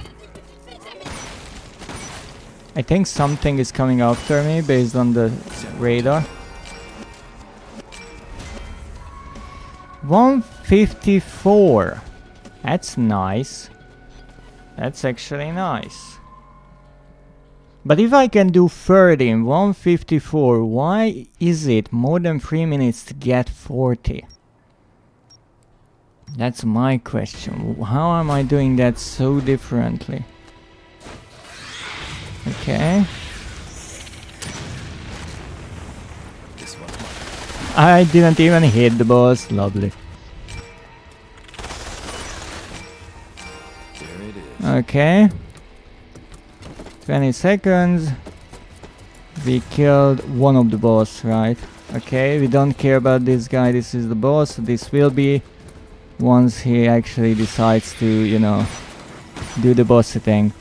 I think something is coming after me based on the radar. 154. That's nice. That's actually nice. But if I can do 30 in 154, why is it more than 3 minutes to get 40? That's my question. How am I doing that so differently? Okay. This one's mine. I didn't even hit the boss. Lovely. There it is. Okay. 20 seconds. We killed one of the boss, right? Okay, we don't care about this guy. This is the boss. This will be once he actually decides to, you know, do the bossy thing.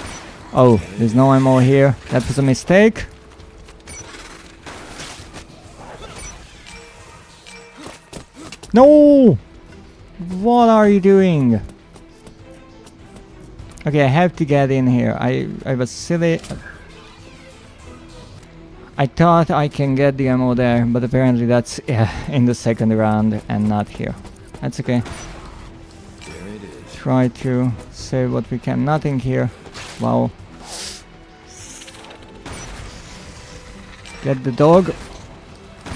Oh, there's no ammo here. That was a mistake. No! What are you doing? Okay, I have to get in here. I was silly. I thought I can get the ammo there, but apparently that's in the second round and not here. That's okay. There it is. Try to save what we can. Nothing here. Wow. Get the dog.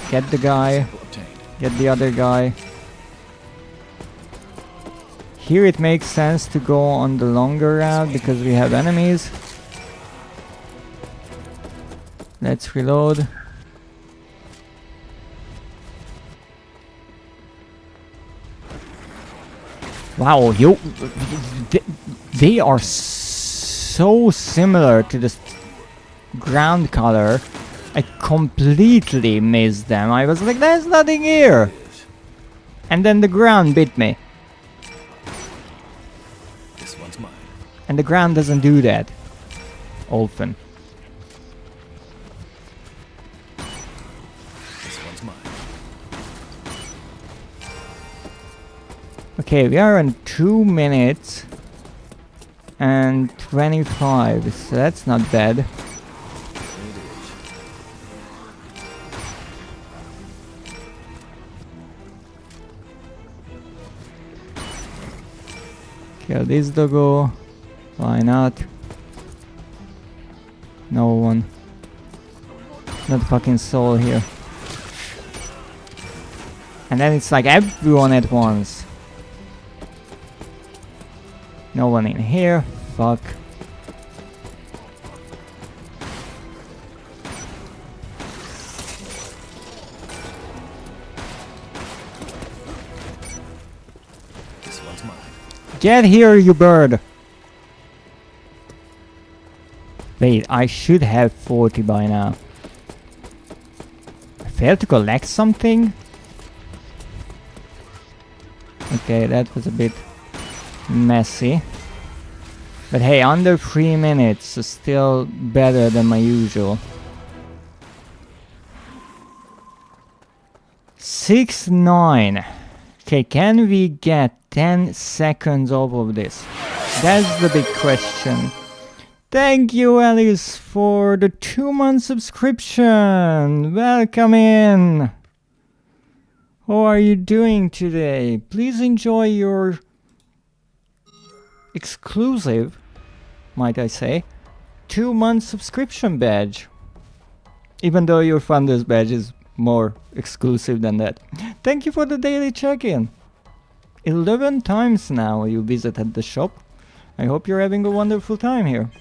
Get the guy. Sample obtained. Get the other guy. Here it makes sense to go on the longer route because we have enemies. Let's reload. Wow, they are so similar to the ground color. I completely missed them. I was like, there's nothing here. And then the ground bit me. This one's mine. And the ground doesn't do that often. This one's mine. Okay, we are on 2 minutes and 25, so that's not bad. There it is. Kill this doggo. Why not? No one. Not fucking soul here. And then it's like everyone at once. No one in here. Fuck. This one's mine. Get here, you bird! Wait, I should have 40 by now. I failed to collect something? Okay, that was a bit messy. But hey, under 3 minutes is still better than my usual. 6-9. Okay, can we get 10 seconds off of this? That's the big question. Thank you, Alice, for the 2-month subscription. Welcome in. How are you doing today? Please enjoy your exclusive, might I say, 2-month subscription badge. Even though your Funders badge is more exclusive than that. Thank you for the daily check-in. 11 times now you visited the shop. I hope you're having a wonderful time here.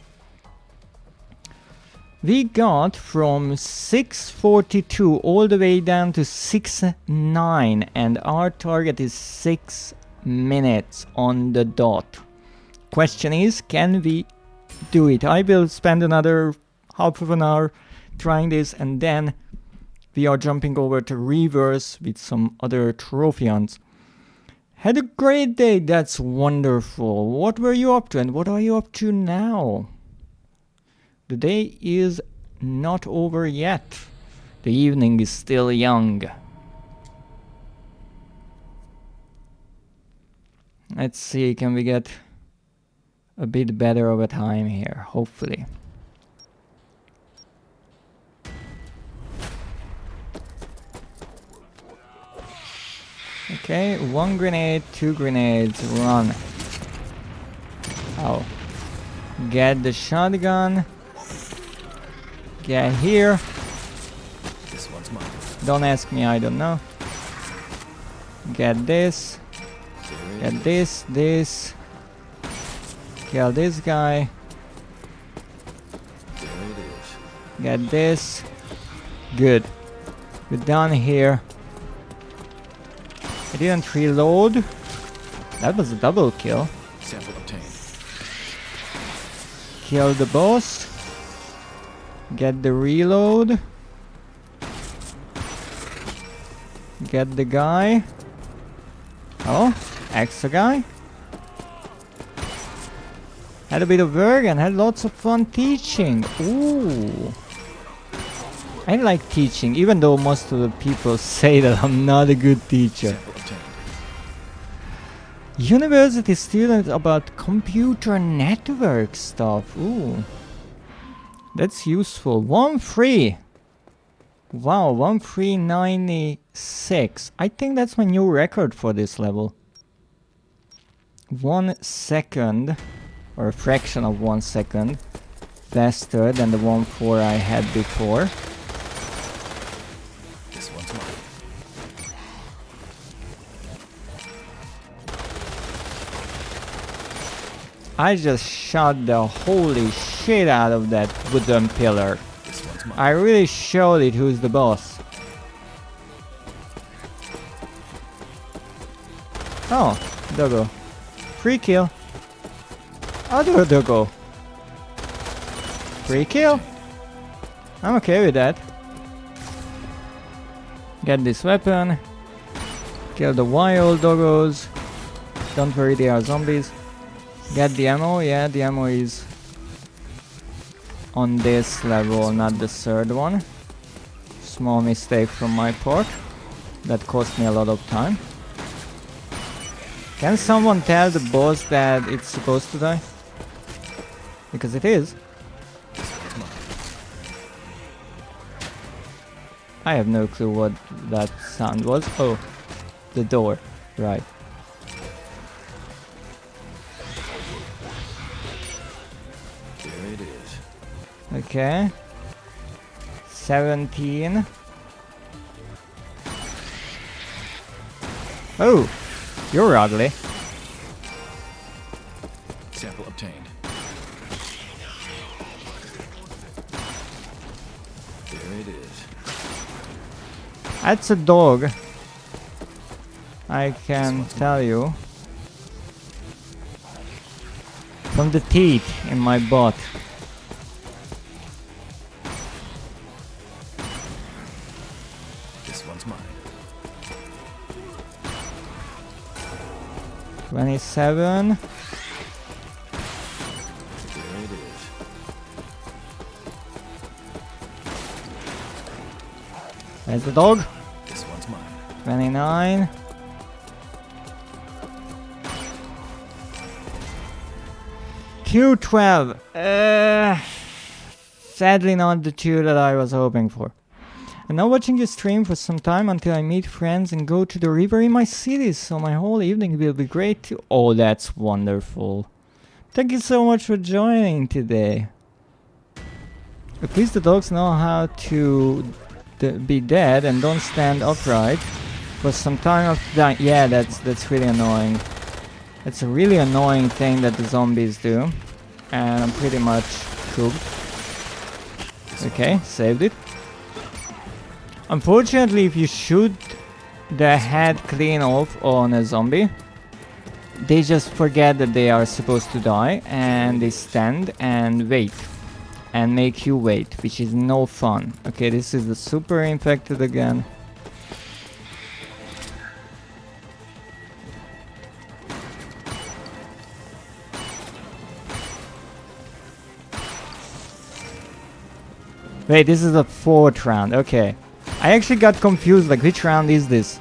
We got from 6:42 all the way down to 6:09 and our target is 6 minutes on the dot. Question is, can we do it? I will spend another half of an hour trying this and then we are jumping over to reverse with some other trophy hunts. Had a great day, that's wonderful. What were you up to and what are you up to now? The day is not over yet. The evening is still young. Let's see, can we get a bit better of a time here, hopefully. Okay, 1 grenade, 2 grenades, run. Oh. Get the shotgun. Get here. This one's mine. Don't ask me, I don't know. Get this. There it Get this. Kill this guy. There it is. Get this. Good. We're done here. I didn't reload. That was a double kill. Sample obtained. Kill the boss. Get the reload. Get the guy. Oh, extra guy. Had a bit of work and had lots of fun teaching. Ooh. I like teaching, even though most of the people say that I'm not a good teacher. Sample obtained. University student about computer network stuff. Ooh. That's useful. 1 free. Wow, 1396. I think that's my new record for this level. 1 second, or a fraction of 1 second, faster than the 1.4 I had before. This one's mine. I just shot the holy shit out of that wooden pillar. This one's mine. I really showed it who's the boss. Oh, doggo. Free kill. Other doggo. Free kill. I'm okay with that. Get this weapon. Kill the wild doggos. Don't worry, they are zombies. Get the ammo. Yeah, the ammo is on this level, not the third one. Small mistake from my part. That cost me a lot of time. Can someone tell the boss that it's supposed to die? Because it is. This one's mine. I have no clue what that sound was. Oh, the door. Right. There it is. Okay. 17. Oh, you're ugly. Sample obtained. There it is. That's a dog. I can tell you. From the teeth in my butt. This one's mine. 27. There it is. There's the dog. This one's mine. 29. Q12. Sadly not the 2 that I was hoping for. I'm now watching your stream for some time until I meet friends and go to the river in my city, so my whole evening will be great too. Oh, that's wonderful. Thank you so much for joining today. At least the dogs know how to be dead and don't stand upright for some time after dying. Yeah, that's really annoying. It's a really annoying thing that the zombies do. And I'm pretty much cooked. Okay, saved it. Unfortunately, if you shoot the head clean off on a zombie, they just forget that they are supposed to die and they stand and wait. And make you wait, which is no fun. Okay, this is the super infected again. Wait, this is the 4th round, okay. I actually got confused, like which round is this?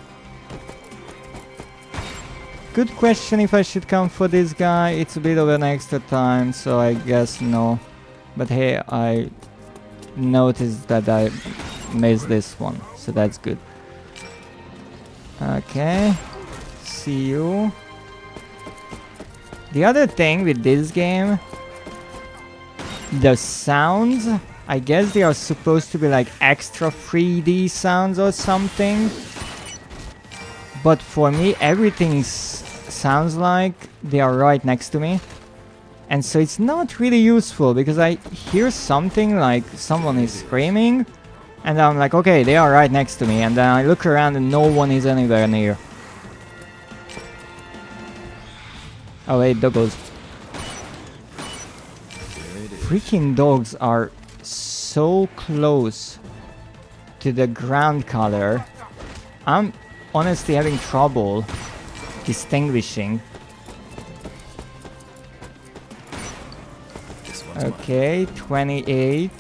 Good question if I should come for this guy. It's a bit of an extra time, so I guess no. But hey, I noticed that I missed this one, so that's good. Okay, see you. The other thing with this game, the sounds, I guess they are supposed to be like extra 3D sounds or something. But for me, everything sounds like they are right next to me. And so it's not really useful because I hear something like someone is screaming and I'm like, okay, they are right next to me, and then I look around and no one is anywhere near. Oh wait, doggos. Freaking dogs are so close to the ground color. I'm honestly having trouble distinguishing. mine. Okay, 28.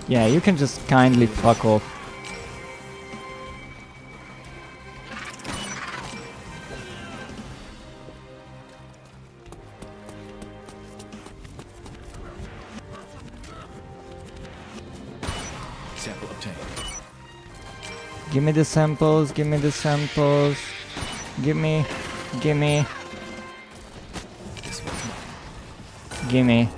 Yeah, you can just kindly fuck off. Sample obtained. Give me the samples, give me the samples. Gimme. This one's mine. Gimme.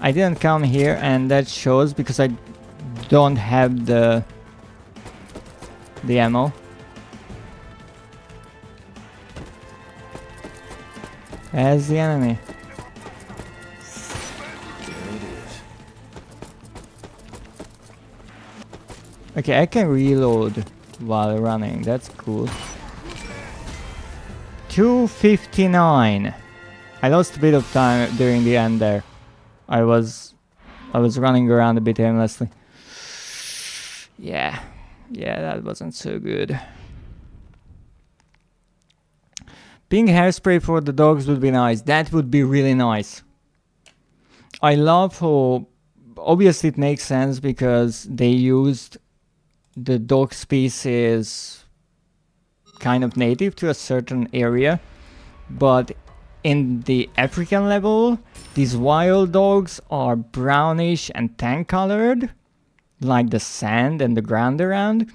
I didn't come here, and that shows because I don't have the ammo. As the enemy. There it is. Okay, I can reload while running. That's cool. 2:59. I lost a bit of time during the end there. I was running around a bit aimlessly. Yeah, that wasn't so good. Pink hairspray for the dogs would be nice. That would be really nice. I love how, obviously it makes sense because they used the dog species kind of native to a certain area, but in the African level, these wild dogs are brownish and tan colored, like the sand and the ground around.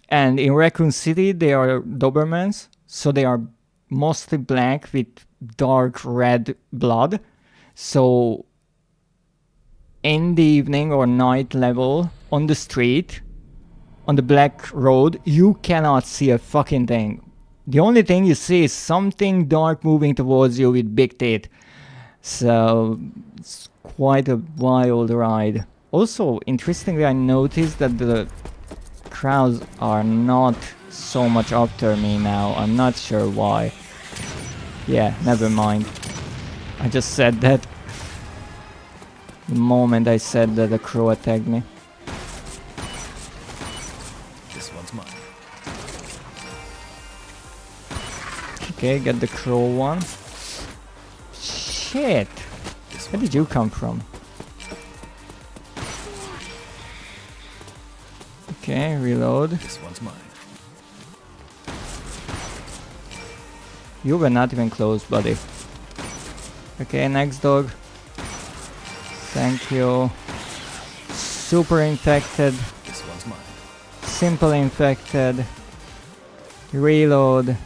And in Raccoon City, they are Dobermans, so they are mostly black with dark red blood. So in the evening or night level, on the street, on the black road, you cannot see a fucking thing. The only thing you see is something dark moving towards you with big teeth. So it's quite a wild ride. Also, interestingly, I noticed that the crowds are not so much after me now. I'm not sure why. Yeah, never mind. I just said that the moment I said that the crow attacked me. This one's mine. Okay, get the crow one. Shit! Where did you come from? Okay, reload. This one's mine. You were not even close, buddy. Okay, next dog. Thank you. Super infected. This one's mine. Simple infected. Reload.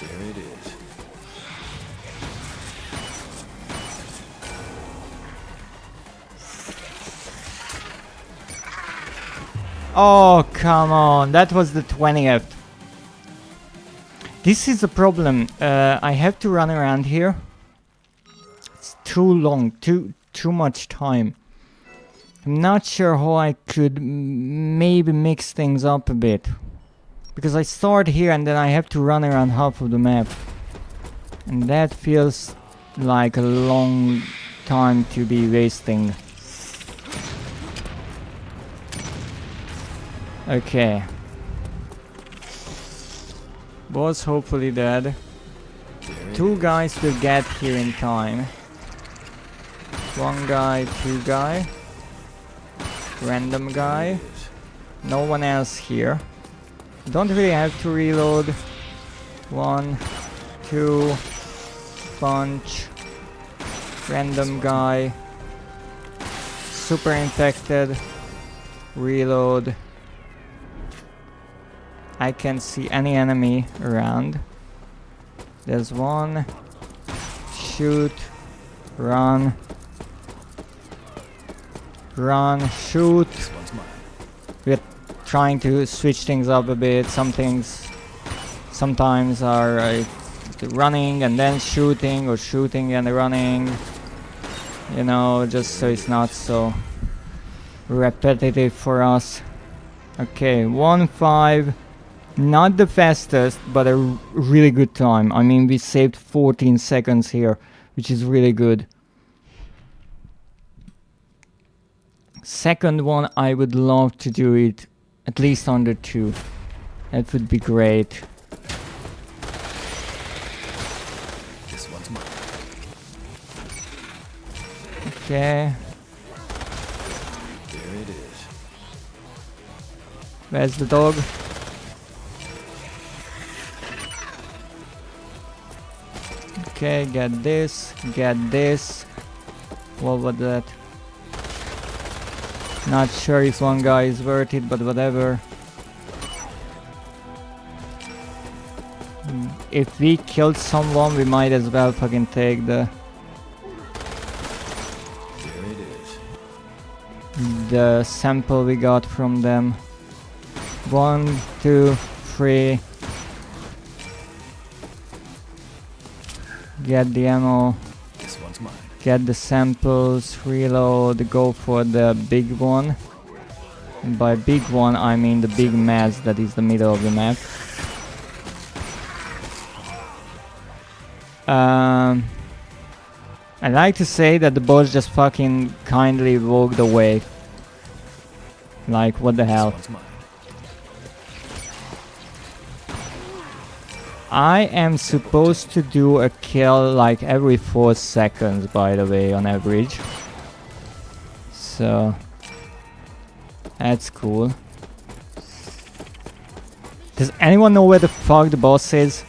There it is. Oh, come on. That was the 20th. This is the problem. I have to run around here. It's too long. Too much time. I'm not sure how I could maybe mix things up a bit. Because I start here and then I have to run around half of the map. And that feels like a long time to be wasting. Okay. Boss hopefully dead. Two guys will get here in time. One guy, two guy. Random guy. No one else here. Don't really have to reload. 1, 2, punch. Random guy. Super infected. Reload. I can't see any enemy around. There's one. Shoot. Run. Run. Shoot. This one's mine. We're trying to switch things up a bit. Some things sometimes are running and then shooting, or shooting and running. You know, just so it's not so repetitive for us. Okay, 1-5. Not the fastest, but a really good time. I mean, we saved 14 seconds here which is really good. Second one, I would love to do it at least under 2. That would be great. This one's mine. Okay. There it is. Where's the dog? Okay, get this, get this. What was that? Not sure if one guy is worth it, but whatever. If we killed someone, we might as well fucking take the There it is. sample we got from them. 1, 2, 3. Get the ammo. This one's mine. Get the samples, reload, go for the big one. And by big one, I mean the big mass that is the middle of the map. I like to say that the boss just fucking kindly walked away. Like, what the hell? This one's mine. I am supposed to do a kill like every 4 seconds, by the way, on average. So that's cool. Does anyone know where the fuck the boss is?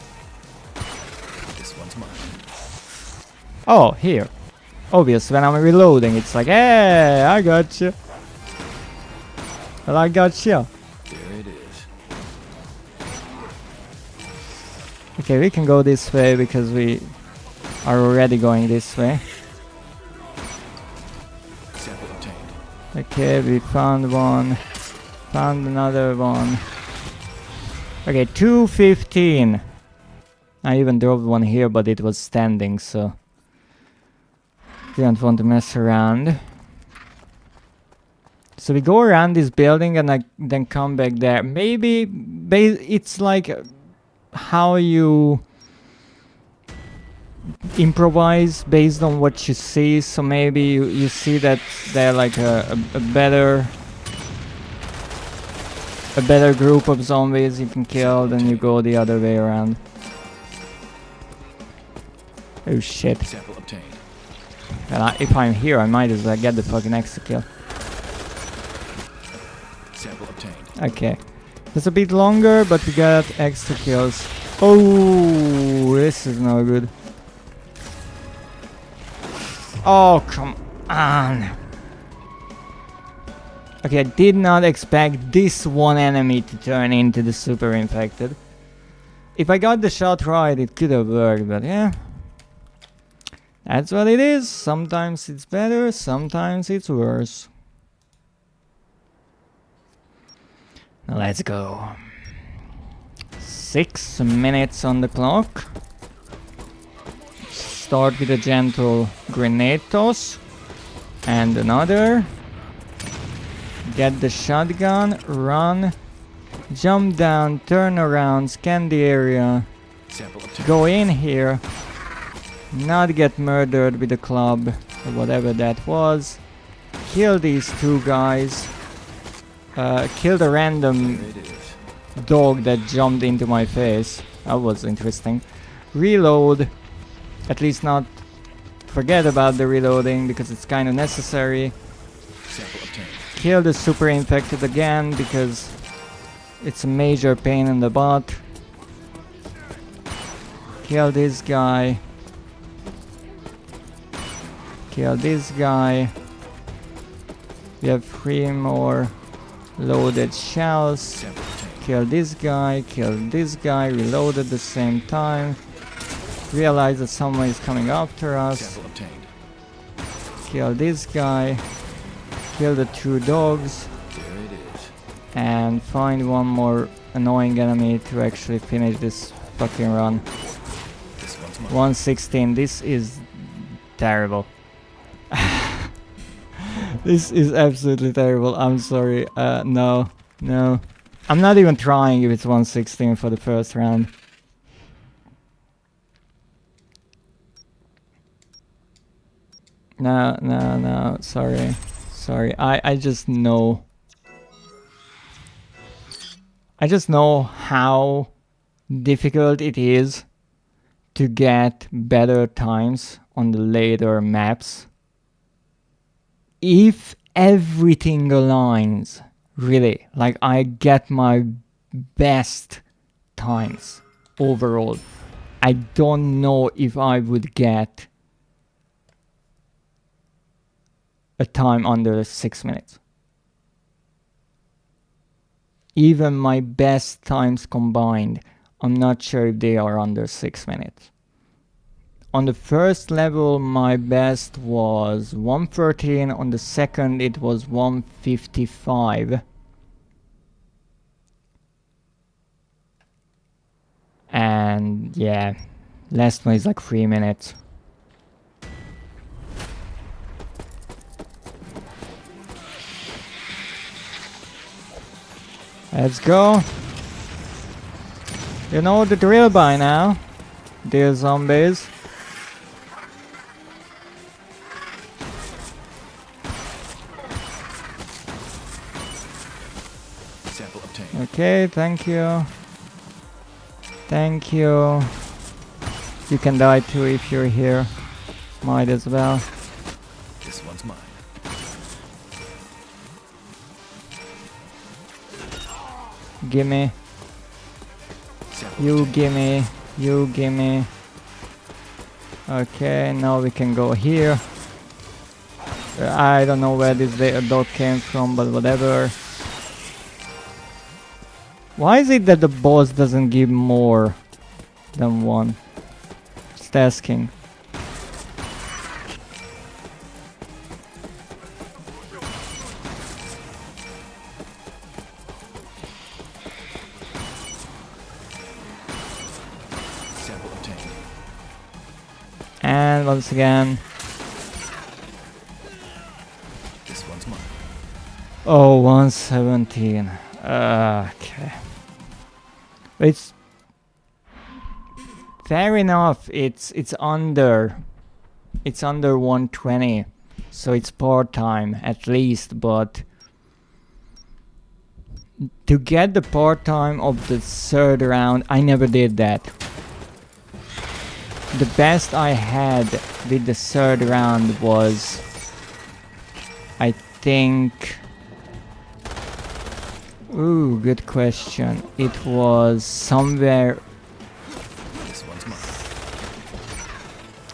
This one's mine. Oh, here. Obvious, when I'm reloading, it's like, hey, I got you. Well, I got you. There it is. Okay, we can go this way because we are already going this way. Sample obtained. Okay, we found one. Found another one. Okay, 215. I even dropped one here, but it was standing, so didn't want to mess around. So we go around this building and then come back there. Maybe it's like how you improvise based on what you see. So maybe you see that they're like a better group of zombies you can kill, then you go the other way around. Oh shit. Sample obtained. Well, if I'm here, I might as well get the fucking extra kill. Sample obtained. Okay. It's a bit longer, but we got extra kills. Oh, this is no good. Oh, come on. Okay, I did not expect this one enemy to turn into the super infected. If I got the shot right, it could have worked, but yeah. That's what it is. Sometimes it's better, sometimes it's worse. Now let's go. 6 minutes on the clock. Start with a gentle grenade toss. And another. Get the shotgun, run, jump down, turn around, scan the area, Sample obtained. go in here, not get murdered with a club or whatever that was, kill these 2 guys, kill the random There it is. dog that jumped into my face. That was interesting. Reload, at least not forget about the reloading because it's kind of necessary. Sample obtained. Kill the super infected again because it's a major pain in the butt. Kill this guy. Kill this guy. We have 3 more loaded shells. Sample obtained. Kill this guy, reload at the same time. Realize that someone is coming after us. Sample obtained. Kill this guy. Kill the 2 dogs. There it is. And find one more annoying enemy to actually finish this fucking run. This one's mine. 116, this is terrible. This is absolutely terrible, I'm sorry. No. I'm not even trying if it's 116 for the first round. No, sorry. I just know. I just know how difficult it is to get better times on the later maps. If everything aligns, really, like I get my best times overall, I don't know if I would get a time under 6 minutes. Even my best times combined, I'm not sure if they are under 6 minutes. On the first level, my best was 113. On the second, it was 155. And yeah, last one is like 3 minutes. Let's go. You know the drill by now, dear zombies. Sample obtained. Okay, thank you. Thank you. You can die too if you're here. Might as well. This one's mine. Gimme. Sample You obtained. gimme. You gimme. Okay, now we can go here. I don't know where this dog came from, but whatever. Why is it that the boss doesn't give more than one? Just asking. Sample obtained. And once again. This one's mine. Oh, 117. Okay. It's fair enough. It's under 120, so it's part time at least. But to get the part time of the third round, I never did that. The best I had with the third round was, I think. Ooh, good question. It was somewhere This one's mine.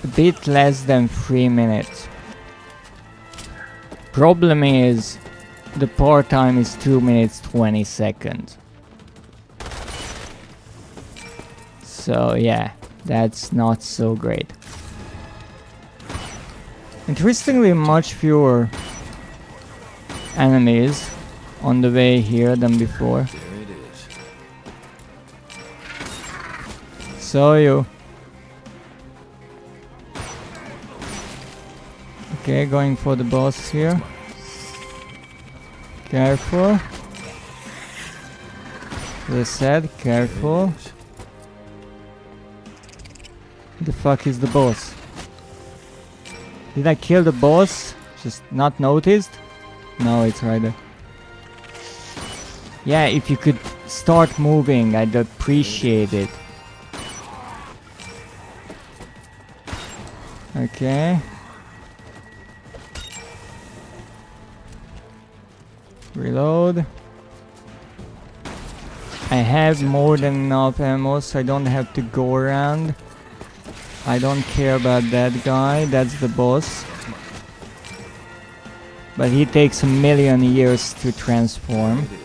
a bit less than 3 minutes. Problem is, the part time is 2 minutes 20 seconds. So yeah, that's not so great. Interestingly, much fewer enemies on the way here than before. There it is. Saw you. Okay, going for the boss here. Careful. As I said, careful. There it is. The fuck is the boss? Did I kill the boss? Just not noticed? No, it's right there. Yeah, if you could start moving, I'd appreciate it. Okay. Reload. I have more than enough ammo, so I don't have to go around. I don't care about that guy, that's the boss. But he takes a million years to transform. There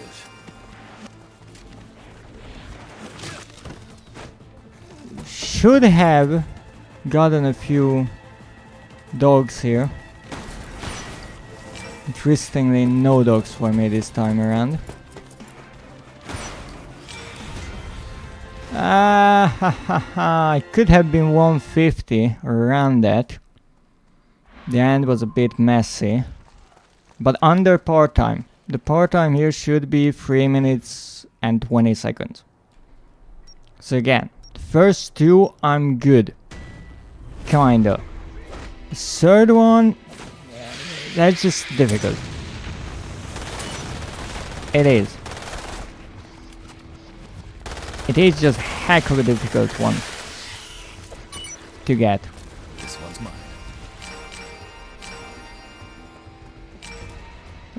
it is. Should have gotten a few dogs here. Interestingly, no dogs for me this time around. It could have been 150 or around that. The end was a bit messy. But under part time. The part time here should be 3 minutes and 20 seconds. So again, the first two I'm good. Kinda. The third one, That's just difficult. It is. It is just heck of a difficult one to get. This one's mine.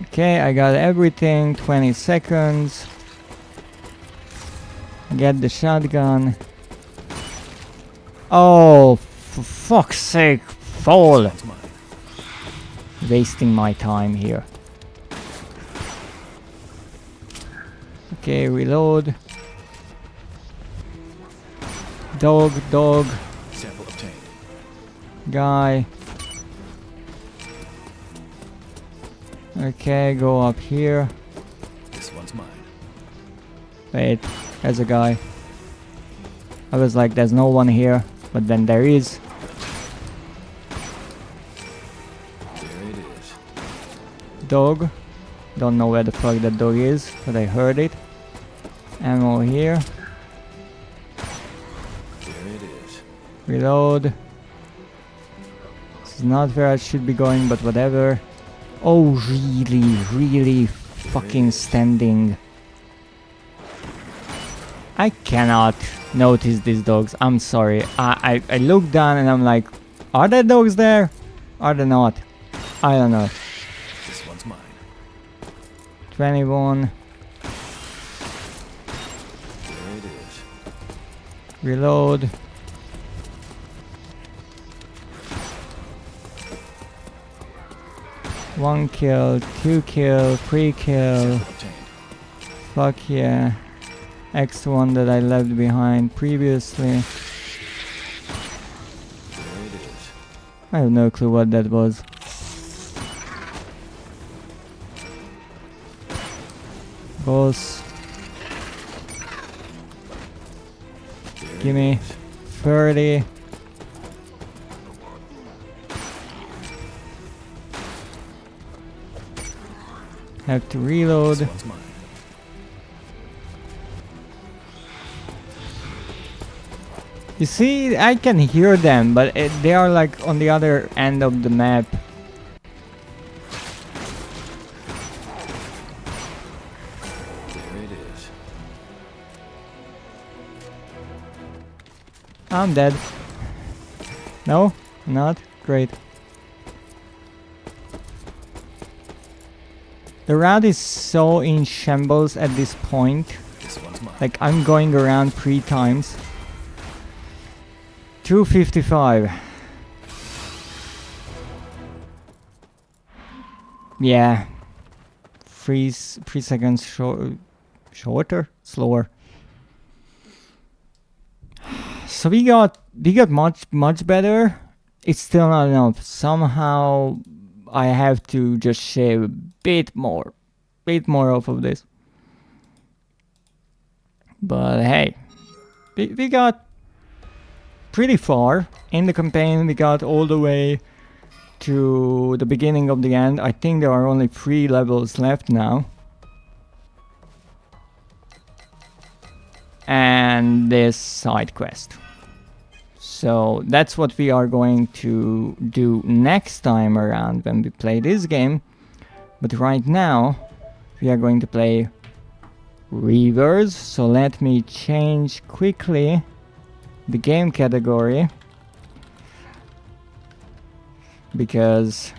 Okay, I got everything. 20 seconds. Get the shotgun. Oh, for fuck's sake, fall! This one's mine. Wasting my time here. Okay, reload. Dog, dog, Sample obtained. guy. Okay, go up here. This one's mine. Wait, there's a guy. I was like, there's no one here, but then there is. There it is. Dog. Don't know where the fuck that dog is, but I heard it. Ammo here. There it is. Reload. This is not where I should be going, but whatever. Oh, really fucking standing. I cannot notice these dogs. I'm sorry. I look down and I'm like, are there dogs there? Are they not? I don't know. This one's mine. 21. There it is. Reload. One kill, 2 kill, 3 kill. Sample obtained. Fuck yeah. X1 that I left behind previously. There it is. I have no clue what that was. Boss. There Give it me is. 30. Have to reload. This one's mine. You see, I can hear them, but they are like on the other end of the map. There it is. I'm dead. No, not great. The route is so in shambles at this point. This one's mine. Like I'm going around 3 times. 255. Yeah. 3 seconds shorter, slower. So we got much better. It's still not enough. Somehow I have to just shave a bit more off of this. But hey, we got pretty far in the campaign. We got all the way to the beginning of the end. I think there are only 3 levels left now. And this side quest. So that's what we are going to do next time around when we play this game. But right now we are going to play Reavers. So let me change quickly the game category, because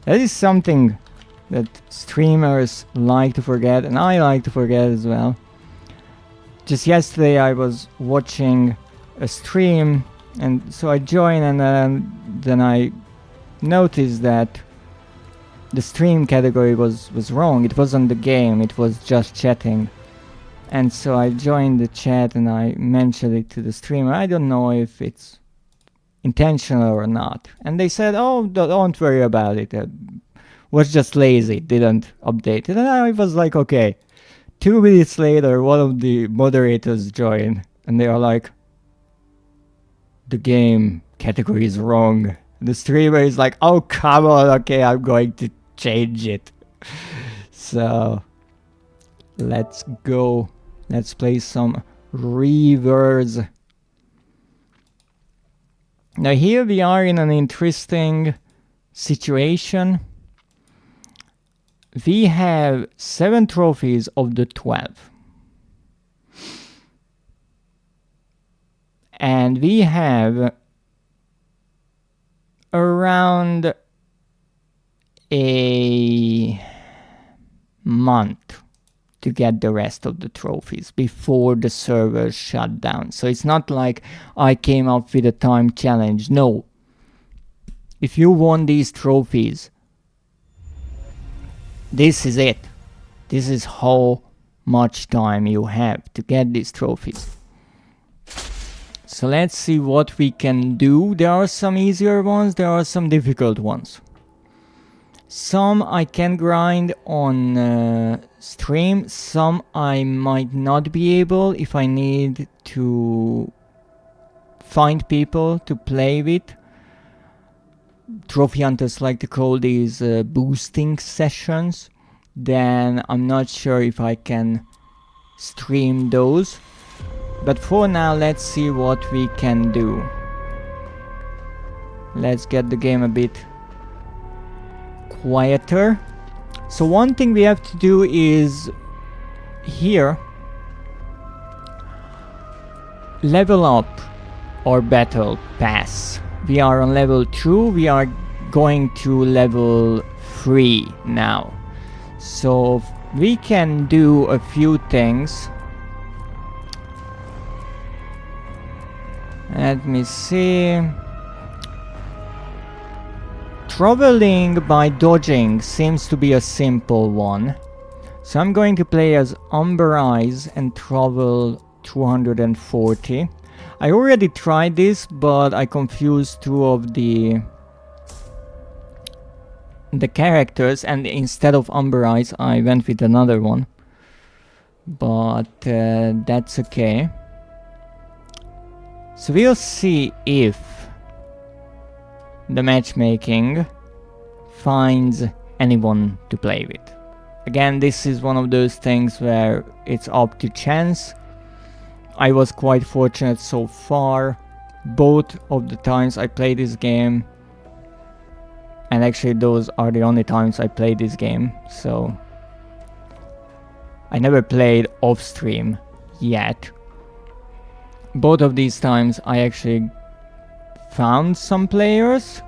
that is something that streamers like to forget, and I like to forget as well. Just yesterday I was watching a stream, and so I joined, and then I noticed that the stream category was wrong. It wasn't the game, it was just chatting. And so I joined the chat and I mentioned it to the streamer. I don't know if it's intentional or not. And they said, oh, don't worry about it. Was just lazy, didn't update it. And I was like, okay. 2 minutes later, one of the moderators joined. And they are like, the game category is wrong. The streamer is like, oh, come on. Okay, I'm going to change it. So let's go. Let's play some Reavers. Now here we are in an interesting situation we have 7 trophies of the 12. And we have around a month to get the rest of the trophies before the servers shut down. So it's not like I came up with a time challenge. No. If you won these trophies, this is it. This is how much time you have to get these trophies. So let's see what we can do. There are some easier ones, there are some difficult ones. Some I can grind on stream, some I might not be able if I need to find people to play with. Trophy hunters like to call these boosting sessions. Then I'm not sure if I can stream those. But for now, let's see what we can do. Let's get the game a bit quieter. So one thing we have to do is here level up our battle pass. We are on level 2, we are going to level 3 now. So we can do a few things. Let me see. Traveling by dodging seems to be a simple one. So I'm going to play as Umber Eyes and travel 240. I already tried this, but I confused 2 of the characters, and instead of Umber Eyes I went with another one. But that's okay. So we'll see if the matchmaking finds anyone to play with. Again, this is one of those things where it's up to chance. I was quite fortunate so far. Both of the times I played this game, and actually those are the only times I played this game, so I never played off stream yet. Both of these times I actually found some players.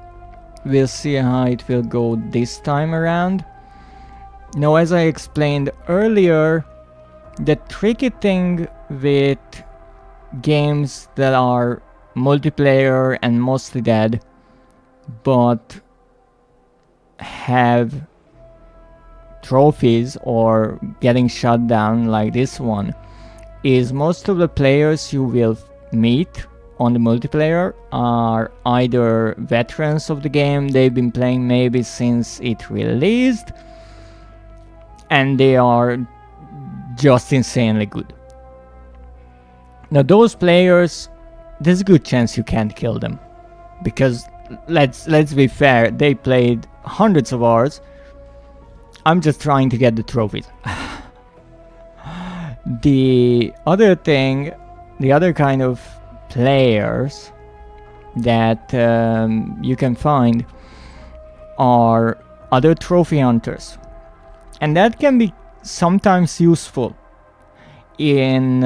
We'll see how it will go this time around. Now, as I explained earlier, the tricky thing with games that are multiplayer and mostly dead, but have trophies or getting shut down like this one, is most of the players you will meet on the multiplayer are either veterans of the game, they've been playing maybe since it released, and they are just insanely good. Now those players, there's a good chance you can't kill them, because let's be fair, they played hundreds of hours. I'm just trying to get the trophies. The other thing, the other kind of players that you can find are other trophy hunters, and that can be sometimes useful. In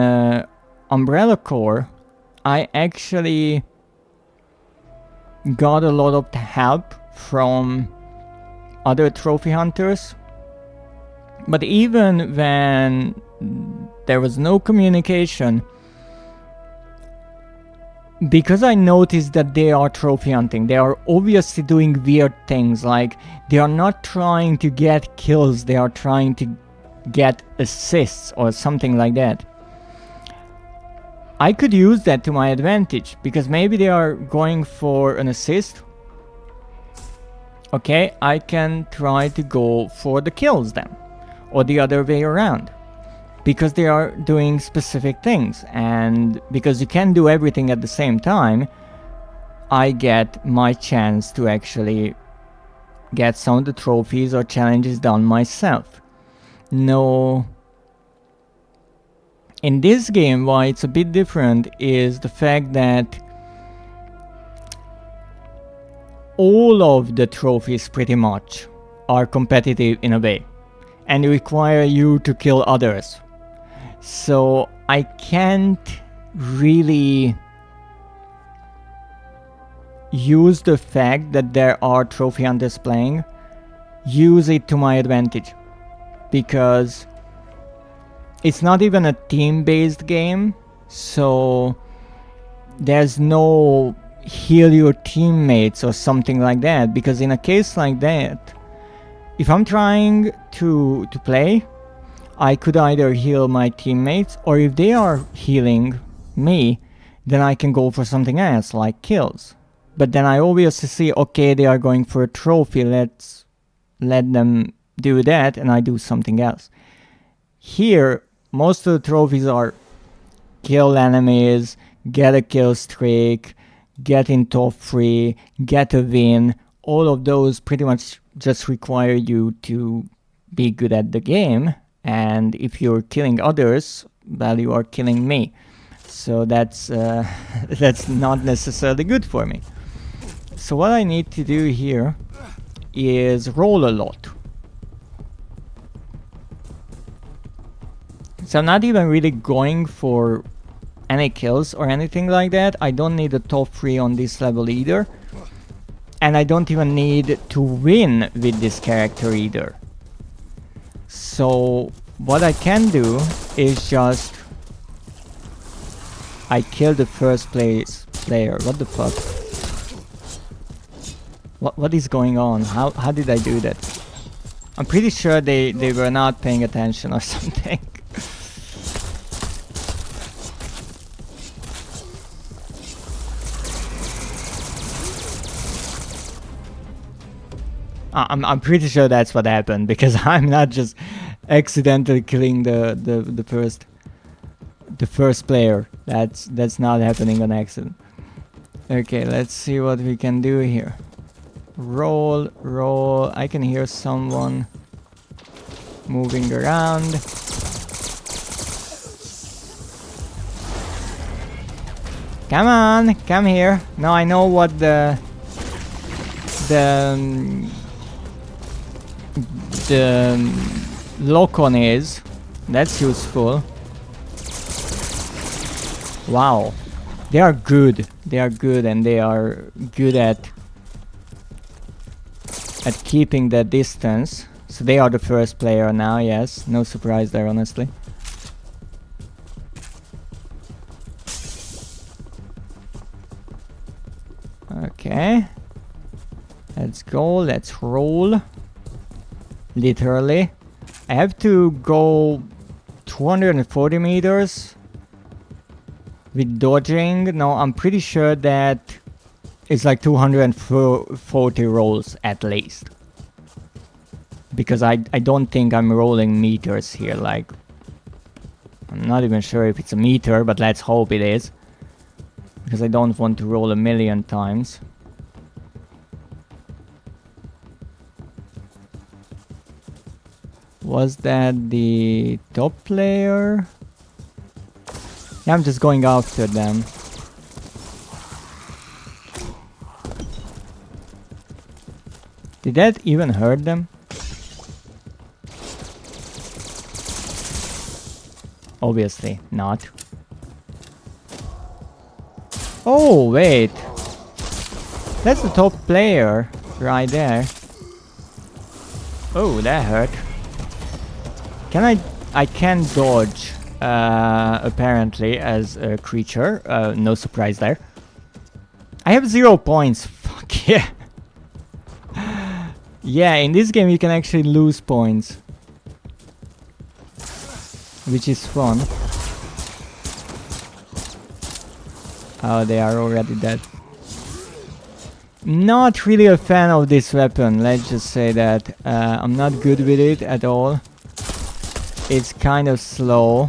Umbrella Corps, I actually got a lot of help from other trophy hunters, but even when there was no communication, because I noticed that they are trophy hunting, they are obviously doing weird things, like they are not trying to get kills, they are trying to get assists or something like that. I could use that to my advantage, because maybe they are going for an assist. Okay, I can try to go for the kills then, or the other way around, because they are doing specific things, and because you can do everything at the same time, I get my chance to actually get some of the trophies or challenges done myself. No, in this game, why it's a bit different is the fact that all of the trophies pretty much are competitive in a way. and require you to kill others. So I can't really use the fact that there are trophy hunters playing, use it to my advantage, because it's not even a team-based game, so there's no heal your teammates or something like that. Because in a case like that, if I'm trying to play, I could either heal my teammates, or if they are healing me, then I can go for something else like kills. But then I obviously see, okay, they are going for a trophy, let's let them do that, and I do something else. Here, most of the trophies are kill enemies, get a kill streak, get in top 3, get a win. All of those pretty much just require you to be good at the game, and if you're killing others, well, you are killing me. So that's that's not necessarily good for me. So what I need to do here is roll a lot. So I'm not even really going for any kills or anything like that. I don't need a top 3 on this level either. And I don't even need to win with this character either. So what I can do is just I kill the first place player. What the fuck? What is going on? How did I do that? I'm pretty sure they were not paying attention or something. I'm pretty sure that's what happened, because I'm not just accidentally killing the first player. That's not happening on accident. Okay, let's see what we can do here. Roll. I can hear someone moving around. Come on, come here. Now I know what the lock-on is. That's useful. Wow, they are good. They are good, and they are good at keeping the distance. So they are the first player now. Yes, no surprise there, honestly. Okay, let's go. Let's roll. Literally, I have to go 240 meters with dodging. No, I'm pretty sure that it's like 240 rolls at least, because I don't think I'm rolling meters here. Like, I'm not even sure if it's a meter, but let's hope it is, because I don't want to roll a million times. Was that the top player? Yeah, I'm just going after them. Did that even hurt them? Obviously not. Oh, wait. That's the top player right there. Oh, that hurt. I can dodge, apparently, as a creature. No surprise there. I have 0 points. Fuck yeah. Yeah, in this game you can actually lose points, which is fun. Oh, they are already dead. Not really a fan of this weapon, let's just say that. I'm not good with it at all. It's kind of slow.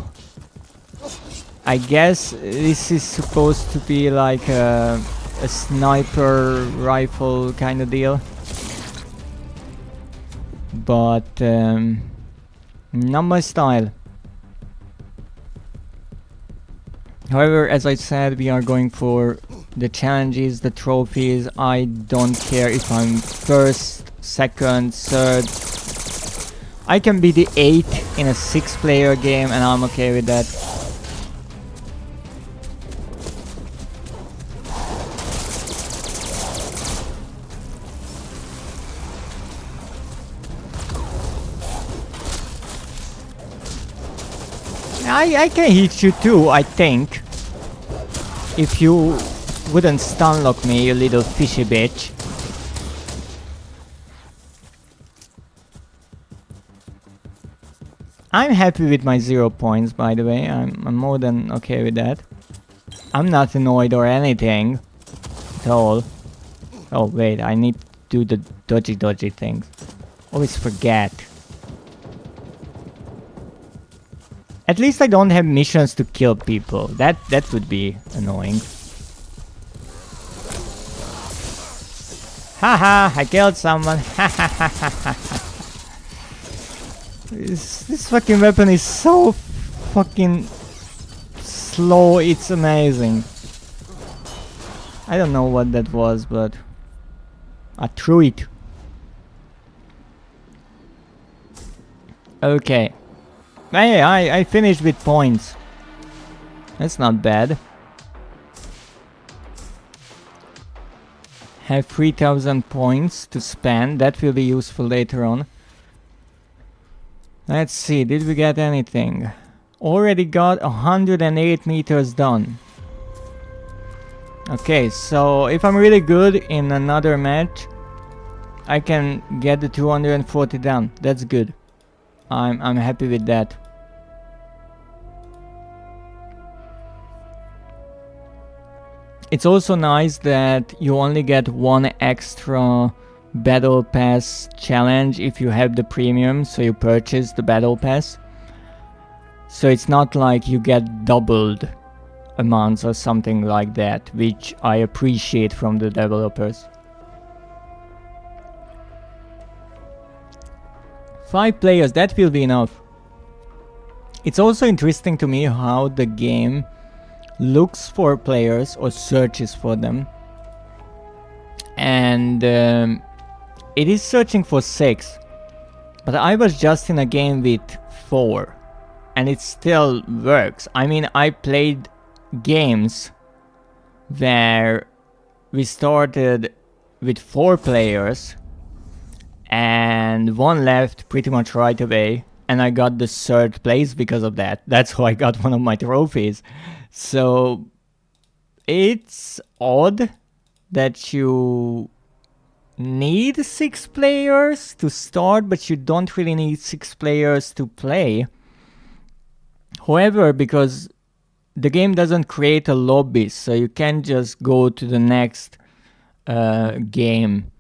I guess this is supposed to be like a sniper rifle kind of deal. But not my style. However, as I said, we are going for the challenges, the trophies. I don't care if I'm first, second, third, I can be the 8th in a 6-player game and I'm okay with that. I can hit you too, I think. If you wouldn't stunlock me, you little fishy bitch. I'm happy with my 0 points, by the way. I'm more than okay with that. I'm not annoyed or anything at all. Oh wait, I need to do the dodgy things. Always forget. At least I don't have missions to kill people. That would be annoying. Haha, I killed someone. This fucking weapon is so fucking slow, it's amazing. I don't know what that was, but I threw it. Okay. Hey, I finished with points. That's not bad. Have 3000 points to spend. That will be useful later on. Let's see, did we get anything? Already got 108 meters done. Okay, so if I'm really good in another match, I can get the 240 done. That's good. I'm happy with that. It's also nice that you only get one extra battle pass challenge if you have the premium, so you purchase the battle pass. So it's not like you get doubled amounts or something like that, which I appreciate from the developers. 5 players, that will be enough. It's also interesting to me how the game looks for players or searches for them, and it is searching for 6, but I was just in a game with 4 and it still works. I mean, I played games where we started with 4 players and 1 left pretty much right away, and I got the 3rd place because of that. That's how I got one of my trophies. So it's odd that you need 6 players to start, but you don't really need 6 players to play. However, because the game doesn't create a lobby, so you can't just go to the next game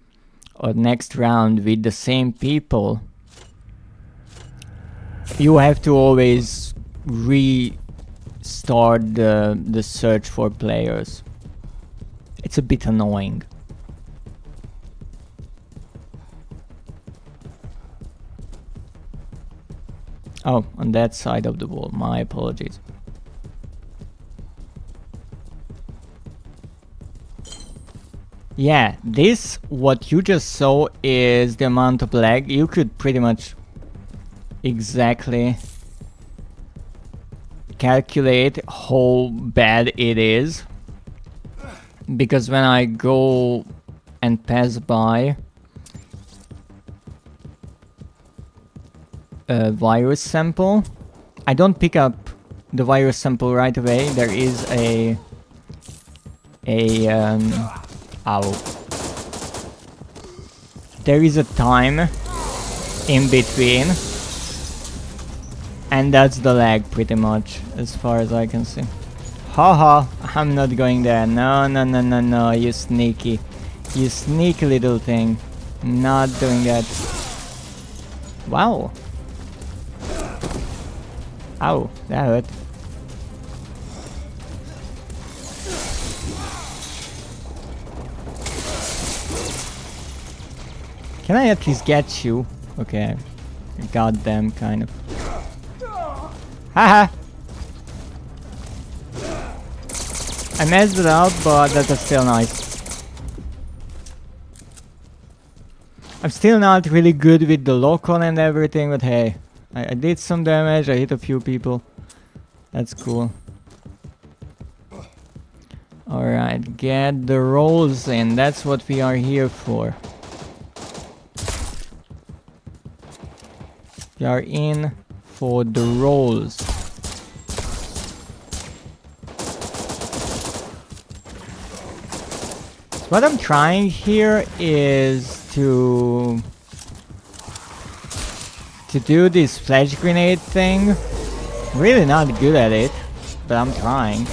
or next round with the same people. You have to always restart the search for players. It's a bit annoying. Oh, on that side of the wall. My apologies. Yeah, this, what you just saw, is the amount of lag. You could pretty much exactly calculate how bad it is, because when I go and pass by a virus sample, I don't pick up the virus sample right away. There is there is a time in between, and that's the lag pretty much, as far as I can see. Haha, I'm not going there. No, no, no, no, no, you sneaky little thing. Not doing that. Wow. Ow, that hurt. Can I at least get you? Okay, I got them, kind of. Haha! I messed it up, but that was still nice. I'm still not really good with the lock-on and everything, but hey, I did some damage, I hit a few people. That's cool. Alright, get the rolls in, that's what we are here for. We are in for the rolls. So what I'm trying here is to do this flash grenade thing. Really not good at it, but I'm trying.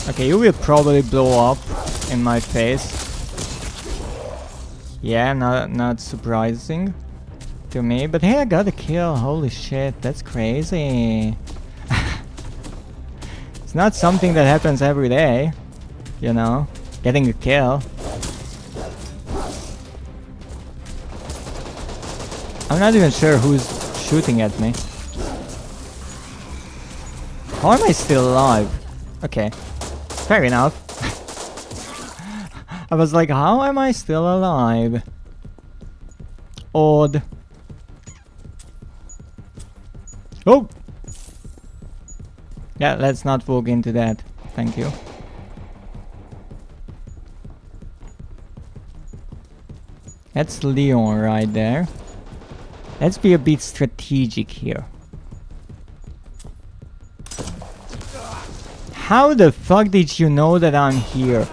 Okay, you will probably blow up in my face. Yeah, not surprising to me, but hey, I got a kill. Holy shit, that's crazy. It's not something that happens every day, you know, getting a kill. I'm not even sure who's shooting at me. How am I still alive? Okay, fair enough. I was like, how am I still alive? Odd. Oh! Yeah, let's not walk into that. Thank you. That's Leon right there. Let's be a bit strategic here. How the fuck did you know that I'm here?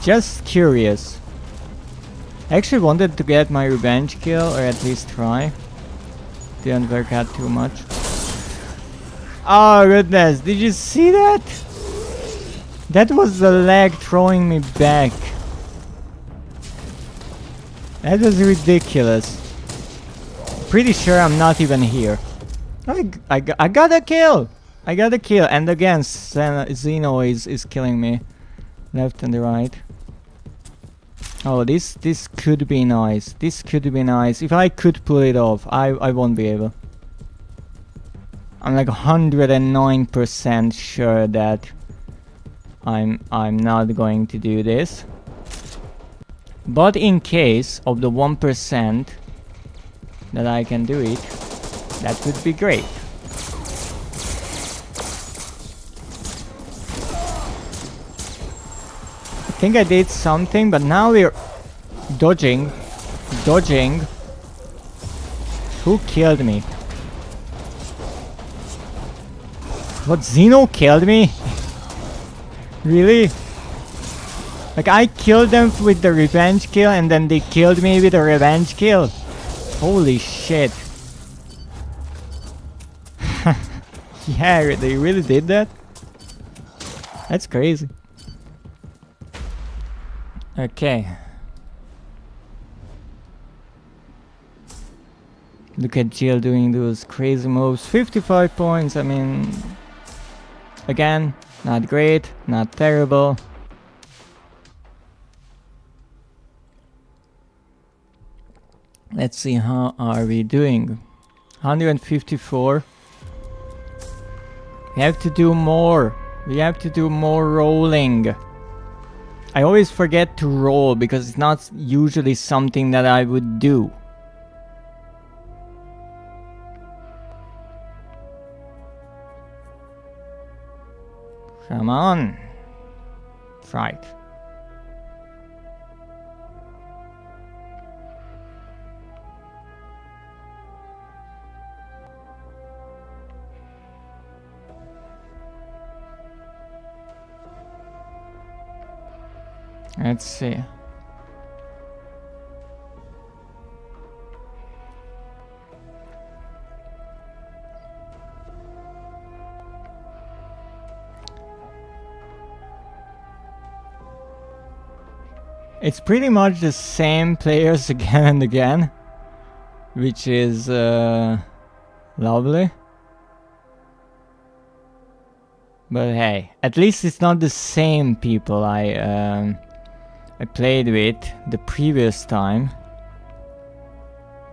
Just curious. I actually wanted to get my revenge kill, or at least try. Didn't work out too much. Oh goodness, did you see that? That was the lag throwing me back. That was ridiculous. Pretty sure I'm not even here. I got a kill! I got a kill, and again Zeno is killing me. Left and the right. Oh, this could be nice. This could be nice. If I could pull it off, I won't be able. I'm like 109% sure that I'm not going to do this. But in case of the 1% that I can do it, that would be great. I think I did something, but now we're dodging. Who killed me? What, Zeno killed me? Really? Like, I killed them with the revenge kill and then they killed me with a revenge kill? Holy shit. Yeah, they really did that? That's crazy. Okay. Look at Jill doing those crazy moves. 55 points, I mean... Again, not great, not terrible. Let's see, how are we doing? 154. We have to do more. We have to do more rolling. I always forget to roll because it's not usually something that I would do. Come on. Right. Let's see. It's pretty much the same players again and again, which is lovely. But hey, at least it's not the same people I played with the previous time.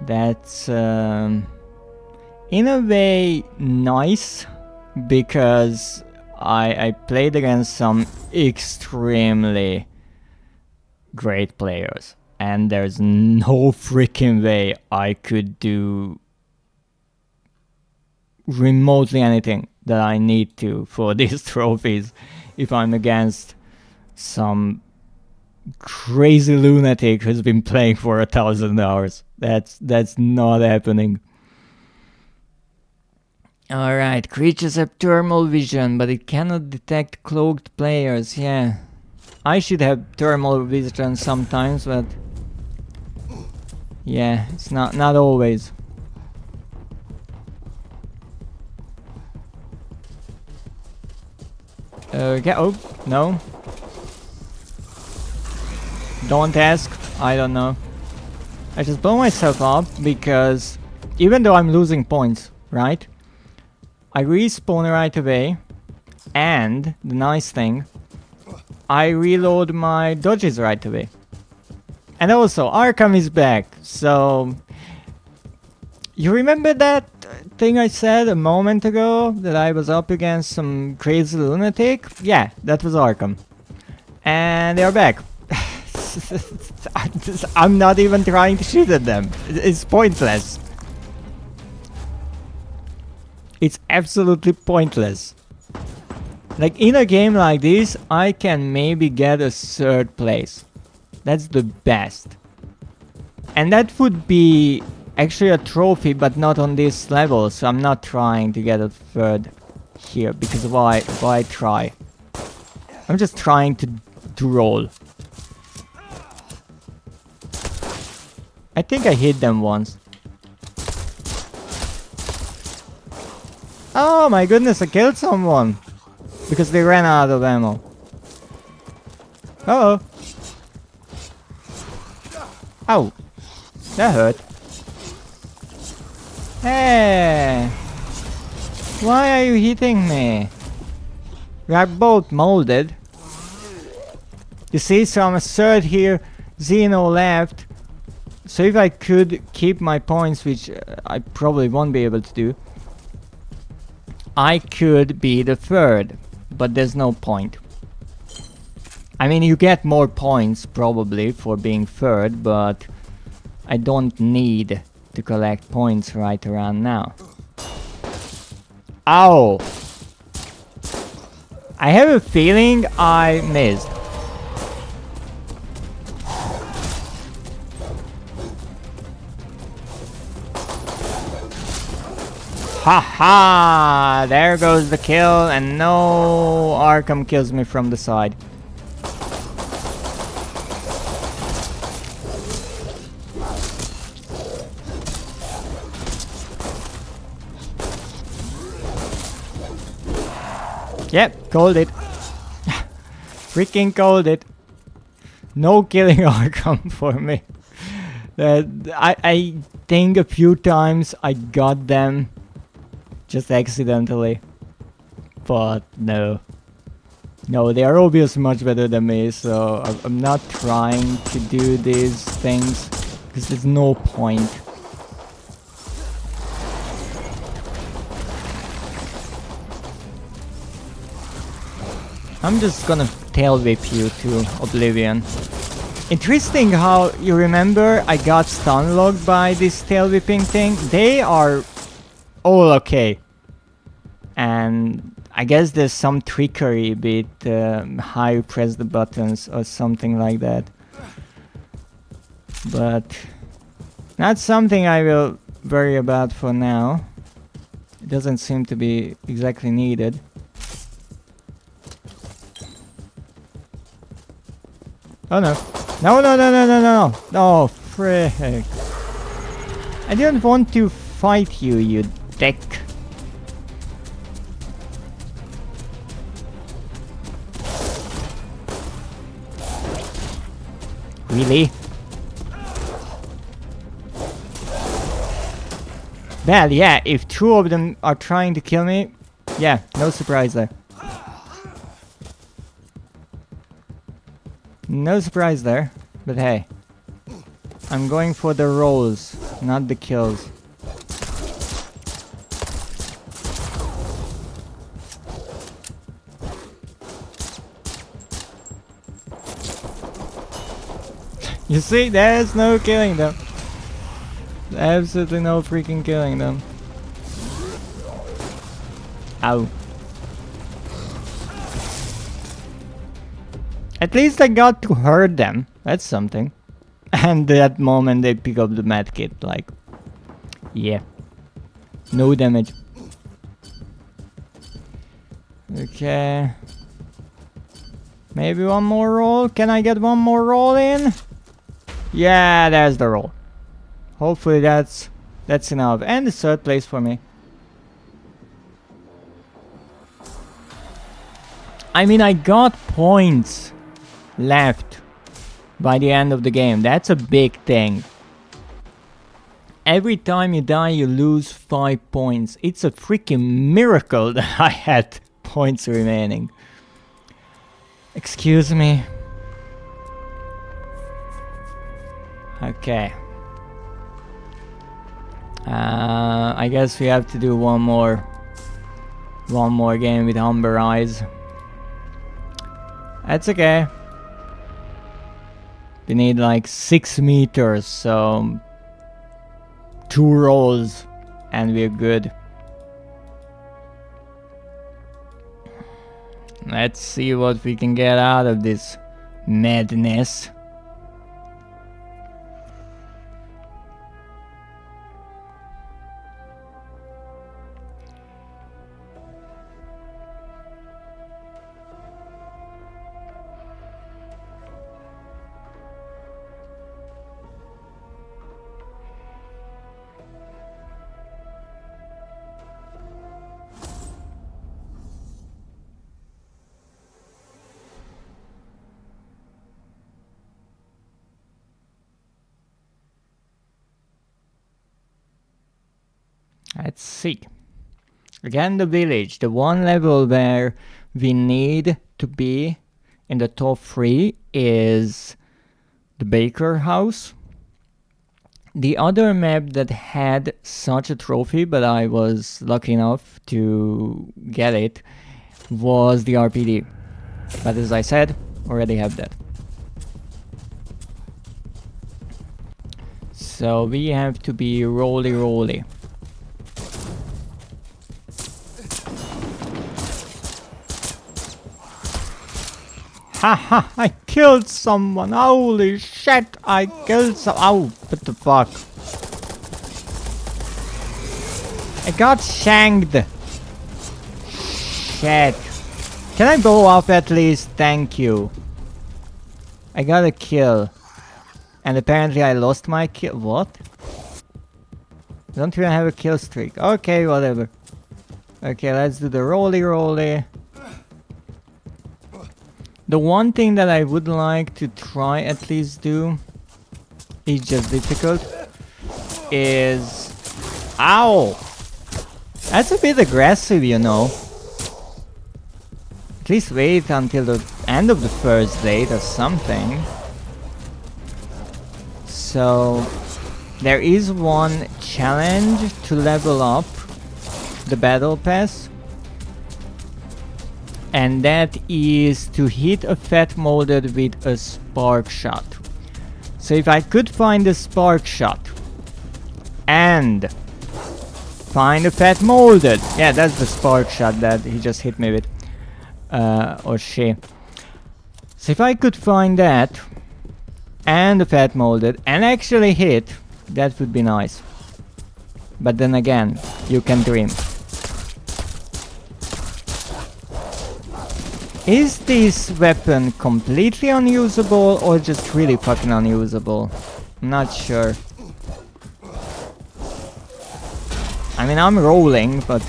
That's in a way nice, because I played against some extremely great players, and there's no freaking way I could do remotely anything that I need to for these trophies if I'm against some crazy lunatic who's been playing for 1,000 hours. That's not happening. Alright, creatures have thermal vision, but it cannot detect cloaked players. Yeah, I should have thermal vision sometimes, but yeah, it's not always. Okay, oh, no. Don't ask, I don't know. I just blow myself up because even though I'm losing points, right? I respawn right away, and the nice thing, I reload my dodges right away. And also, Arkham is back, so... You remember that thing I said a moment ago, that I was up against some crazy lunatic? Yeah, that was Arkham. And they're back. I'm not even trying to shoot at them. It's pointless. It's absolutely pointless. Like, in a game like this, I can maybe get a 3rd place. That's the best. And that would be actually a trophy, but not on this level, so I'm not trying to get a 3rd here, because why try? I'm just trying to roll. I think I hit them once. Oh my goodness, I killed someone! Because they ran out of ammo. Uh oh. Ow. That hurt. Hey! Why are you hitting me? We are both molded. You see, so I'm a 3rd here, Xeno left. So if I could keep my points, which I probably won't be able to do, I could be the 3rd, but there's no point. I mean, you get more points probably for being 3rd, but I don't need to collect points right around now. Ow! I have a feeling I missed. Haha! There goes the kill, and no Arkham kills me from the side. Yep, called it. Freaking called it. No killing Arkham for me. I think a few times I got them just accidentally. But no. No, they are obviously much better than me, so I'm not trying to do these things because there's no point. I'm just gonna tail whip you to oblivion. Interesting how, you remember I got stun locked by this tail whipping thing? They are all okay. And I guess there's some trickery with how you press the buttons or something like that. But not something I will worry about for now. It doesn't seem to be exactly needed. Oh no. No, no, no, no, no, no, no. Oh, frick. I didn't want to fight you, you dick. Really? Well, yeah, if 2 of them are trying to kill me, yeah, no surprise there. No surprise there, but hey, I'm going for the rolls, not the kills. You see, there's no killing them. Absolutely no freaking killing them. Ow. At least I got to hurt them. That's something. And that moment they pick up the medkit, like... Yeah. No damage. Okay. Maybe one more roll? Can I get one more roll in? Yeah, there's the roll. Hopefully that's enough. And the third place for me. I mean, I got points left by the end of the game. That's a big thing. Every time you die, you lose 5 points. It's a freaking miracle that I had points remaining. Excuse me. Okay. I guess we have to do one more game with Umber Eyes. That's okay. We need like 6 meters, so 2 rolls and we're good. Let's see what we can get out of this madness. Let's see. Again, the village. The one level where we need to be in the top 3 is the baker house. The other map that had such a trophy, but I was lucky enough to get it, was the RPD. But as I said, already have that. So we have to be rolly. Haha, I killed someone. Holy shit, I killed some. Ow, what the fuck? I got shanked. Shit. Can I blow up at least? Thank you. I got a kill. And apparently I lost my kill. What? Don't even have a kill streak. Okay, whatever. Okay, let's do the rolly. The one thing that I would like to try at least do, is just difficult, is... Ow! That's a bit aggressive, you know. At least wait until the end of the first date or something. So, there is one challenge to level up the battle pass. And that is to hit a fat molded with a spark shot. So if I could find a spark shot and find a fat molded, yeah, that's the spark shot that he just hit me with, or she. So if I could find that and the fat molded and actually hit, that would be nice. But then again, you can dream. Is this weapon completely unusable or just really fucking unusable? I'm not sure. I mean, I'm rolling, but...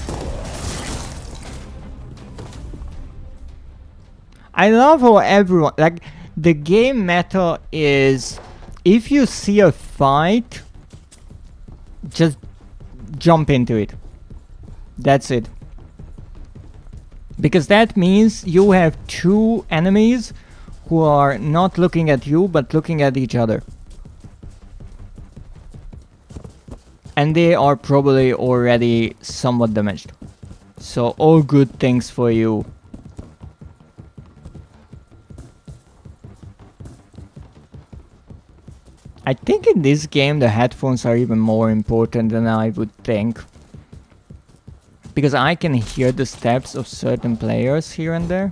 I love how everyone... Like, the game meta is... If you see a fight, just jump into it. That's it. Because that means you have 2 enemies who are not looking at you, but looking at each other. And they are probably already somewhat damaged. So all good things for you. I think in this game the headphones are even more important than I would think. Because I can hear the steps of certain players here and there.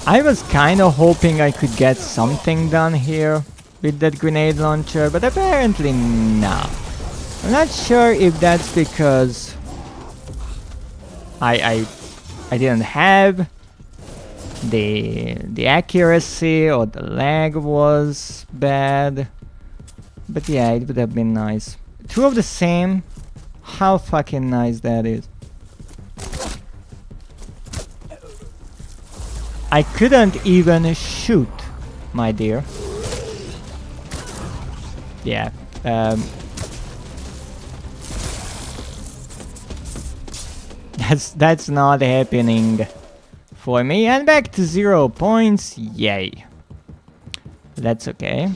I was kinda hoping I could get something done here with that grenade launcher, but apparently no. I'm not sure if that's because I didn't have the accuracy or the lag was bad. But yeah, it would have been nice. Two of the same. How fucking nice that is. I couldn't even shoot, my dear. Yeah. That's not happening for me. And back to 0 points. Yay. That's okay.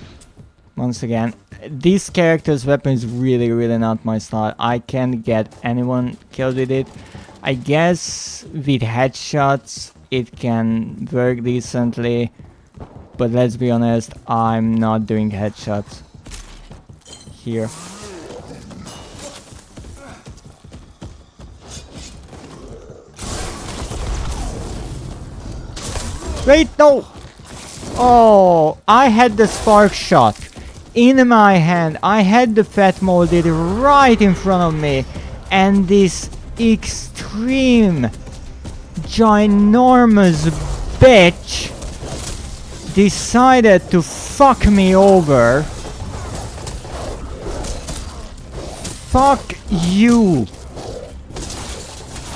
Once again, this character's weapon is really not my style. I can't get anyone killed with it. I guess with headshots it can work decently, but let's be honest, I'm not doing headshots here. Wait, no! Oh, I had the spark shot in my hand. I had the fat molded right in front of me, and this extreme ginormous bitch decided to fuck me over. Fuck you.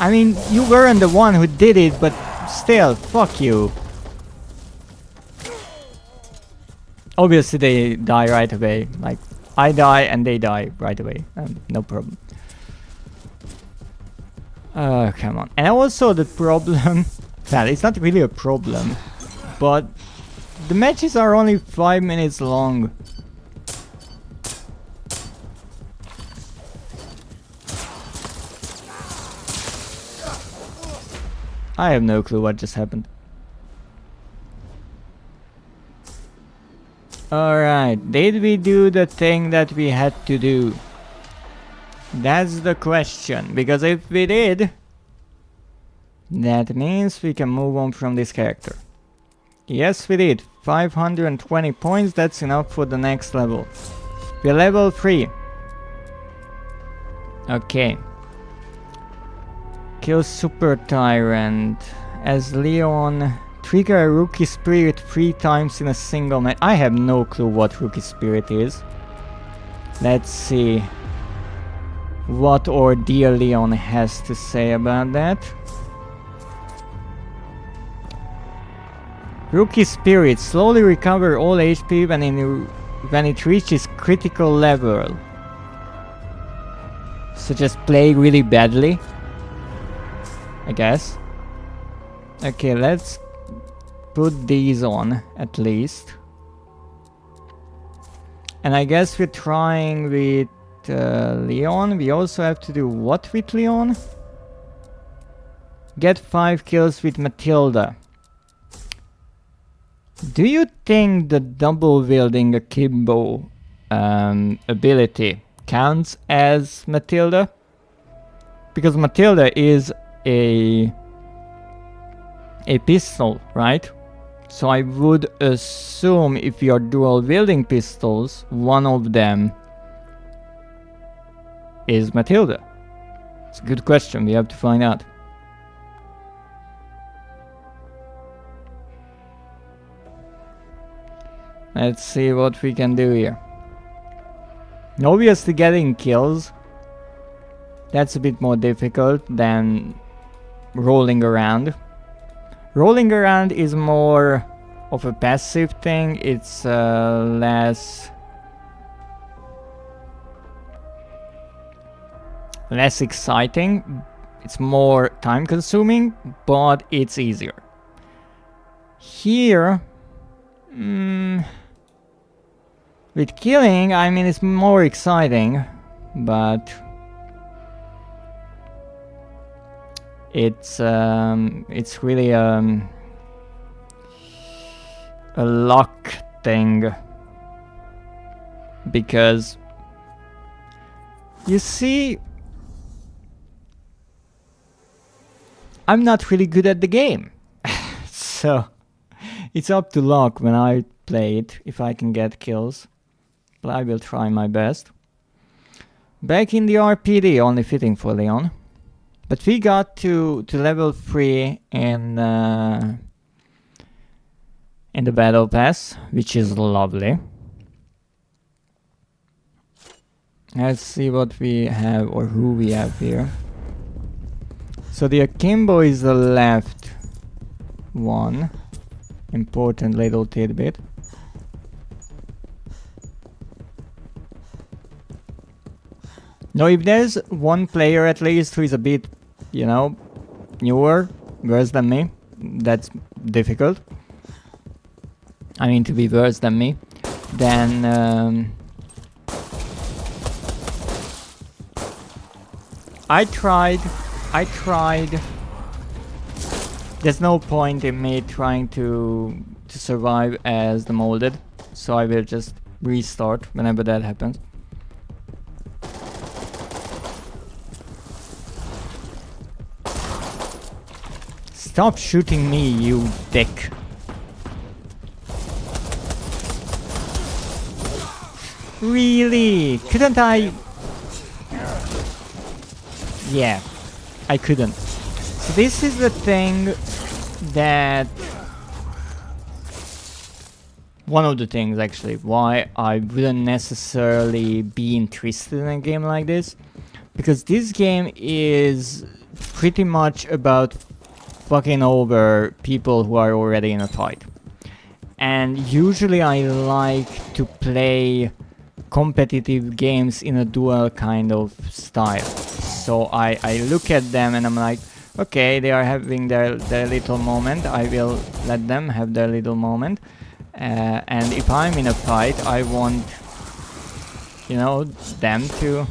I mean, you weren't the one who did it, but still, fuck you. Obviously they die right away. Like, I die and they die right away. No problem. Come on. And also the problem... well, it's not really a problem. But the matches are only 5 minutes long. I have no clue what just happened. Alright, did we do the thing that we had to do? That's the question, because if we did, that means we can move on from this character. Yes, we did. 520 points, that's enough for the next level. We're level 3. Okay. Kill Super Tyrant as Leon. Trigger a Rookie Spirit 3 times in a single match. I have no clue what Rookie Spirit is. Let's see what our dear Leon has to say about that. Rookie Spirit slowly recover all HP when it reaches critical level. So just play really badly, I guess. Okay, let's put these on at least. And I guess we're trying with Leon. We also have to do what with Leon? Get 5 kills with Matilda. Do you think the double wielding akimbo ability counts as Matilda? Because Matilda is a pistol, right? So I would assume if you are dual wielding pistols, one of them is Matilda. It's a good question, we have to find out. Let's see what we can do here. Obviously getting kills, that's a bit more difficult than rolling around. Rolling around is more of a passive thing, it's less exciting, it's more time consuming, but it's easier. Here, with killing, I mean, it's more exciting, but it's really a luck thing. Because you see, I'm not really good at the game. So it's up to luck when I play it, if I can get kills. But I will try my best. Back in the RPD, only fitting for Leon. But we got to level 3 in the battle pass, which is lovely. Let's see what we have, or who we have here. So the Akimbo is the left one. Important little tidbit. Now if there's one player at least who is a bit, you know, newer, worse than me, that's difficult. I mean to be worse than me, then I tried. There's no point in me trying to survive as the molded, so I will just restart whenever that happens. Stop shooting me, you dick. Really? Couldn't I? Yeah, I couldn't. So this is the thing that... one of the things actually why I wouldn't necessarily be interested in a game like this. Because this game is pretty much about fucking over people who are already in a fight. And usually I like to play competitive games in a duel kind of style. So I look at them and I'm like, okay, they are having their little moment, I will let them have their little moment. And if I'm in a fight, I want, you know, them to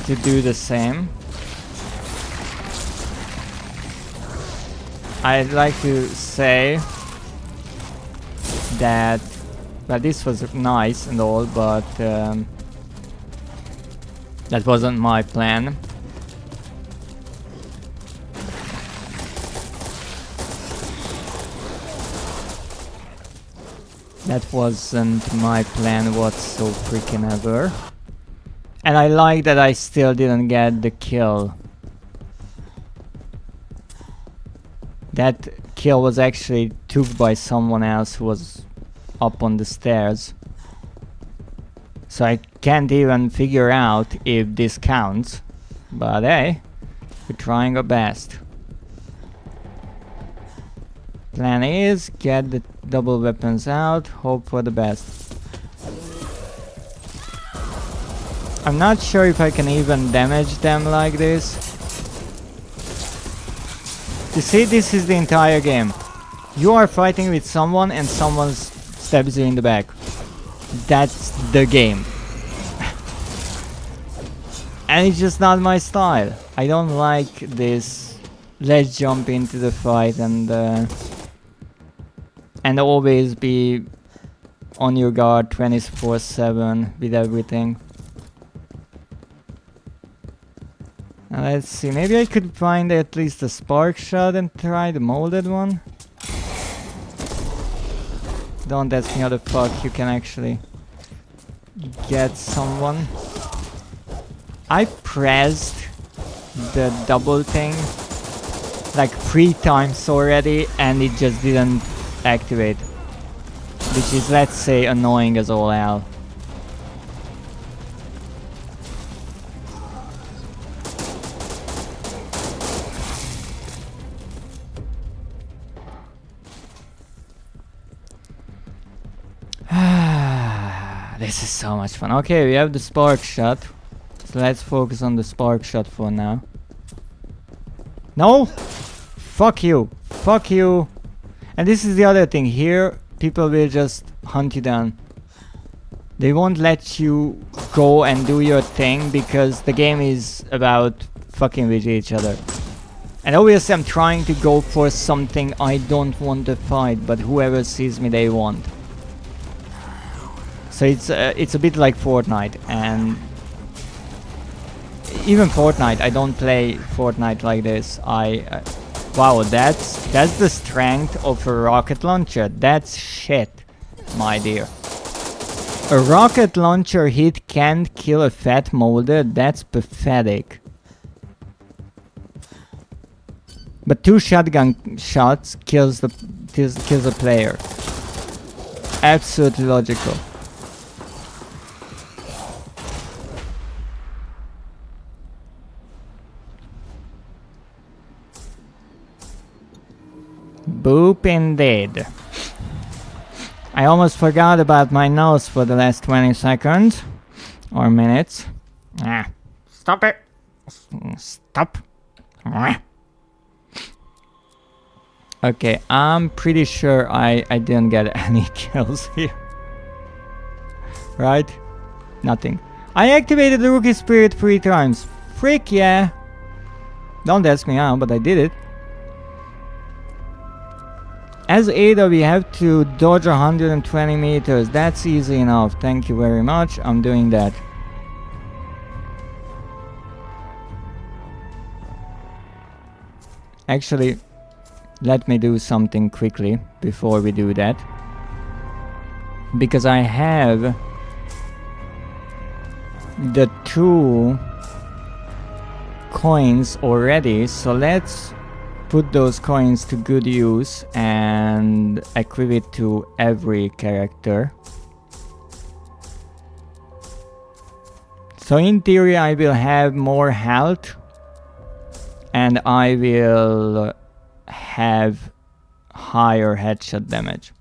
do the same. I'd like to say that, well, this was nice and all, but that wasn't my plan. That wasn't my plan whatso freaking ever. And I like that I still didn't get the kill. That kill was actually took by someone else who was up on the stairs. So I can't even figure out if this counts. But hey, we're trying our best. Plan is get the double weapons out, hope for the best. I'm not sure if I can even damage them like this. You see, this is the entire game. You are fighting with someone and someone stabs you in the back. That's the game. And it's just not my style. I don't like this. Let's jump into the fight and always be on your guard 24/7 with everything. Now let's see, maybe I could find at least a spark shot and try the molded one. Don't ask me how the fuck you can actually get someone. I pressed the double thing like 3 times already and it just didn't activate. Which is, let's say, annoying as all hell. This is so much fun. Okay, we have the spark shot. So let's focus on the spark shot for now. No! Fuck you! Fuck you! And this is the other thing. Here, people will just hunt you down. They won't let you go and do your thing because the game is about fucking with each other. And obviously I'm trying to go for something I don't want to fight, but whoever sees me they want. So it's a bit like Fortnite, and even Fortnite, I don't play Fortnite like this. Wow, that's the strength of a rocket launcher. That's shit, my dear. A rocket launcher hit can't kill a fat molder. That's pathetic. But 2 shotgun shots kills the player. Absolutely logical. Boop indeed. I almost forgot about my nose for the last 20 seconds. Or minutes. Ah. Stop it. Stop. Ah. Okay, I'm pretty sure I didn't get any kills here. Right? Nothing. I activated the rookie spirit 3 times. Frick yeah. Don't ask me how, but I did it. As Ada, we have to dodge 120 meters. That's easy enough. Thank you very much. I'm doing that. Actually, let me do something quickly before we do that. Because I have the 2 coins already, so let's put those coins to good use and equip it to every character. So in theory I will have more health and I will have higher headshot damage.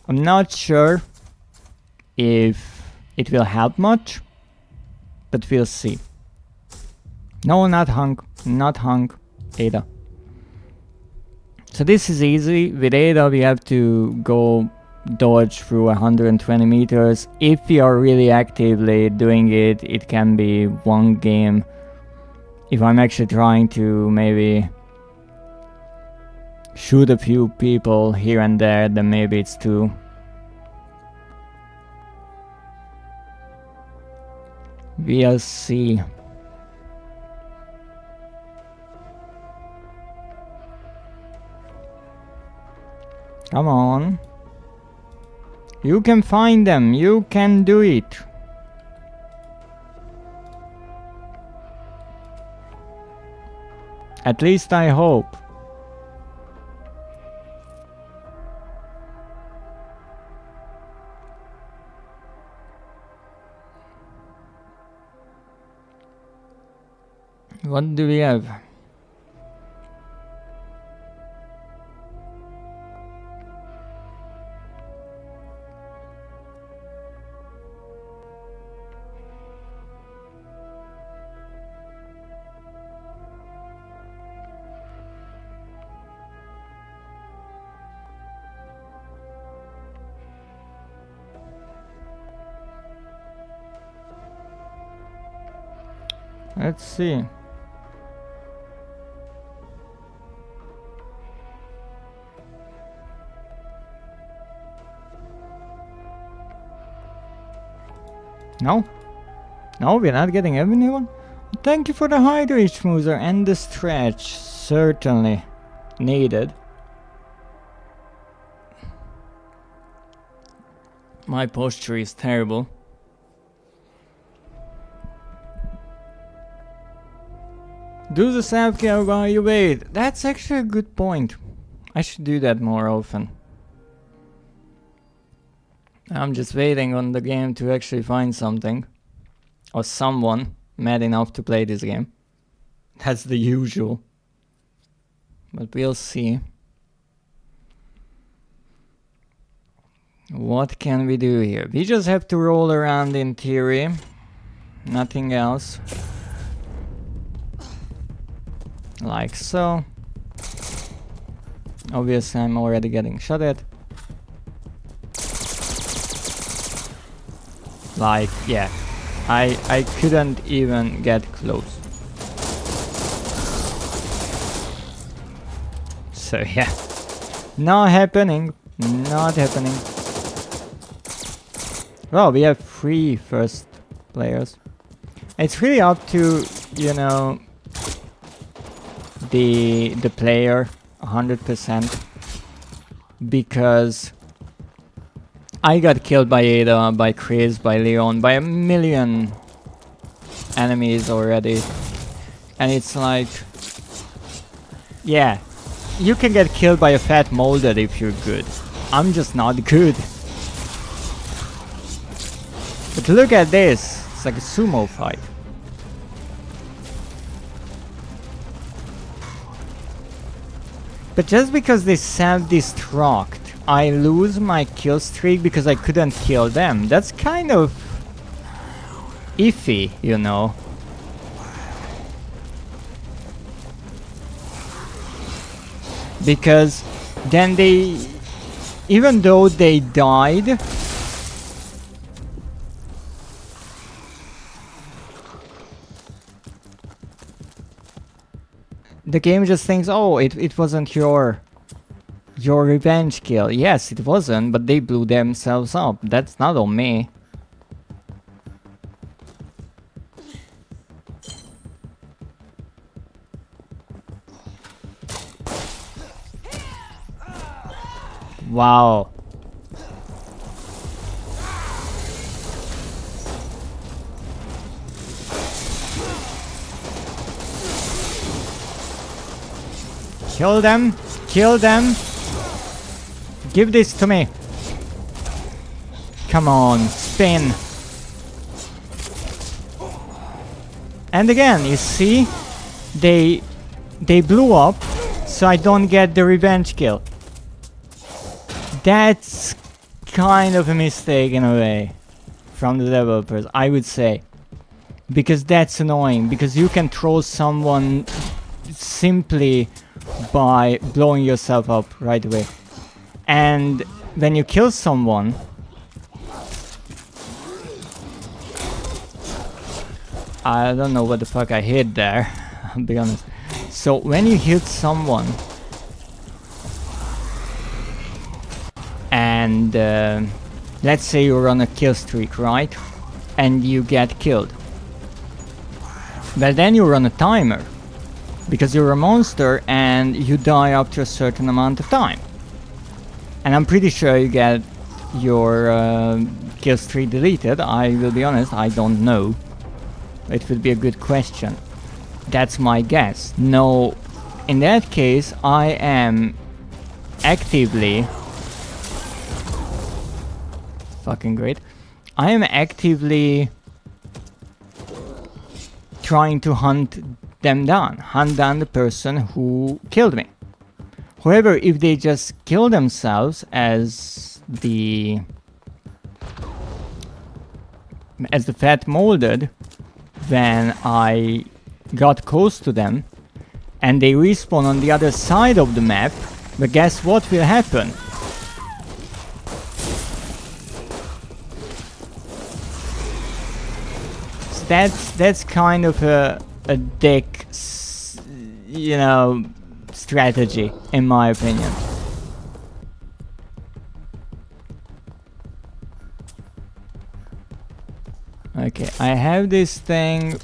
I'm not sure if it will help much, but we'll see. No, not Hunk, not Hunk, Ada. So this is easy. With Ada we have to go dodge through 120 meters. If we are really actively doing it, it can be 1 game. If I'm actually trying to maybe shoot a few people here and there, then maybe it's 2. We'll see. Come on. You can find them. You can do it. At least I hope. What do we have? Let's see. No? No, we're not getting anyone? Thank you for the hydrate, Schmoozer, and the stretch. Certainly needed. My posture is terrible. Do the self-care while you wait. That's actually a good point. I should do that more often. I'm just waiting on the game to actually find something. Or someone mad enough to play this game. That's the usual. But we'll see. What can we do here? We just have to roll around in theory. Nothing else. Like so. Obviously I'm already getting shot at. Like, yeah. I couldn't even get close. So yeah, not happening. Not happening. Well, we have 3 first players. It's really up to, you know, the player 100%, because I got killed by Ada, by Chris, by Leon, by a million enemies already, and it's like, yeah, you can get killed by a fat molded if you're good. I'm just not good. But look at this, it's like a sumo fight. But just because they self-destruct, I lose my kill streak because I couldn't kill them. That's kind of iffy, you know. Because then they, even though they died, the game just thinks, oh, it wasn't your revenge kill. Yes, it wasn't, but they blew themselves up. That's not on me. Wow. Kill them! Kill them! Give this to me! Come on, spin! And again, you see? They blew up, so I don't get the revenge kill. That's kind of a mistake in a way from the developers, I would say. Because that's annoying, because you can troll someone simply by blowing yourself up right away. And when you kill someone, I don't know what the fuck I hit there, I'll be honest. So when you hit someone and let's say you're on a kill streak, right? And you get killed. Well, then you're on a timer, because you're a monster and you die after a certain amount of time. And I'm pretty sure you get your kill streak deleted. I will be honest, I don't know. It would be a good question. That's my guess. No, in that case, I am actively... Fucking great. I am actively trying to hunt them down. Hunt down the person who killed me. However, if they just kill themselves as the fat molded, when I got close to them and they respawn on the other side of the map, but guess what will happen? So that's kind of a dick, you know, strategy, in my opinion. Okay, I have this thing.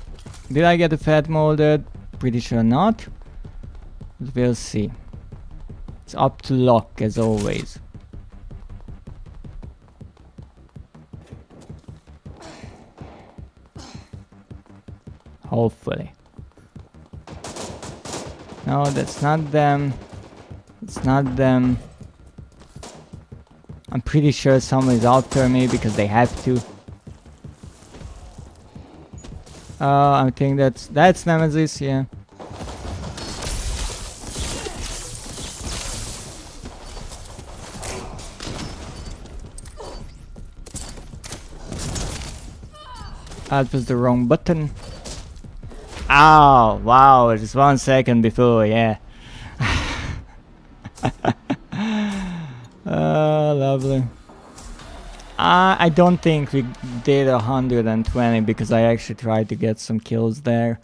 Did I get a fat molded? Pretty sure not. But we'll see. It's up to luck as always. Hopefully. No, that's not them. It's not them. I'm pretty sure someone is after me because they have to. I think that's Nemesis, yeah. That was the wrong button. Oh, wow, just 1 second before, yeah. Lovely. I don't think we did 120 because I actually tried to get some kills there.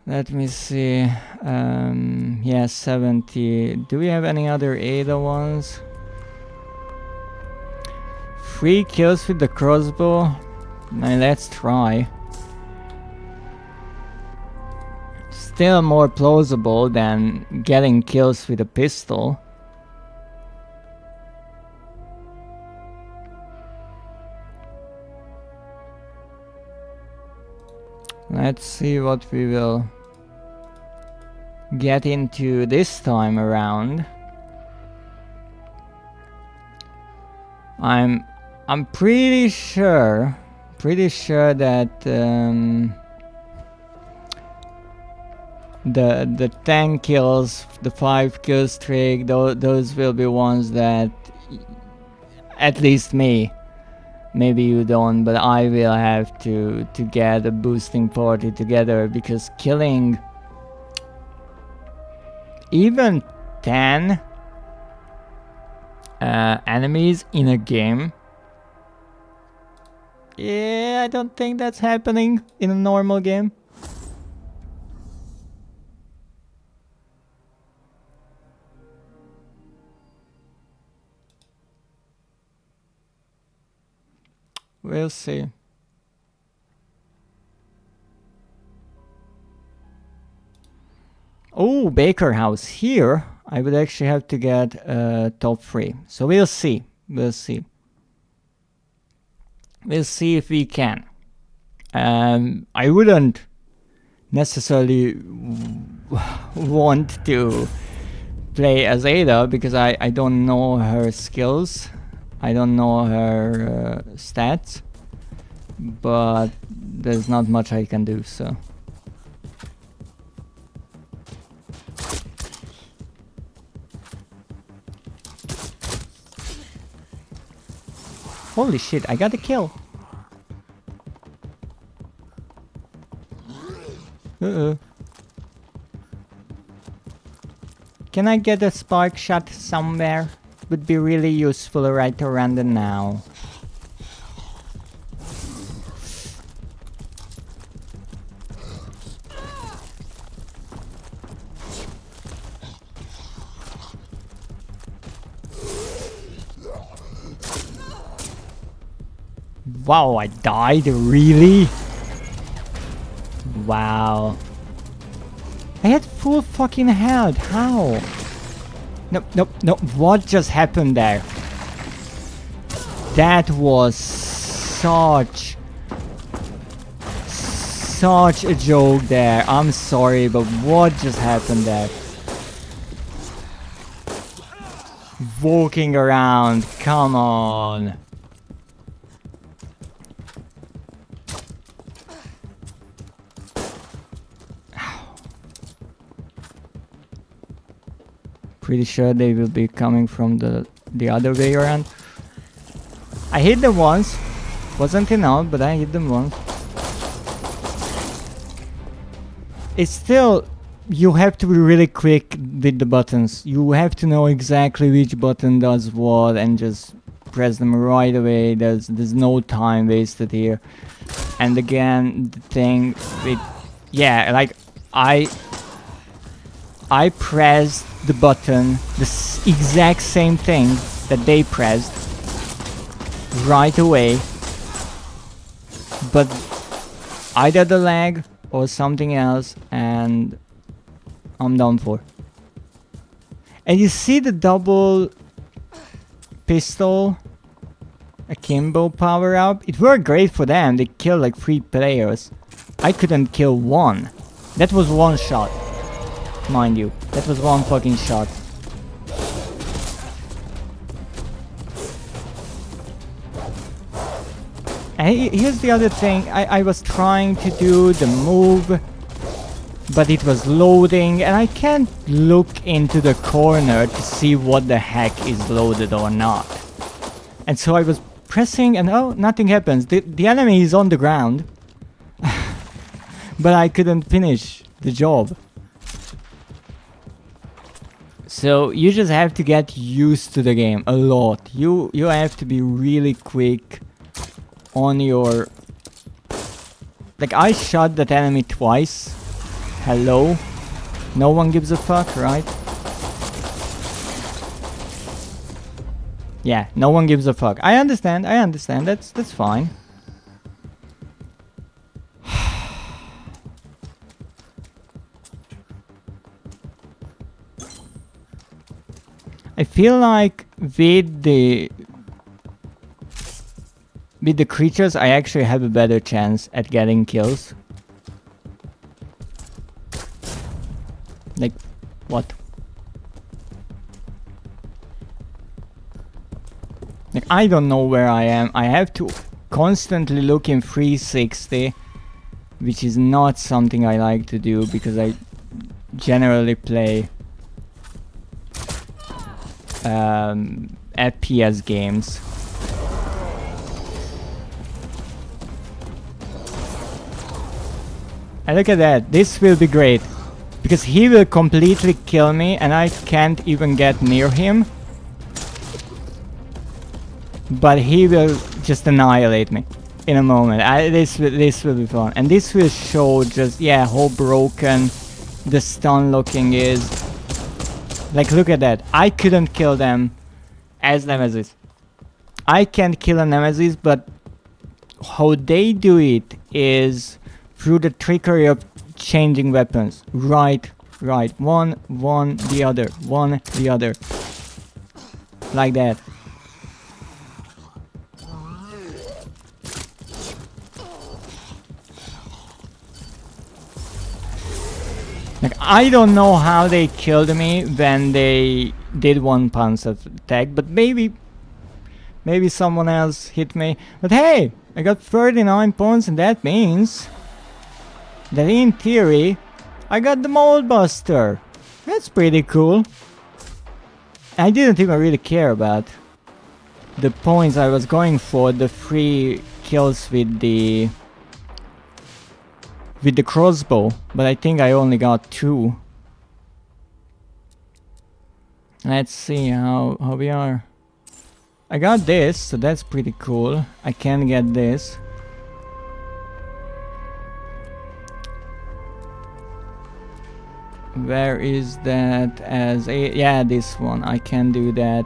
Let me see. Yeah, He has 70. Do we have any other Ada ones? 3 kills with the crossbow. Now let's try. Still more plausible than getting kills with a pistol. Let's see what we will get into this time around. I'm pretty sure that the 10 kills, the 5 kill streak, those will be ones that at least me. Maybe you don't, but I will have to get a boosting party together, because killing even 10 enemies in a game, yeah, I don't think that's happening in a normal game. We'll see. Oh, Baker House here. I would actually have to get top 3. So we'll see. We'll see. We'll see if we can. I wouldn't necessarily want to play as Ada, because I don't know her skills. I don't know her stats, but there's not much I can do, so. Holy shit, I got a kill. Uh-oh. Can I get a spark shot somewhere? Would be really useful right around now. Wow, I died? Really? Wow. I had full fucking health. How? Nope, nope, nope. What just happened there? That was such a joke there. I'm sorry, but what just happened there? Walking around, come on. Pretty sure they will be coming from the other way around. I hit them once. Wasn't enough, but I hit them once. It's still, you have to be really quick with the buttons. You have to know exactly which button does what and just press them right away. There's no time wasted here. And again, the thing with, yeah, like I pressed the button, the exact same thing that they pressed right away, but either the lag or something else, and I'm done for. And you see the double pistol akimbo power up? It worked great for them. They killed like 3 players. I couldn't kill one. That was one shot. Mind you, that was one fucking shot. And here's the other thing, I was trying to do the move, but it was loading, and I can't look into the corner to see what the heck is loaded or not. And so I was pressing, and oh, nothing happens. The enemy is on the ground, but I couldn't finish the job. So you just have to get used to the game a lot. You have to be really quick on your... Like, I shot that enemy twice. Hello. No one gives a fuck, right? Yeah, no one gives a fuck. I understand, that's fine. I feel like with the creatures I actually have a better chance at getting kills. Like, what? Like, I don't know where I am. I have to constantly look in 360, which is not something I like to do because I generally play FPS games. And look at that, this will be great. Because he will completely kill me and I can't even get near him. But he will just annihilate me in a moment. This will be fun. And this will show just, yeah, how broken the stun looking is. Like, look at that. I couldn't kill them as Nemesis. I can't kill a Nemesis, but how they do it is through the trickery of changing weapons. Right. One, the other. One, the other. Like that. Like, I don't know how they killed me when they did one punch attack, but maybe someone else hit me. But hey, I got 39 points and that means that in theory I got the Mold Buster. That's pretty cool. I didn't even really care about the points I was going for, the 3 kills with the crossbow, but I think I only got 2. Let's see how we are. I got this, so that's pretty cool. I can get this. Where is that as a... yeah, this one. I can do that.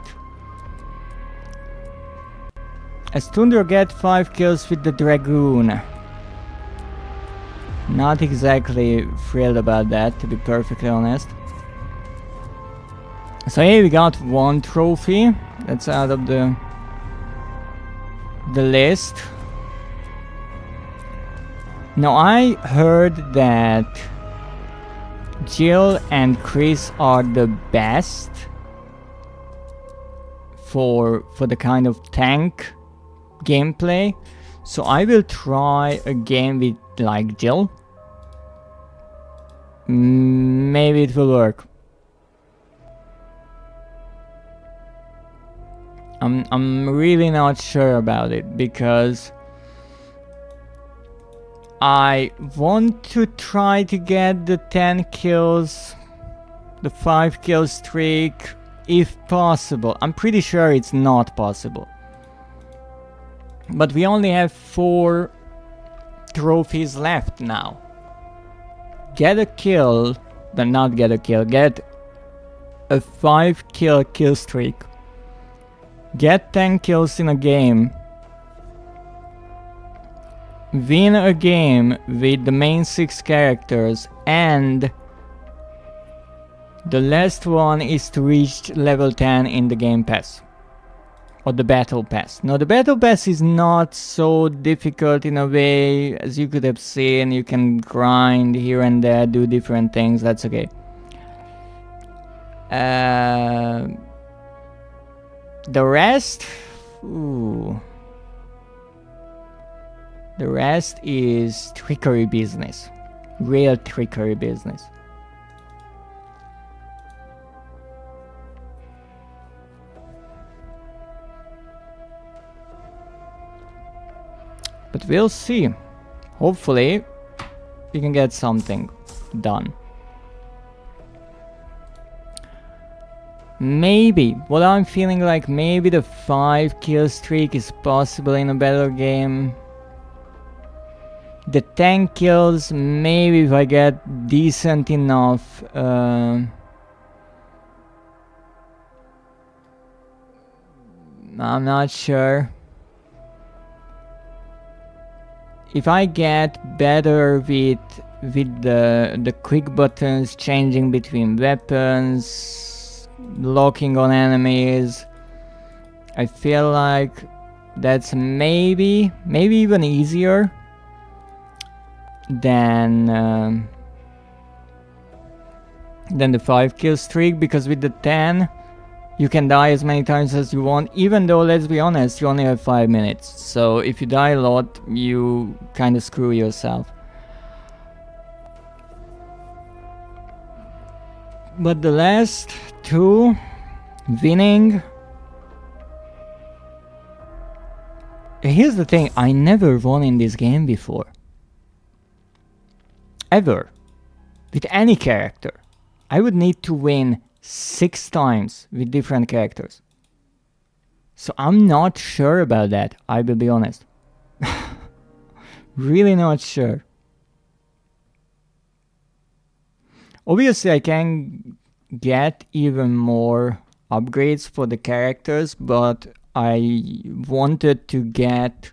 As Tundra get 5 kills with the Dragoon. Not exactly thrilled about that, to be perfectly honest. So here we got 1 trophy. That's out of the list. Now I heard that Jill and Chris are the best for the kind of tank gameplay. So I will try a game with like Jill. Maybe it will work. I'm really not sure about it because I want to try to get the 10 kills, the 5 kill streak, if possible. I'm pretty sure it's not possible. But we only have 4 trophies left now. Get a kill, but not get a kill, get a 5 kill streak. Get 10 kills in a game. Win a game with the main 6 characters, and the last one is to reach level 10 in the game pass. Or the battle pass. Now the battle pass is not so difficult in a way, as you could have seen. You can grind here and there, do different things, that's okay. The rest... ooh. The rest is trickery business. Real trickery business. But we'll see. Hopefully, we can get something done. Maybe, what I'm feeling like, maybe the 5 kill streak is possible in a better game. The 10 kills, maybe if I get decent enough. I'm not sure. If I get better with the quick buttons, changing between weapons, locking on enemies, I feel like that's maybe even easier than the 5 kill streak, because with the 10 you can die as many times as you want, even though, let's be honest, you only have 5 minutes. So if you die a lot, you kind of screw yourself. But the last 2, winning. Here's the thing, I never won in this game before. Ever. With any character. I would need to win 6 times with different characters. So I'm not sure about that, I will be honest. Really not sure. Obviously I can get even more upgrades for the characters, but I wanted to get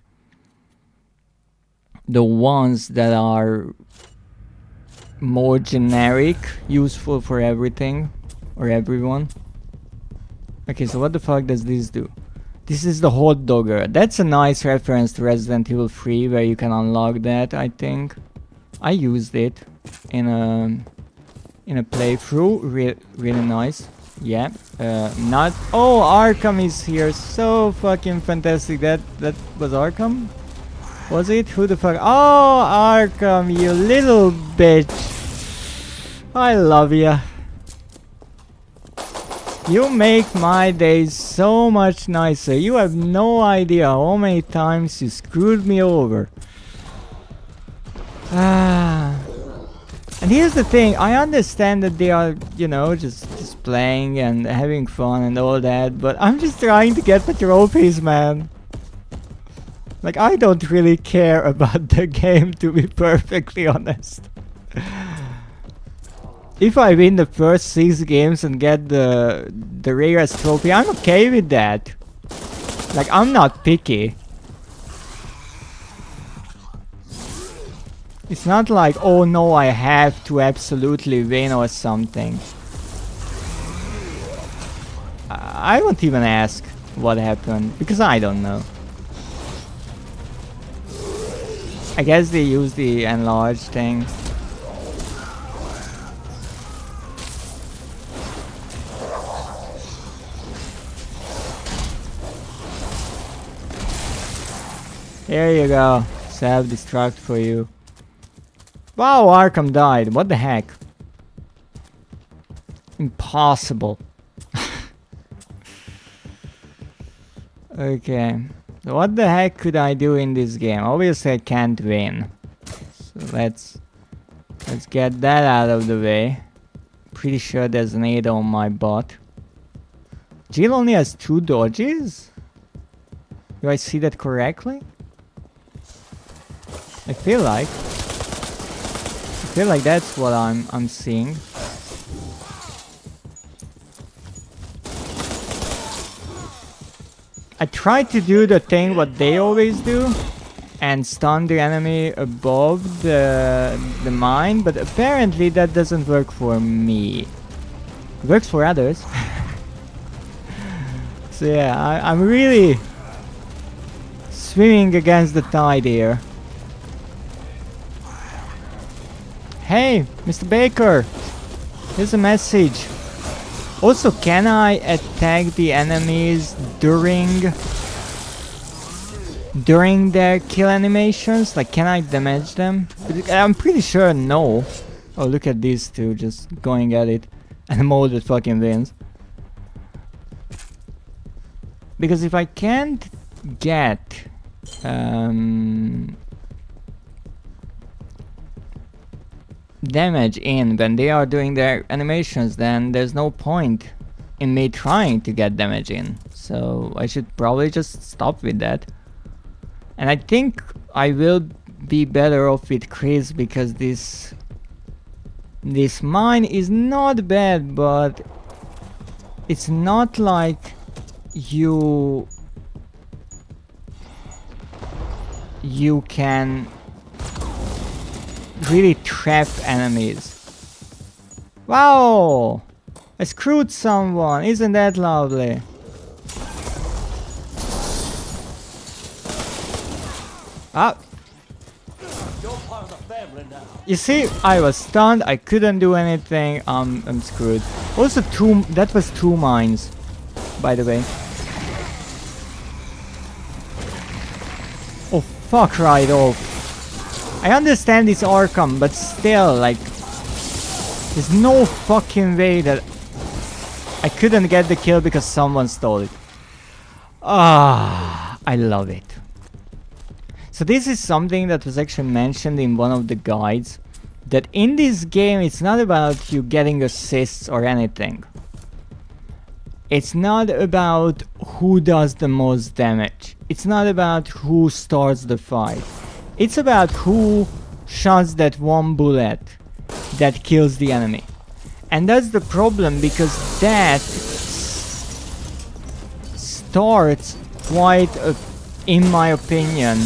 the ones that are more generic, useful for everything or everyone. Okay, so what the fuck does this do? This is the hot dogger. That's a nice reference to Resident Evil 3 where you can unlock that, I think. I used it in a playthrough. Really nice. Yeah. Not. Oh, Arkham is here. So fucking fantastic. That was Arkham? Was it? Who the fuck? Oh, Arkham, you little bitch. I love ya. You make my days so much nicer. You have no idea how many times you screwed me over. And here's the thing, I understand that they are, you know, just playing and having fun and all that, but I'm just trying to get the trophies, man. Like, I don't really care about the game, to be perfectly honest. If I win the first 6 games and get the rarest trophy, I'm okay with that. Like, I'm not picky. It's not like, oh no, I have to absolutely win or something. I won't even ask what happened, because I don't know. I guess they use the enlarged thing. There you go. Self-destruct for you. Wow, Arkham died. What the heck? Impossible. Okay. So what the heck could I do in this game? Obviously I can't win. So let's get that out of the way. Pretty sure there's an 8 on my bot. Jill only has 2 dodges? Do I see that correctly? I feel like that's what I'm seeing. I tried to do the thing what they always do and stun the enemy above the mine, but apparently that doesn't work for me. It works for others. So yeah, I'm really swimming against the tide here. Hey, Mr. Baker, here's a message. Also, can I attack the enemies during their kill animations? Like, can I damage them? I'm pretty sure no. Oh, look at these two just going at it. And the mode that fucking wins. Because if I can't get damage in when they are doing their animations, then there's no point in me trying to get damage in. So I should probably just stop with that. And I think I will be better off with Chris, because this mine is not bad, but it's not like you can really trap enemies. Wow! I screwed someone, isn't that lovely? Ah! You see, I was stunned, I couldn't do anything, I'm screwed. Also that was 2 mines, by the way. Oh, fuck right off. I understand it's Arkham, but still, like, there's no fucking way that I couldn't get the kill because someone stole it. Ah, I love it. So this is something that was actually mentioned in one of the guides, that in this game it's not about you getting assists or anything. It's not about who does the most damage. It's not about who starts the fight. It's about who shots that one bullet that kills the enemy. And that's the problem, because that starts quite a, in my opinion,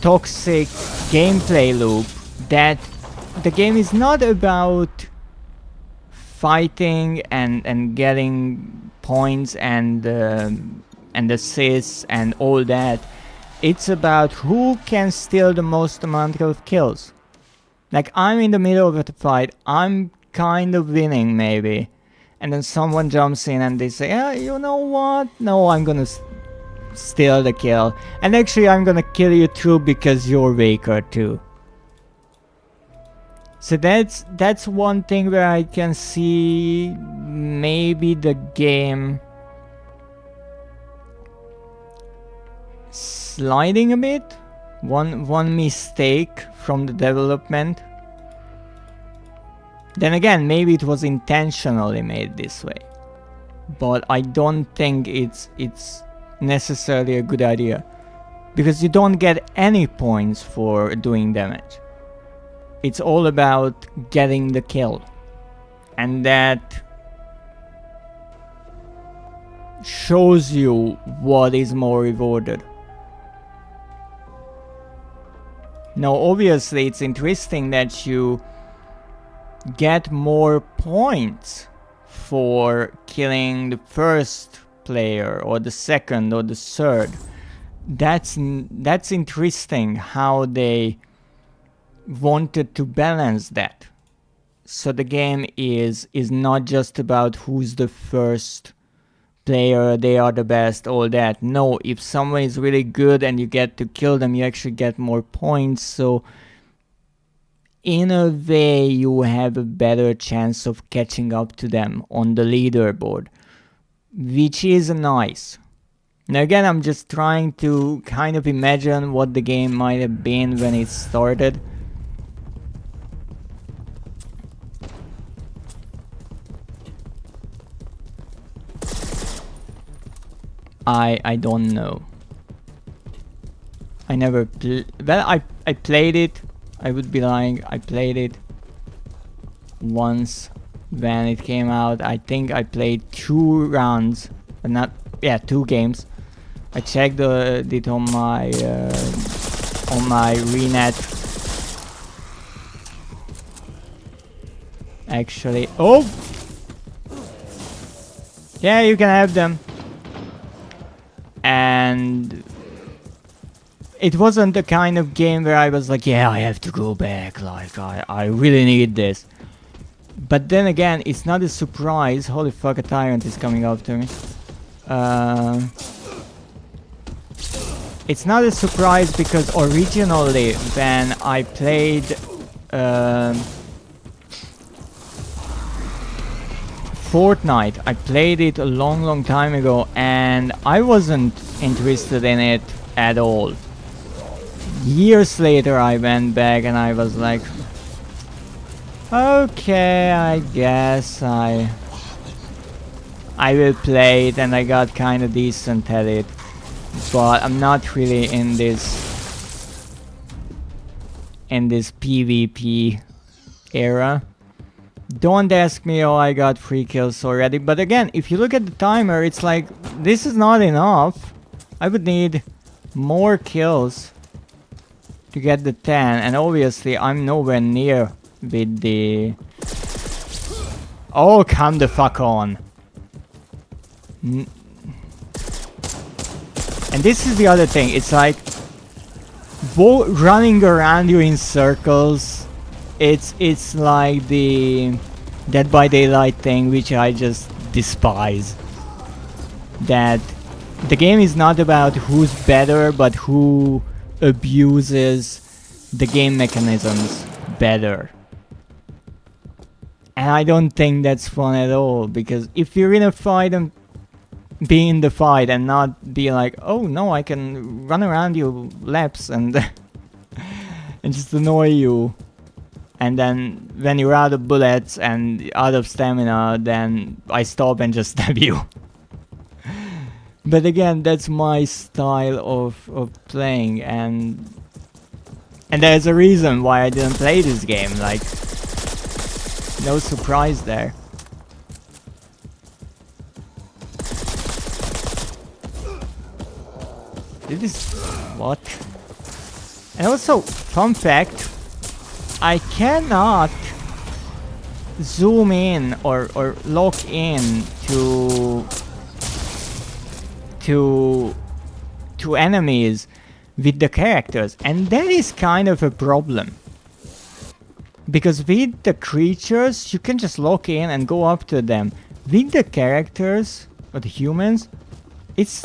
toxic gameplay loop, that the game is not about fighting and getting points and assists and all that. It's about who can steal the most amount of kills. Like, I'm in the middle of a fight, I'm kind of winning maybe, and then someone jumps in and they say, yeah, you know what, no, I'm gonna steal the kill, and actually I'm gonna kill you too because you're weaker too. So that's one thing where I can see maybe the game sliding a bit. One mistake from the development. Then again, maybe it was intentionally made this way, but I don't think it's necessarily a good idea, because you don't get any points for doing damage. It's all about getting the kill, and that shows you what is more rewarded. Now obviously it's interesting that you get more points for killing the first player or the second or the third. That's interesting how they wanted to balance that. So the game is not just about who's the first player, they are the best, all that. No, if someone is really good and you get to kill them, you actually get more points. So in a way you have a better chance of catching up to them on the leaderboard, which is nice. Now again, I'm just trying to kind of imagine what the game might have been when it started. I don't know. I never well, I played it. I would be lying. I played it once when it came out. I think I played 2 rounds, but not, yeah, 2 games. I checked it on my Renet. Actually, oh, yeah, you can have them. And it wasn't the kind of game where I was like, yeah, I have to go back, like I really need this. But then again, it's not a surprise. Holy fuck, a tyrant is coming after me. It's not a surprise because originally when I played Fortnite, I played it a long time ago and I wasn't interested in it at all. Years later I went back and I was like, okay, I guess I will play it, and I got kinda decent at it. But I'm not really in this in this PvP era. Don't ask me how I got 3 kills already, but again, if you look at the timer, it's like, this is not enough. I would need more kills to get the 10, and obviously I'm nowhere near with the... Oh, come the fuck on. And this is the other thing, it's like running around you in circles. It's like the Dead by Daylight thing, which I just despise. That the game is not about who's better, but who abuses the game mechanisms better. And I don't think that's fun at all, because if you're in a fight and be in the fight and not be like, oh no, I can run around you laps and and just annoy you, and then when you're out of bullets and out of stamina, then I stop and just stab you. But again, that's my style of playing, and there's a reason why I didn't play this game, like, no surprise there. This is... what? And also, fun fact, I cannot zoom in or lock in to enemies with the characters, and that is kind of a problem. Because with the creatures, you can just lock in and go up to them. With the characters, or the humans, it's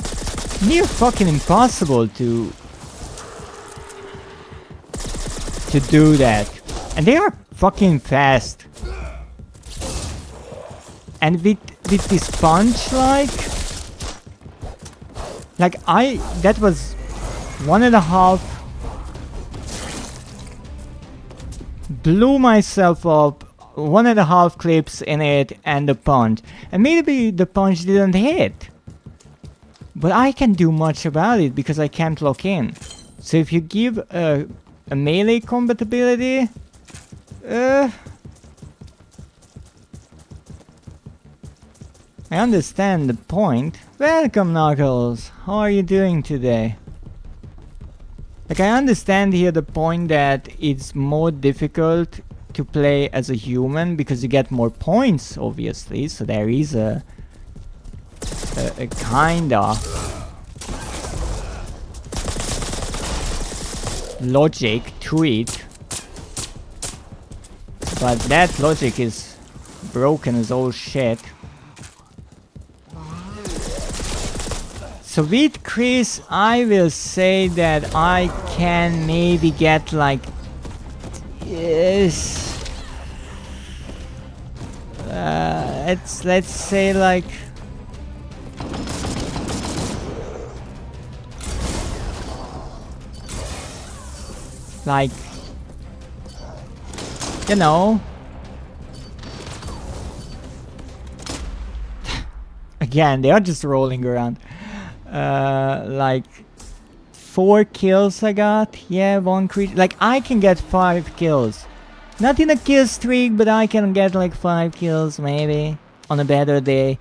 near fucking impossible to do that. And they are fucking fast. And with this punch, like that was 1.5, blew myself up, 1.5 clips in it and the punch. And maybe the punch didn't hit, but I can't do much about it because I can't lock in. So if you give a melee compatibility, I understand the point. Welcome, Knuckles. How are you doing today? Like, I understand here the point that it's more difficult to play as a human because you get more points, obviously. So there is a kinda logic to it, but that logic is broken as all shit. So with Chris, I will say that I can maybe get like, yes, let's say like, you know, again, they are just rolling around. Like 4 kills I got. Yeah, 1 creature. Like, I can get 5 kills. Not in a kill streak, but I can get like 5 kills maybe on a better day.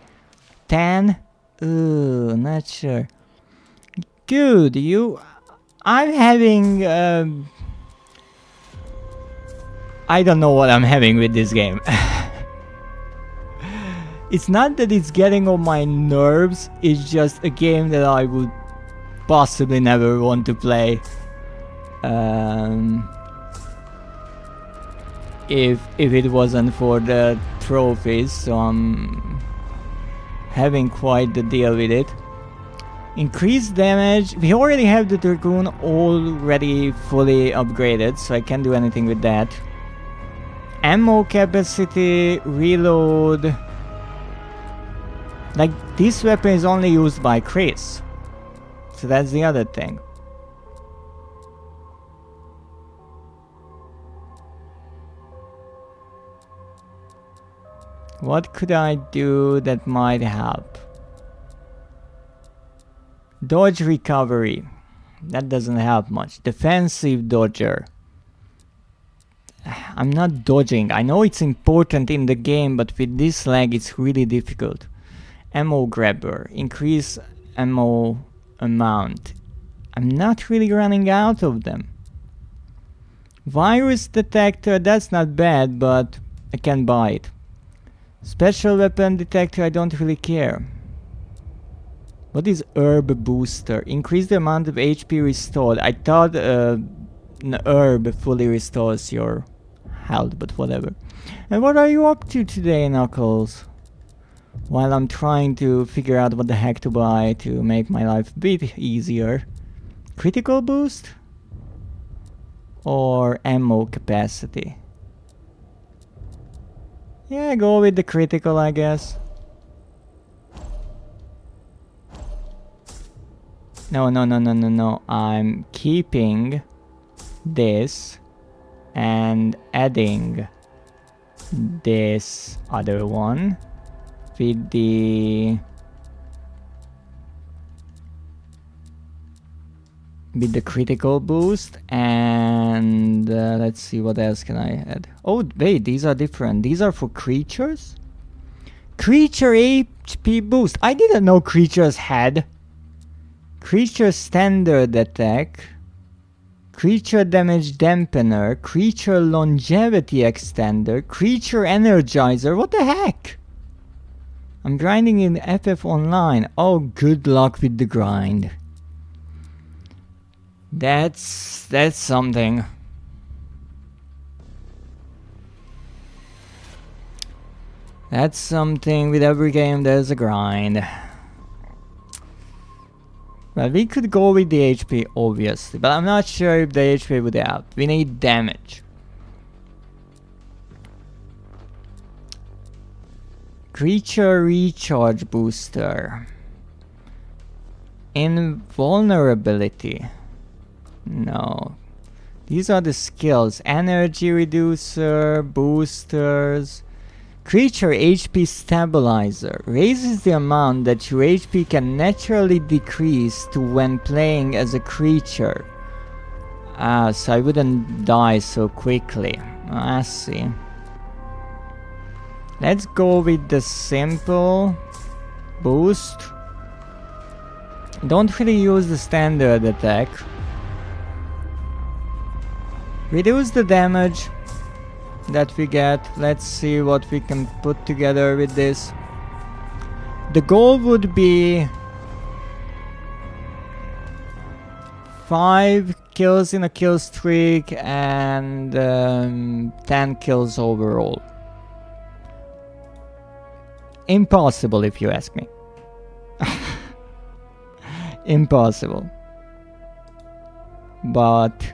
10? Ooh, not sure. Good, I'm having I don't know what I'm having with this game. It's not that it's getting on my nerves, it's just a game that I would possibly never want to play. If it wasn't for the trophies, so I'm having quite the deal with it. Increased damage, we already have the Dragoon already fully upgraded, so I can't do anything with that. Ammo capacity, reload. Like, this weapon is only used by Chris. So that's the other thing. What could I do that might help? Dodge recovery. That doesn't help much. Defensive dodger. I'm not dodging. I know it's important in the game, but with this lag it's really difficult. Ammo grabber. Increase ammo amount. I'm not really running out of them. Virus detector, that's not bad, but I can buy it. Special weapon detector, I don't really care. What is herb booster? Increase the amount of HP restored. I thought an herb fully restores your health, but whatever. And what are you up to today, Knuckles? While I'm trying to figure out what the heck to buy to make my life a bit easier. Critical boost? Or ammo capacity? Yeah, go with the critical, I guess. No. I'm keeping this and adding this other one with the critical boost, and let's see what else can I add. Oh wait, these are different. These are for creatures? Creature HP boost. I didn't know creatures had. Creature standard attack, creature damage dampener, creature longevity extender, creature energizer. What the heck? I'm grinding in FF Online. Oh, good luck with the grind. That's something. That's something. With every game there's a grind. Well, we could go with the HP, obviously, but I'm not sure if the HP would help. We need damage. Creature recharge booster. Invulnerability. No. These are the skills. Energy reducer, boosters. Creature HP stabilizer raises the amount that your HP can naturally decrease to when playing as a creature. So I wouldn't die so quickly. I see. Let's go with the simple boost. Don't really use the standard attack. Reduce the damage that we get. Let's see what we can put together with this. The goal would be 5 kills in a kill streak and 10 kills overall. Impossible if you ask me. Impossible. But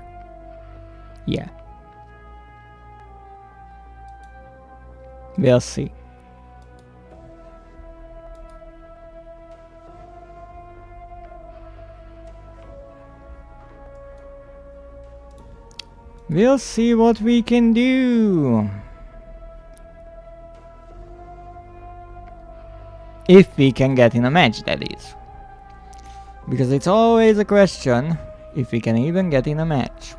yeah. We'll see. We'll see what we can do. If we can get in a match, that is. Because it's always a question if we can even get in a match.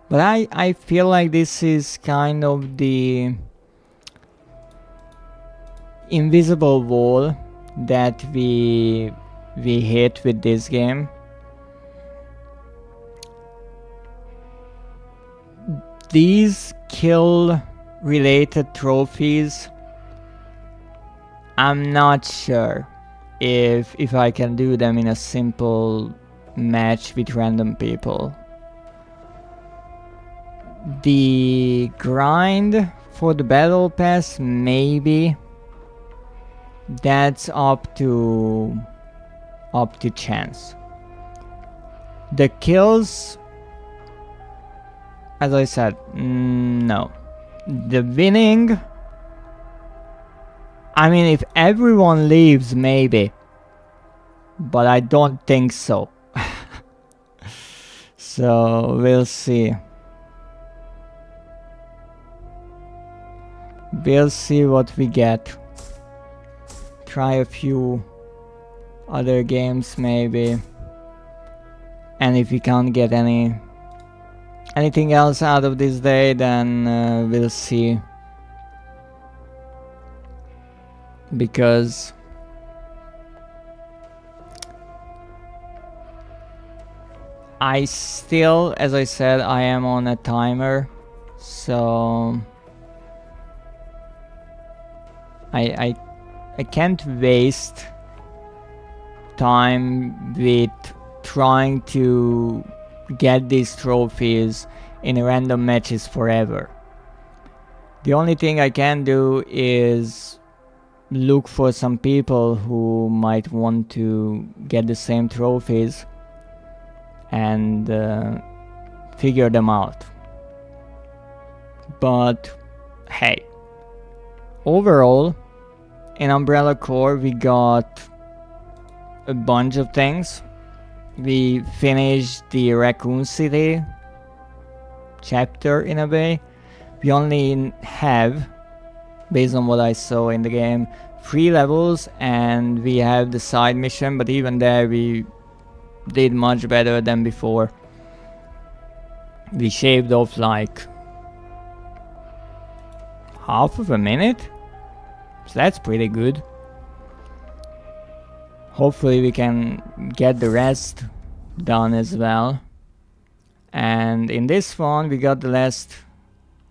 But I feel like this is kind of the invisible wall that we hit with this game. These kill related trophies, I'm not sure if I can do them in a simple match with random people. The grind for the battle pass, maybe. That's up to chance. The kills, as I said, no. The winning, I mean, if everyone leaves, maybe. But I don't think so. So, we'll see. We'll see what we get. Try a few other games maybe. And if we can't get anything else out of this day, then we'll see. Because I still, as I said, I am on a timer, so I can't waste time with trying to get these trophies in random matches forever. The only thing I can do is look for some people who might want to get the same trophies and figure them out. But hey, overall in Umbrella Corps we got a bunch of things. We finished the Raccoon City chapter in a way. We only have, based on what I saw in the game, 3 levels, and we have the side mission, but even there we did much better than before. We shaved off like half of a minute, so that's pretty good. Hopefully we can get the rest done as well. And in this one we got the last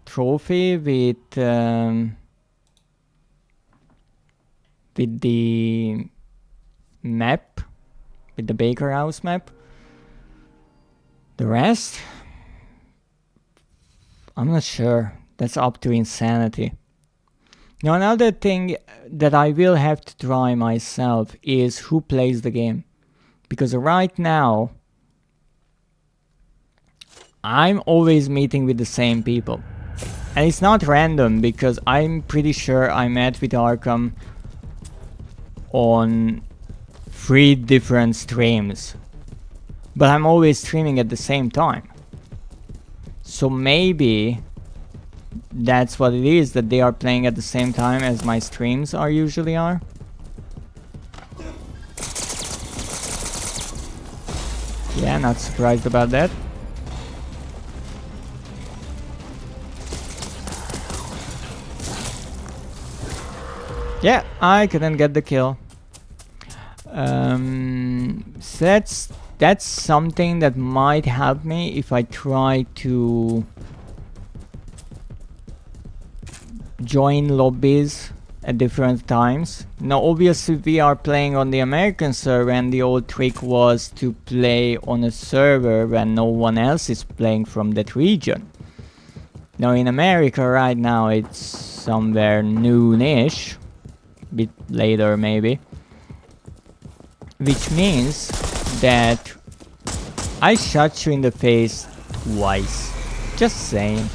trophy with the map, with the Baker House map. The rest, I'm not sure. That's up to insanity. Now another thing that I will have to try myself is who plays the game. Because right now I'm always meeting with the same people. And it's not random, because I'm pretty sure I met with Arkham on 3 different streams. But I'm always streaming at the same time. So maybe that's what it is, that they are playing at the same time as my streams usually are. Yeah, not surprised about that. Yeah, I couldn't get the kill. So that's something that might help me if I try to join lobbies at different times. Now obviously we are playing on the American server, and the old trick was to play on a server when no one else is playing from that region. Now in America right now it's somewhere noonish, bit later maybe, which means that I shot you in the face twice, just saying.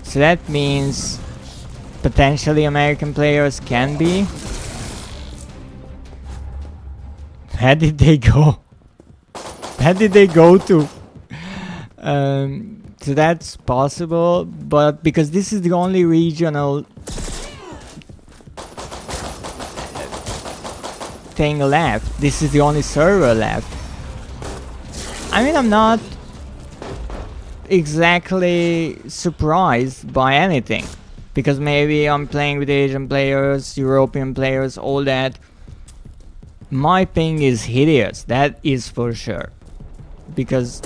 So that means potentially American players can be. Where did they go? Where did they go to? So that's possible, but because this is the only regional thing left, this is the only server left. I mean, I'm not exactly surprised by anything, because maybe I'm playing with Asian players, European players, all that. My ping is hideous, that is for sure, because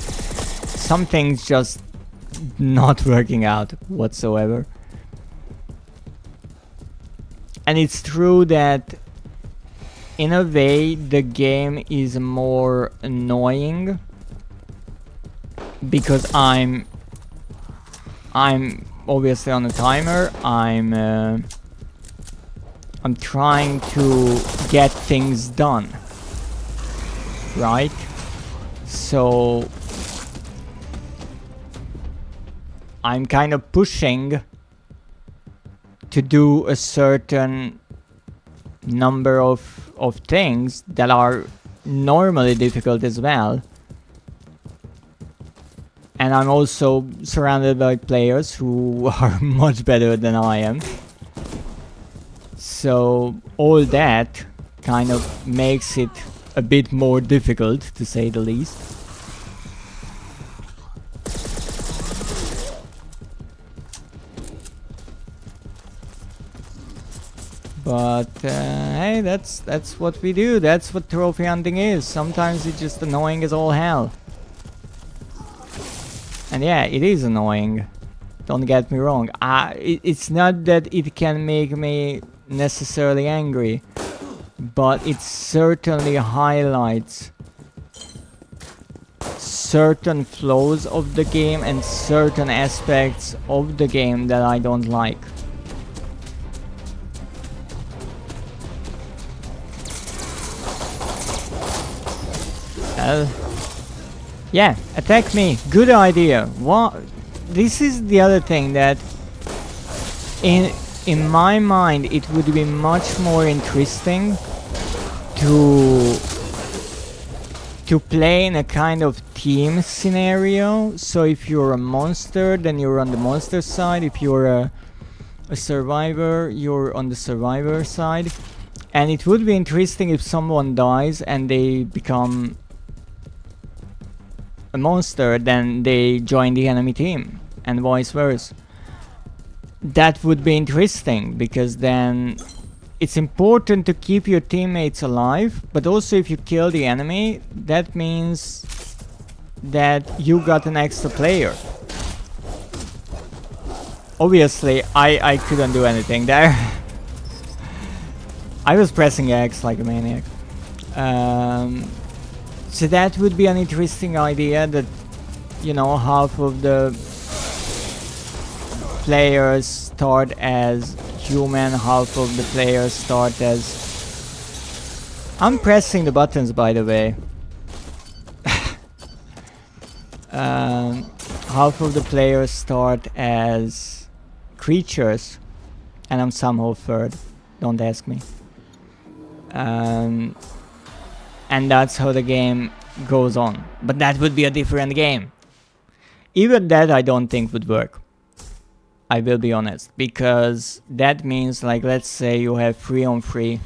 something's just not working out whatsoever. And it's true that in a way the game is more annoying, because I'm obviously on a timer. I'm trying to get things done, right? So I'm kind of pushing to do a certain number of things that are normally difficult as well. And I'm also surrounded by players who are much better than I am. So all that kind of makes it a bit more difficult, to say the least. But hey, that's what we do. That's what trophy hunting is. Sometimes it's just annoying as all hell. And yeah, it is annoying. Don't get me wrong. It's not that it can make me necessarily angry, but it certainly highlights certain flows of the game and certain aspects of the game that I don't like. Yeah, attack me. Good idea. What? This is the other thing that in my mind it would be much more interesting to play in a kind of team scenario. So if you're a monster, then you're on the monster side. If you're a survivor, you're on the survivor side. And it would be interesting if someone dies and they become a monster, then they join the enemy team, and vice versa. That would be interesting, because then it's important to keep your teammates alive, but also if you kill the enemy, that means that you got an extra player. Obviously, I couldn't do anything there. I was pressing X like a maniac. So that would be an interesting idea, that, you know, half of the players start as human, half of the players start as... I'm pressing the buttons, by the way. Half of the players start as creatures, and I'm somehow third. Don't ask me. And that's how the game goes on. But that would be a different game. Even that I don't think would work. I will be honest. Because that means, like, let's say you have 3-on-3.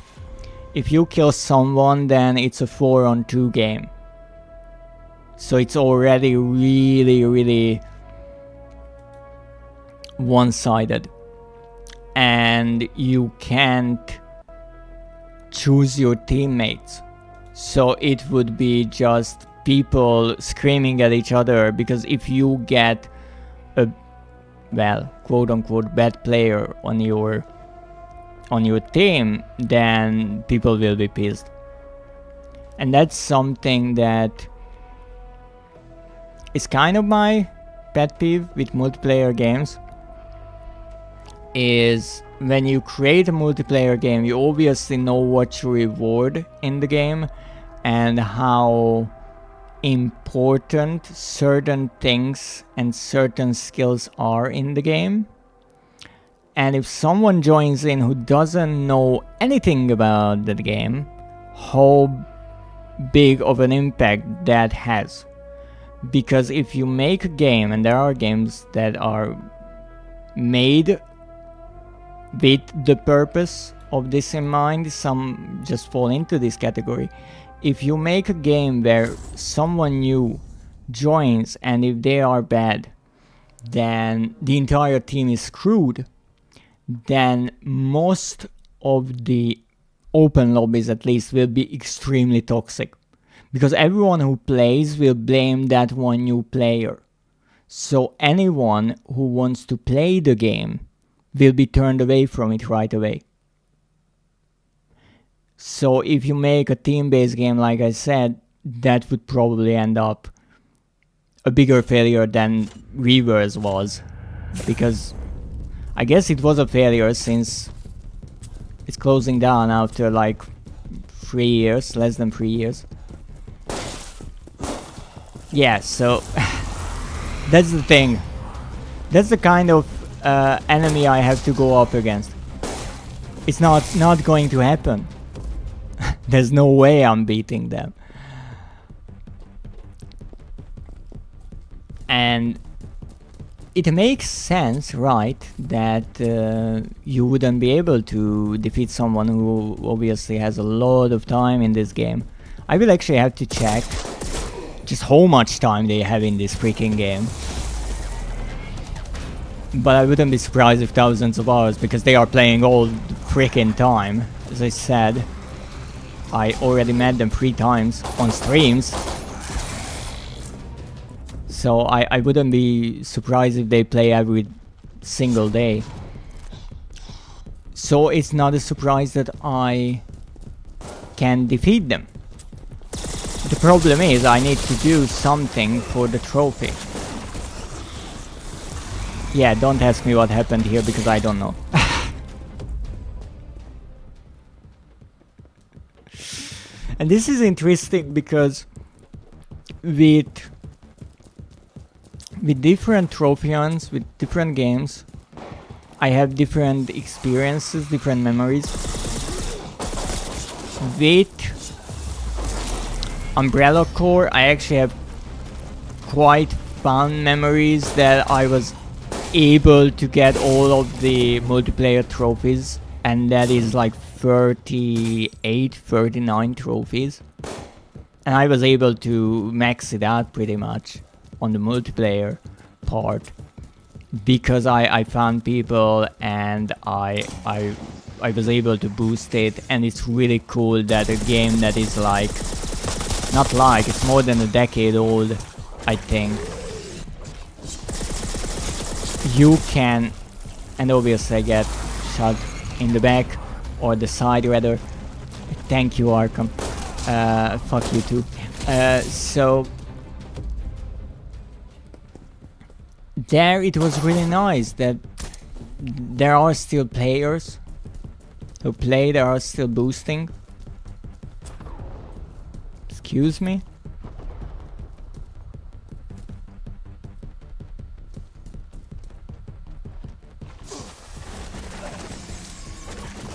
If you kill someone, then it's a 4-on-2 game. So it's already really one-sided. And you can't choose your teammates. So it would be just people screaming at each other, because if you get a, well, quote-unquote bad player on your team, then people will be pissed. And that's something that is kind of my pet peeve with multiplayer games, is when you create a multiplayer game, you obviously know what to reward in the game and how important certain things and certain skills are in the game. And if someone joins in who doesn't know anything about the game, how big of an impact that has. Because if you make a game, and there are games that are made with the purpose of this in mind, some just fall into this category. If you make a game where someone new joins, and if they are bad, then the entire team is screwed, then most of the open lobbies, at least, will be extremely toxic. Because everyone who plays will blame that one new player. So anyone who wants to play the game will be turned away from it right away. So if you make a team-based game, like I said, that would probably end up a bigger failure than Reverse was. Because I guess it was a failure since it's closing down after like 3 years, less than 3 years. Yeah, so that's the thing. That's the kind of enemy I have to go up against. It's not going to happen. There's no way I'm beating them. And it makes sense, right, that you wouldn't be able to defeat someone who obviously has a lot of time in this game. I will actually have to check just how much time they have in this freaking game. But I wouldn't be surprised if thousands of hours, because they are playing all the freaking time. As I said, I already met them 3 times on streams. So I wouldn't be surprised if they play every single day. So it's not a surprise that I can defeat them. The problem is I need to do something for the trophy. Yeah, don't ask me what happened here because I don't know. And this is interesting because with different trophions, with different games, I have different experiences, different memories. With Umbrella Corps, I actually have quite fun memories that I was able to get all of the multiplayer trophies, and that is like 38, 39 trophies. And I was able to max it out pretty much on the multiplayer part because I found people and I was able to boost it, and it's really cool that a game that is like, not like, it's more than a decade old, I think. You can, and obviously I get shot in the back, or the side rather. Thank you, Arkham. Fuck you too. So there it was really nice that there are still players who play, there are still boosting. Excuse me?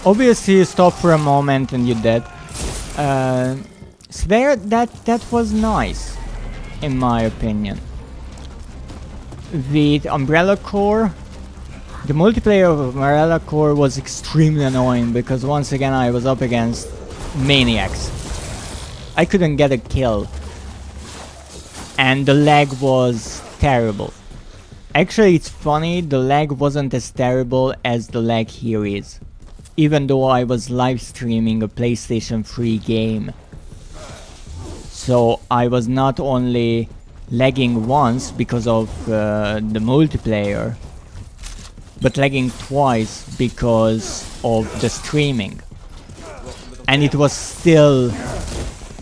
Obviously you stop for a moment and you're dead. So there, that was nice, in my opinion. With Umbrella Corps, the multiplayer of Umbrella Corps was extremely annoying because once again I was up against maniacs. I couldn't get a kill. And the lag was terrible. Actually, it's funny, the lag wasn't as terrible as the lag here is. Even though I was live streaming a PlayStation 3 game. So I was not only lagging once because of the multiplayer, but lagging twice because of the streaming. And it was still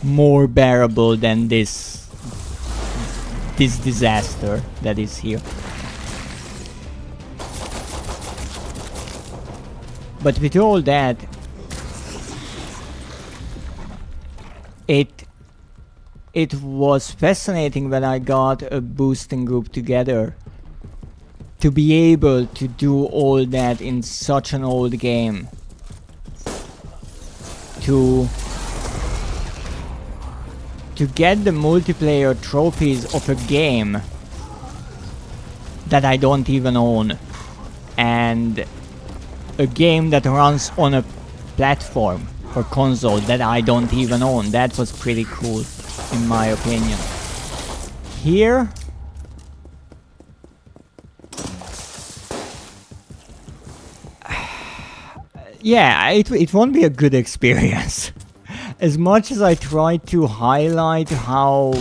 more bearable than this disaster that is here. But with all that, it was fascinating when I got a boosting group together to be able to do all that in such an old game. To get the multiplayer trophies of a game that I don't even own, and a game that runs on a platform or console that I don't even own. That was pretty cool, in my opinion. Here, yeah, it won't be a good experience. As much as I try to highlight how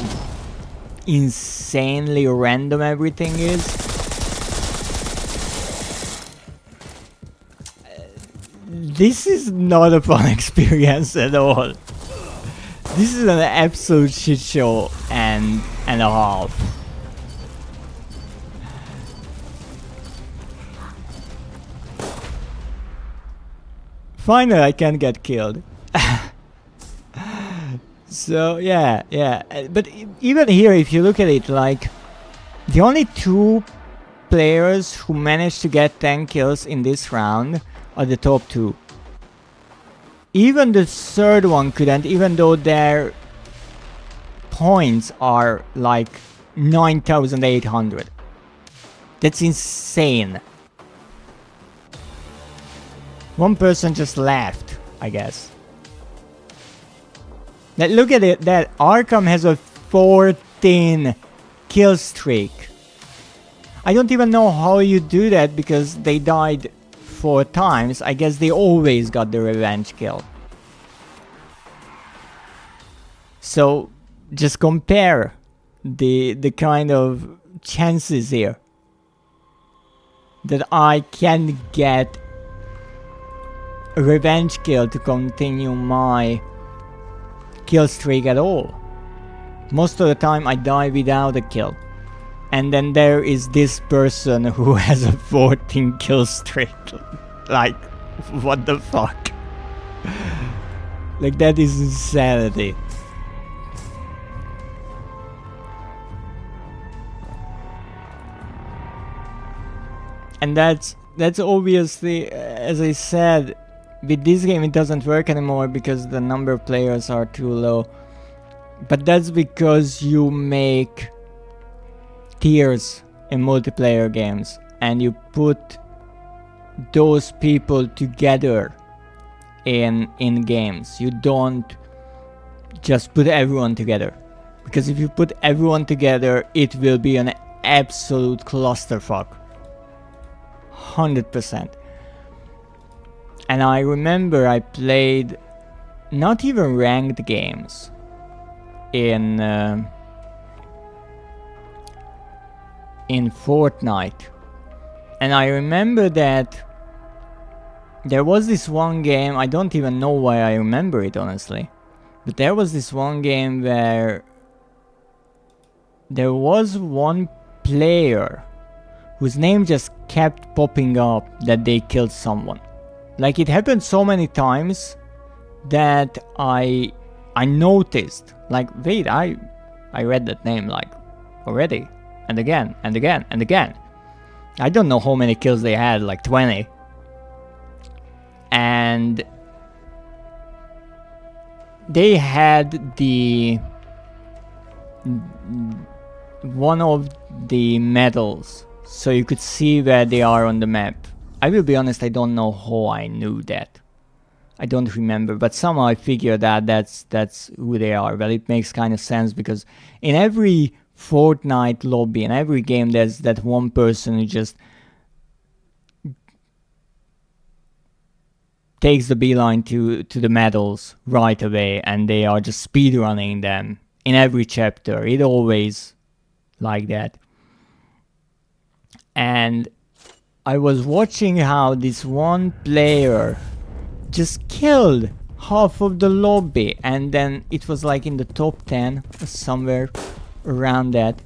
insanely random everything is, this is not a fun experience at all. This is an absolute shit show and a half. Finally, I can get killed. So yeah. But even here, if you look at it, like, the only 2 players who managed to get 10 kills in this round are the top 2. Even the third one couldn't, even though their points are like 9,800. That's insane. One person just left, I guess. Look at it, that Arkham has a 14 kill streak. I don't even know how you do that because they died 4 times. I guess they always got the revenge kill. So just compare the kind of chances here that I can get a revenge kill to continue my kill streak at all. Most of the time I die without a kill. And then there is this person who has a 14 kill streak. Like, what the fuck? Like, that is insanity. And that's obviously, as I said, with this game it doesn't work anymore because the number of players are too low. But that's because you make tiers in multiplayer games and you put those people together in games. You don't just put everyone together, because if you put everyone together it will be an absolute clusterfuck. 100%. And I remember I played not even ranked games in Fortnite, and I remember that there was this one game, I don't even know why I remember it honestly, but there was this one game where there was one player whose name just kept popping up that they killed someone. Like, it happened so many times that I noticed, like, wait, I read that name like already, and again and again and again. I don't know how many kills they had, like 20. And they had the one of the medals, so you could see where they are on the map. I will be honest, I don't know how I knew that. I don't remember, but somehow I figured that that's who they are. Well, it makes kind of sense because in every Fortnite lobby, in every game, there's that one person who just takes the beeline to the medals right away, and they are just speedrunning them in every chapter. It always like that. And I was watching how this one player just killed half of the lobby, and then it was like in the top 10 or somewhere around that.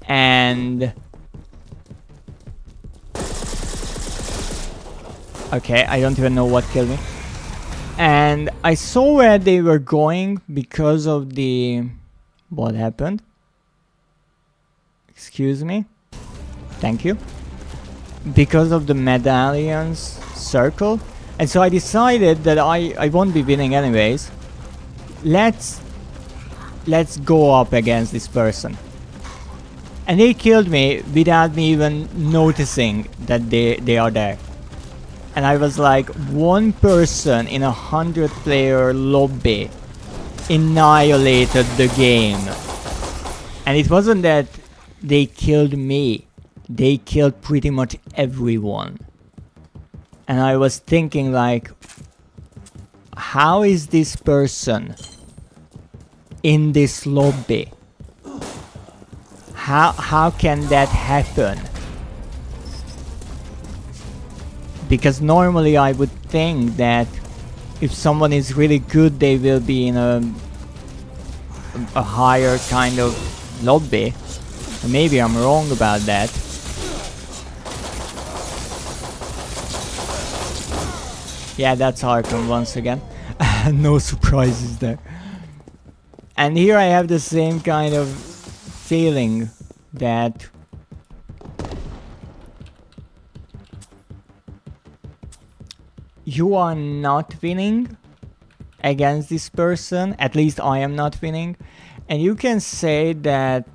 And okay, I don't even know what killed me. And I saw where they were going because of the... What happened? Excuse me. Thank you. Because of the medallions circle. And so I decided that I won't be winning anyways. Let's go up against this person. And they killed me without me even noticing that they are there. And I was like, one person in 100-player lobby annihilated the game. And it wasn't that they killed me. They killed pretty much everyone. And I was thinking like, how is this person in this lobby? How can that happen? Because normally I would think that if someone is really good, they will be in a higher kind of lobby. Maybe I'm wrong about that. Yeah, that's Arkham once again. No surprises there. And here I have the same kind of feeling that you are not winning against this person. At least I am not winning. And you can say that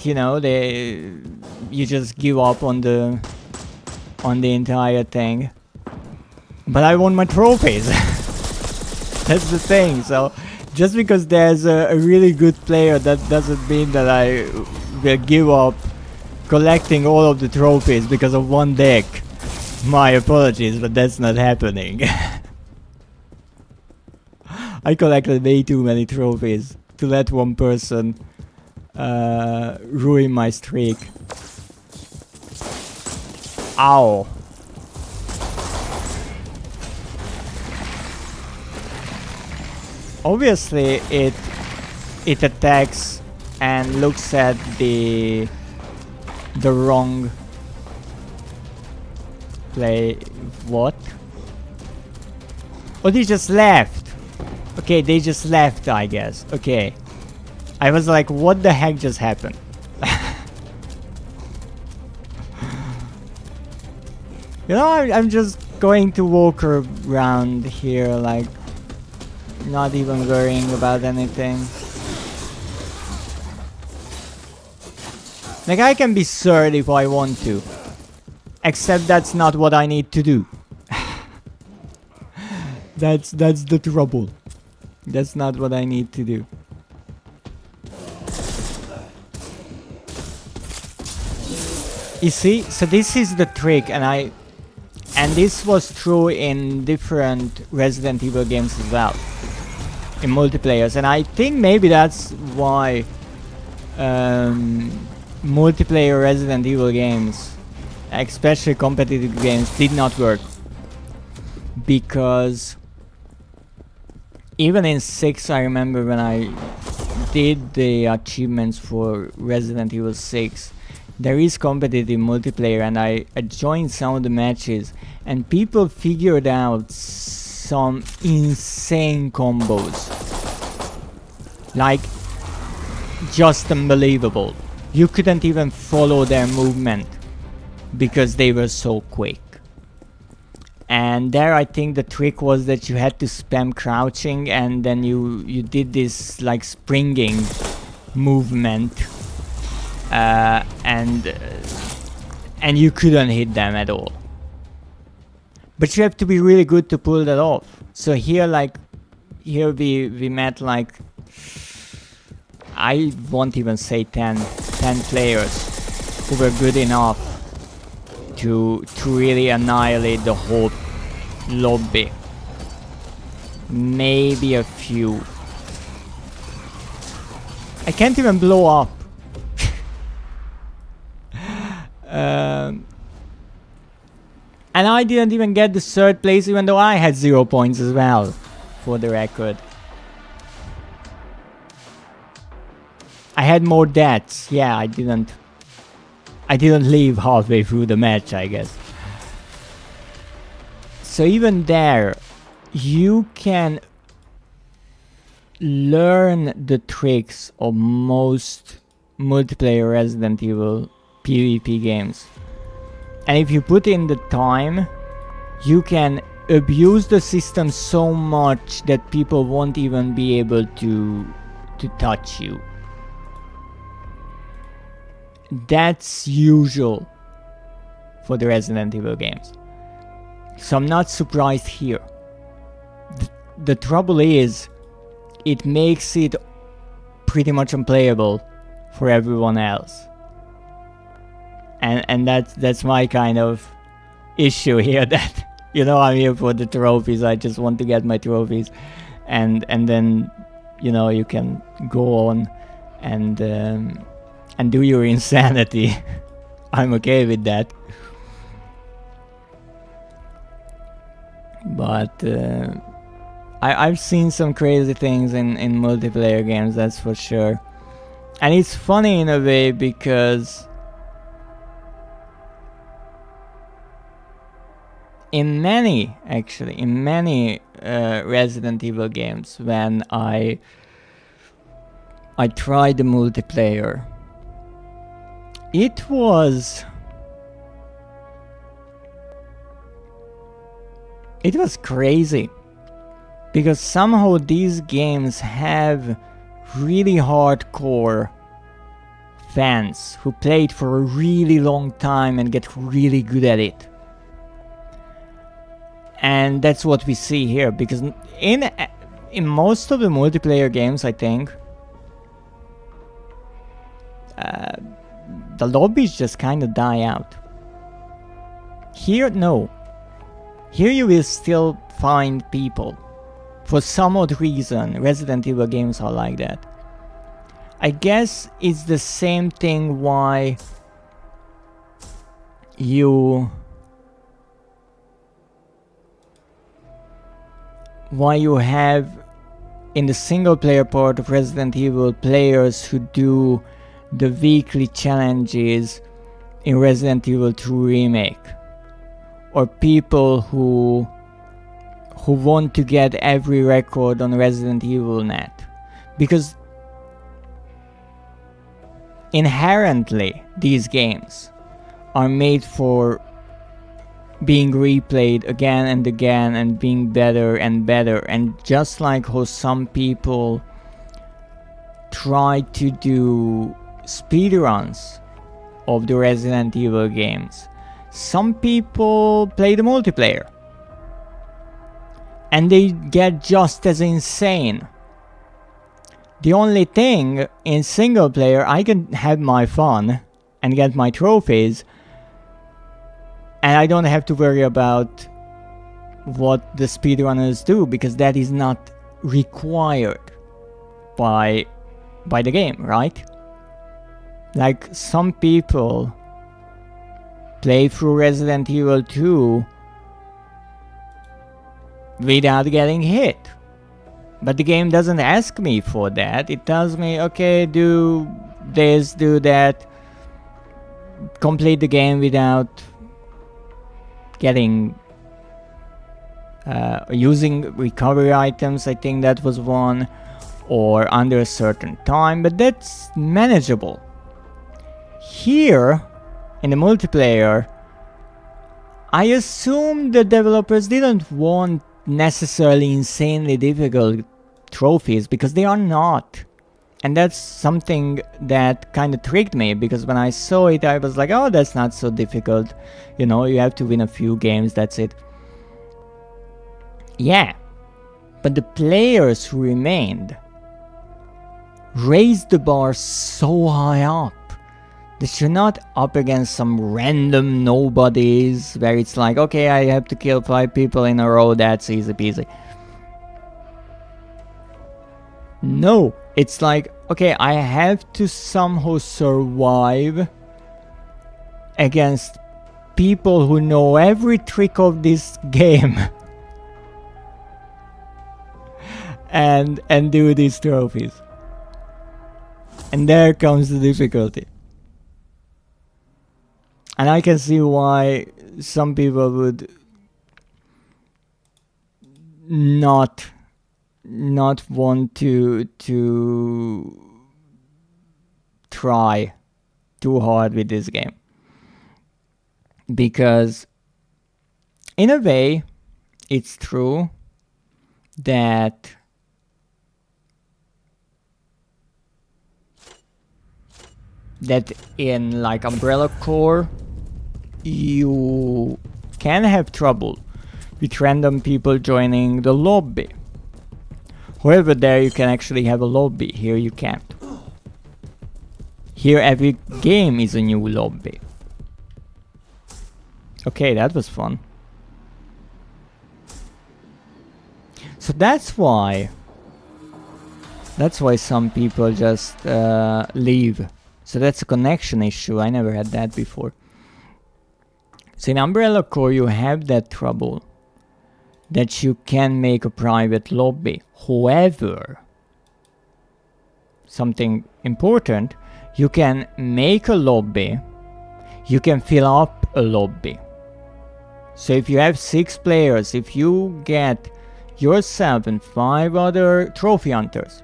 you know, you just give up on the on the entire thing. But I want my trophies. That's the thing. So just because there's a really good player, that doesn't mean that I will give up collecting all of the trophies because of one deck. My apologies, but that's not happening. I collected way too many trophies to let one person ruin my streak. Ow. Obviously it attacks and looks at the wrong play. What? Oh, they just left. Okay, they just left, I guess. Okay. I was like, what the heck just happened? You know, I'm just going to walk around here, like, not even worrying about anything. Like, I can be third if I want to. Except that's not what I need to do. That's the trouble. That's not what I need to do. You see, so this is the trick, and this was true in different Resident Evil games as well, in multiplayers, and I think maybe that's why multiplayer Resident Evil games, especially competitive games, did not work, because even in 6, I remember when I did the achievements for Resident Evil 6, there is competitive multiplayer, and I joined some of the matches, and people figured out some insane combos. Like, just unbelievable. You couldn't even follow their movement because they were so quick. And there I think the trick was that you had to spam crouching, and then you did this like springing movement. And you couldn't hit them at all. But you have to be really good to pull that off. So here, like, here we met like, I won't even say 10 players who were good enough to really annihilate the whole lobby. Maybe a few. I can't even blow up. And I didn't even get the third place, even though I had 0 points as well, for the record. I had more deaths. Yeah, I didn't leave halfway through the match, I guess. So even there, you can learn the tricks of most multiplayer Resident Evil PvP games. And if you put in the time, you can abuse the system so much that people won't even be able to touch you. That's usual for the Resident Evil games. So I'm not surprised here. The trouble is, it makes it pretty much unplayable for everyone else. And that's my kind of issue here, that, you know, I'm here for the trophies. I just want to get my trophies, and then, you know, you can go on and do your insanity. I'm okay with that. But I've seen some crazy things in multiplayer games, that's for sure. And it's funny in a way, because in many Resident Evil games, when I tried the multiplayer, it was crazy, because somehow these games have really hardcore fans who played for a really long time and get really good at it. And that's what we see here, because in most of the multiplayer games, I think, the lobbies just kind of die out. Here, no. Here you will still find people. For some odd reason, Resident Evil games are like that. I guess it's the same thing why you have in the single player part of Resident Evil players who do the weekly challenges in Resident Evil 2 Remake, or people who want to get every record on Resident Evil Net, because inherently these games are made for being replayed again and again and being better and better. And just like how some people try to do speedruns of the Resident Evil games, some people play the multiplayer and they get just as insane. The only thing in single player, I can have my fun and get my trophies, and I don't have to worry about what the speedrunners do, because that is not required by the game, right? Like, some people play through Resident Evil 2 without getting hit. But the game doesn't ask me for that. It tells me, okay, do this, do that. Complete the game without getting... using recovery items, I think that was one. Or under a certain time, but that's manageable. Here, in the multiplayer, I assume the developers didn't want necessarily insanely difficult trophies, because they are not. And that's something that kind of tricked me, because when I saw it I was like, oh, that's not so difficult. You know, you have to win a few games, that's it. Yeah, but the players who remained raised the bar so high up that you're not up against some random nobodies where it's like, okay, I have to kill 5 people in a row, that's easy peasy. No, it's like, okay, I have to somehow survive against people who know every trick of this game and do these trophies. And there comes the difficulty. And I can see why some people would not want to try too hard with this game. Because in a way, it's true that in like Umbrella Corps, you can have trouble with random people joining the lobby. However, there you can actually have a lobby. Here you can't. Here every game is a new lobby. Okay, that was fun. So that's why some people just leave. So that's a connection issue. I never had that before. So in Umbrella Corps you have that trouble that you can make a private lobby. However, something important, you can make a lobby, you can fill up a lobby. So if you have 6 players, if you get yourself and 5 other trophy hunters,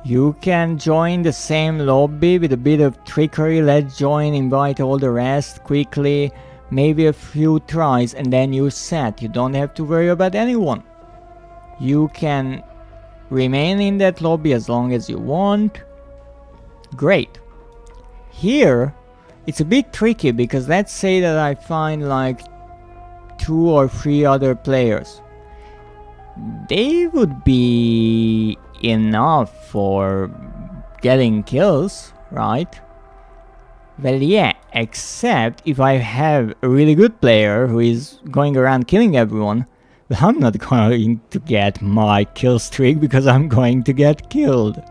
you can join the same lobby with a bit of trickery. Let's join, invite all the rest quickly, maybe a few tries, and then you're set. You don't have to worry about anyone. You can remain in that lobby as long as you want. Great. Here, it's a bit tricky, because let's say that I find like 2 or 3 other players. They would be enough for getting kills, right? Well, yeah, except if I have a really good player who is going around killing everyone, well, I'm not going to get my kill streak because I'm going to get killed.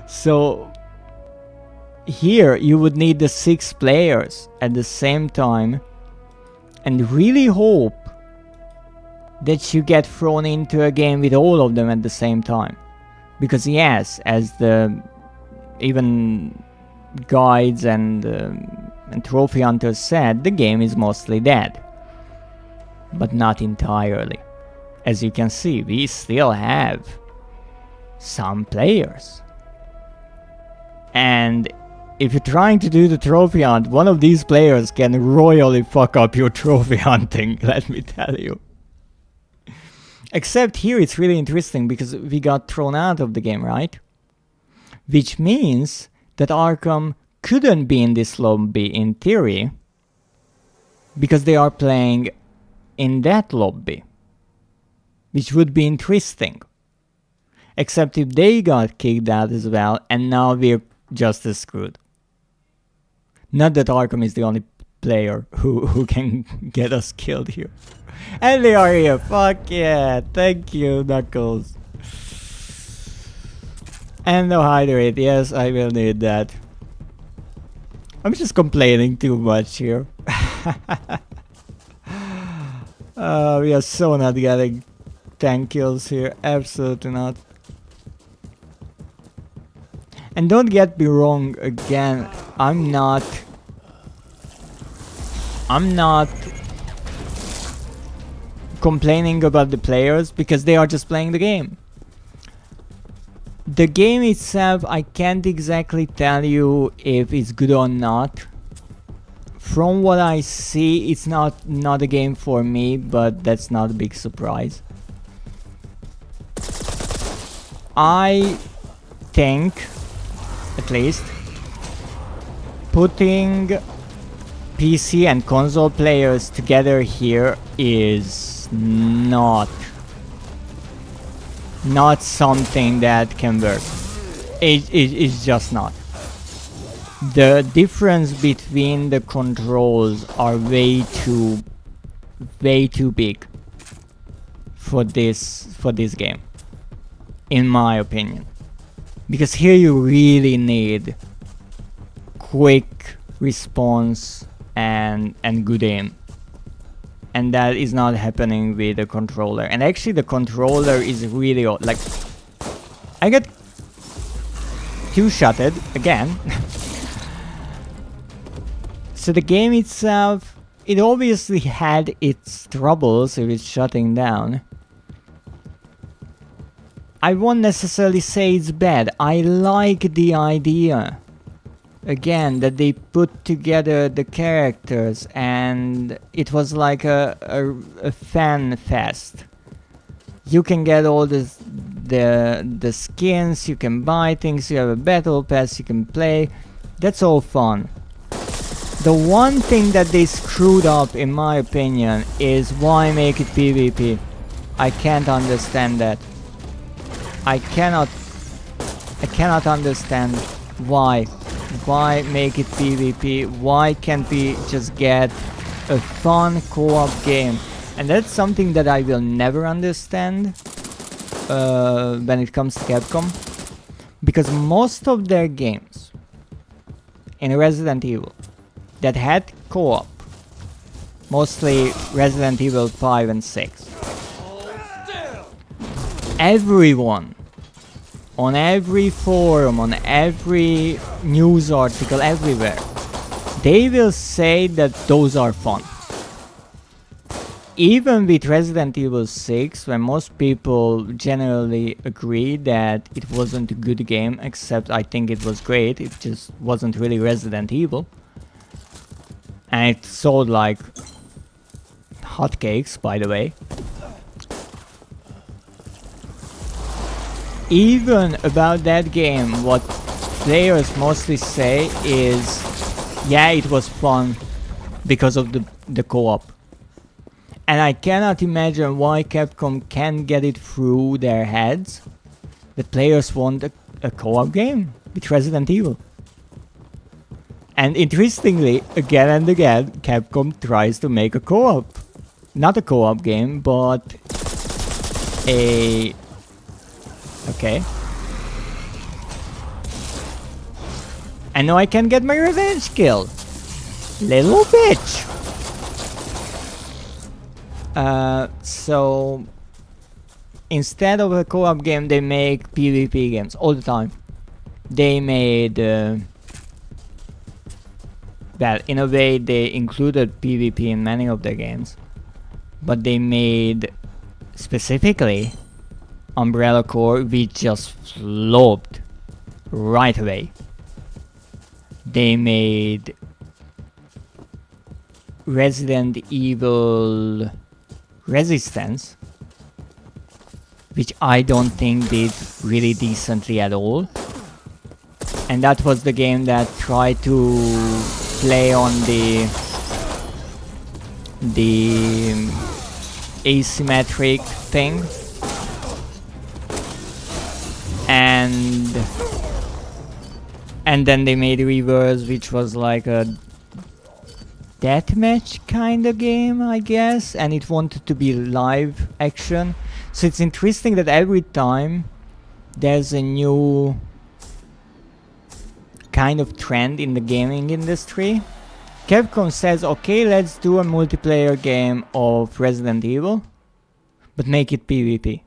So here you would need the 6 players at the same time and really hope that you get thrown into a game with all of them at the same time. Because yes, as the even guides and trophy hunters said, the game is mostly dead. But not entirely. As you can see, we still have some players. And if you're trying to do the trophy hunt, one of these players can royally fuck up your trophy hunting, let me tell you. Except here it's really interesting because we got thrown out of the game, right? Which means that Arkham couldn't be in this lobby in theory because they are playing in that lobby. Which would be interesting. Except if they got kicked out as well and now we're just as screwed. Not that Arkham is the only player who can get us killed here. And they are here. Fuck yeah. Thank you, Knuckles. And no hydrate. Yes, I will need that. I'm just complaining too much here. We are so not getting tank kills here. Absolutely not. And don't get me wrong again. I'm not complaining about the players because they are just playing the game. The game itself, I can't exactly tell you if it's good or not. From what I see, it's not a game for me, but that's not a big surprise. I think, at least, putting PC and console players together here is not something that can work. It's just not. The difference between the controls are way too big for this game, in my opinion. Because here you really need quick response and good aim. And that is not happening with the controller. And actually the controller is really old. Like, I got two-shotted again. So the game itself, it obviously had its troubles with its shutting down. I won't necessarily say it's bad. I like the idea. Again, that they put together the characters and it was like a fan fest. You can get all the skins, you can buy things, you have a battle pass, you can play. That's all fun. The one thing that they screwed up, in my opinion, is why make it PvP. I can't understand that. I cannot understand why. Why make it PvP? Why can't we just get a fun co-op game? And that's something that I will never understand when it comes to Capcom. Because most of their games in Resident Evil that had co-op, mostly Resident Evil 5 and 6, everyone on every forum, on every news article, everywhere, they will say that those are fun. Even with Resident Evil 6, when most people generally agree that it wasn't a good game, except I think it was great, it just wasn't really Resident Evil. And it sold like hotcakes, by the way. Even about that game, what players mostly say is, yeah, it was fun because of the co-op. And I cannot imagine why Capcom can't get it through their heads that players want a co-op game with Resident Evil. And interestingly, again and again, Capcom tries to make a co-op. Not a co-op game, but a... Okay. And now I can get my revenge kill. Little bitch! So... Instead of a co-op game, they make PvP games all the time. They made... well, in a way, they included PvP in many of their games. But they made... specifically... Umbrella Corps, which just flopped right away. They made Resident Evil Resistance, which I don't think did really decently at all. And that was the game that tried to play on the asymmetric thing. And then they made Reverse, which was like a deathmatch kind of game, I guess, and it wanted to be live action. So it's interesting that every time there's a new kind of trend in the gaming industry, Capcom says, okay, let's do a multiplayer game of Resident Evil, but make it PvP.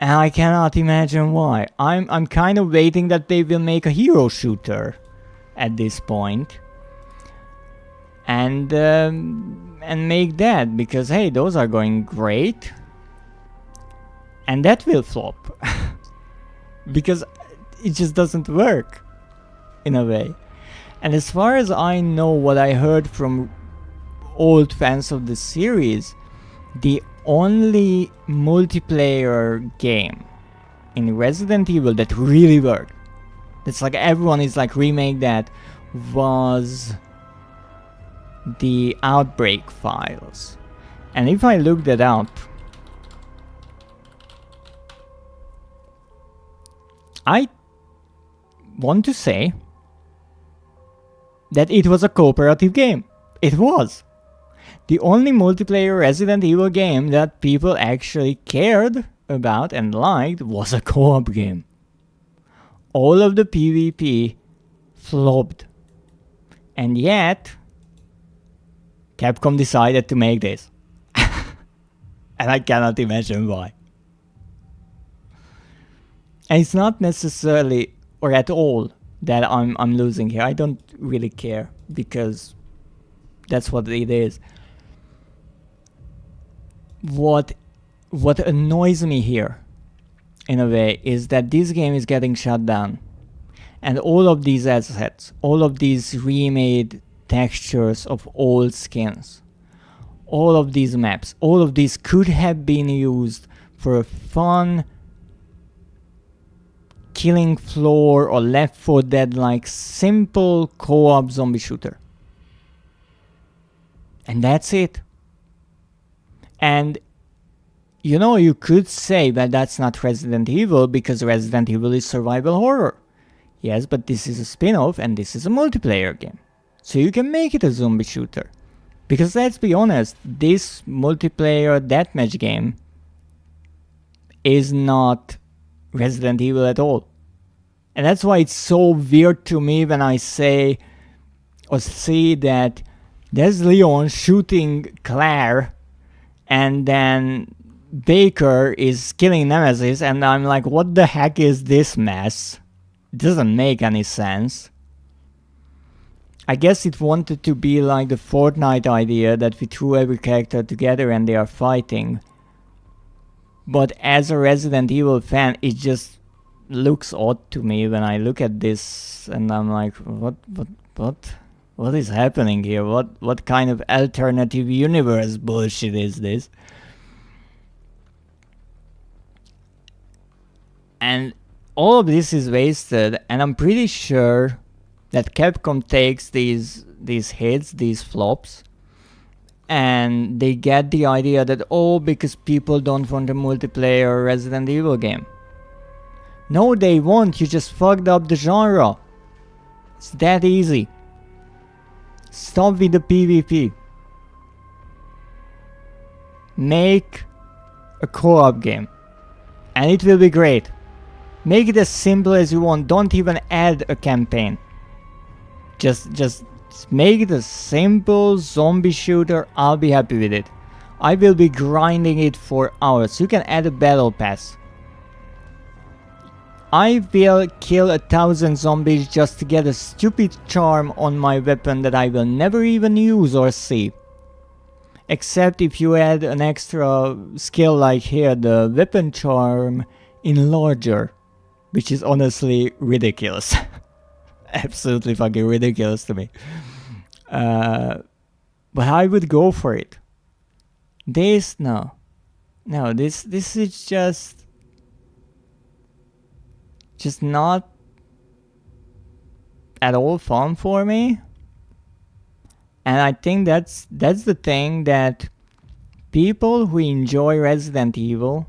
And I cannot imagine why. I'm kind of waiting that they will make a hero shooter at this point. And make that, because hey, those are going great. And that will flop. Because it just doesn't work, in a way. And as far as I know, what I heard from old fans of the series, the only multiplayer game in Resident Evil that really worked, that's like everyone is like remake that, was the Outbreak files. And if I look that up, I want to say that it was a cooperative game. It was. The only multiplayer Resident Evil game that people actually cared about and liked was a co-op game. All of the PvP flopped. And yet, Capcom decided to make this. And I cannot imagine why. And it's not necessarily, or at all, that I'm losing here. I don't really care, because that's what it is. What annoys me here, in a way, is that this game is getting shut down. And all of these assets, all of these remade textures of old skins, all of these maps, all of these could have been used for a fun Killing Floor or Left 4 Dead like simple co-op zombie shooter. And that's it. And you know, you could say that that's not Resident Evil because Resident Evil is survival horror. Yes, but this is a spin-off and this is a multiplayer game. So you can make it a zombie shooter. Because let's be honest, this multiplayer deathmatch game is not Resident Evil at all. And that's why it's so weird to me when I say or see that there's Leon shooting Claire and then Baker is killing Nemesis, and I'm like, what the heck is this mess? It doesn't make any sense. I guess it wanted to be like the Fortnite idea that we threw every character together and they are fighting. But as a Resident Evil fan, it just looks odd to me when I look at this and I'm like, what is happening here? What kind of alternative universe bullshit is this? And all of this is wasted, and I'm pretty sure that Capcom takes these hits, these flops, and they get the idea that, oh, because people don't want a multiplayer Resident Evil game. No, they won't. You just fucked up the genre. It's that easy. Stop with the PvP. Make a co-op game. And it will be great. Make it as simple as you want. Don't even add a campaign. Just make it a simple zombie shooter. I'll be happy with it. I will be grinding it for hours. You can add a battle pass. I will kill 1,000 zombies just to get a stupid charm on my weapon that I will never even use or see. Except if you add an extra skill like here, the weapon charm Enlarger, which is honestly ridiculous. Absolutely fucking ridiculous to me. But I would go for it. This is just not at all fun for me. And I think that's the thing, that people who enjoy Resident Evil,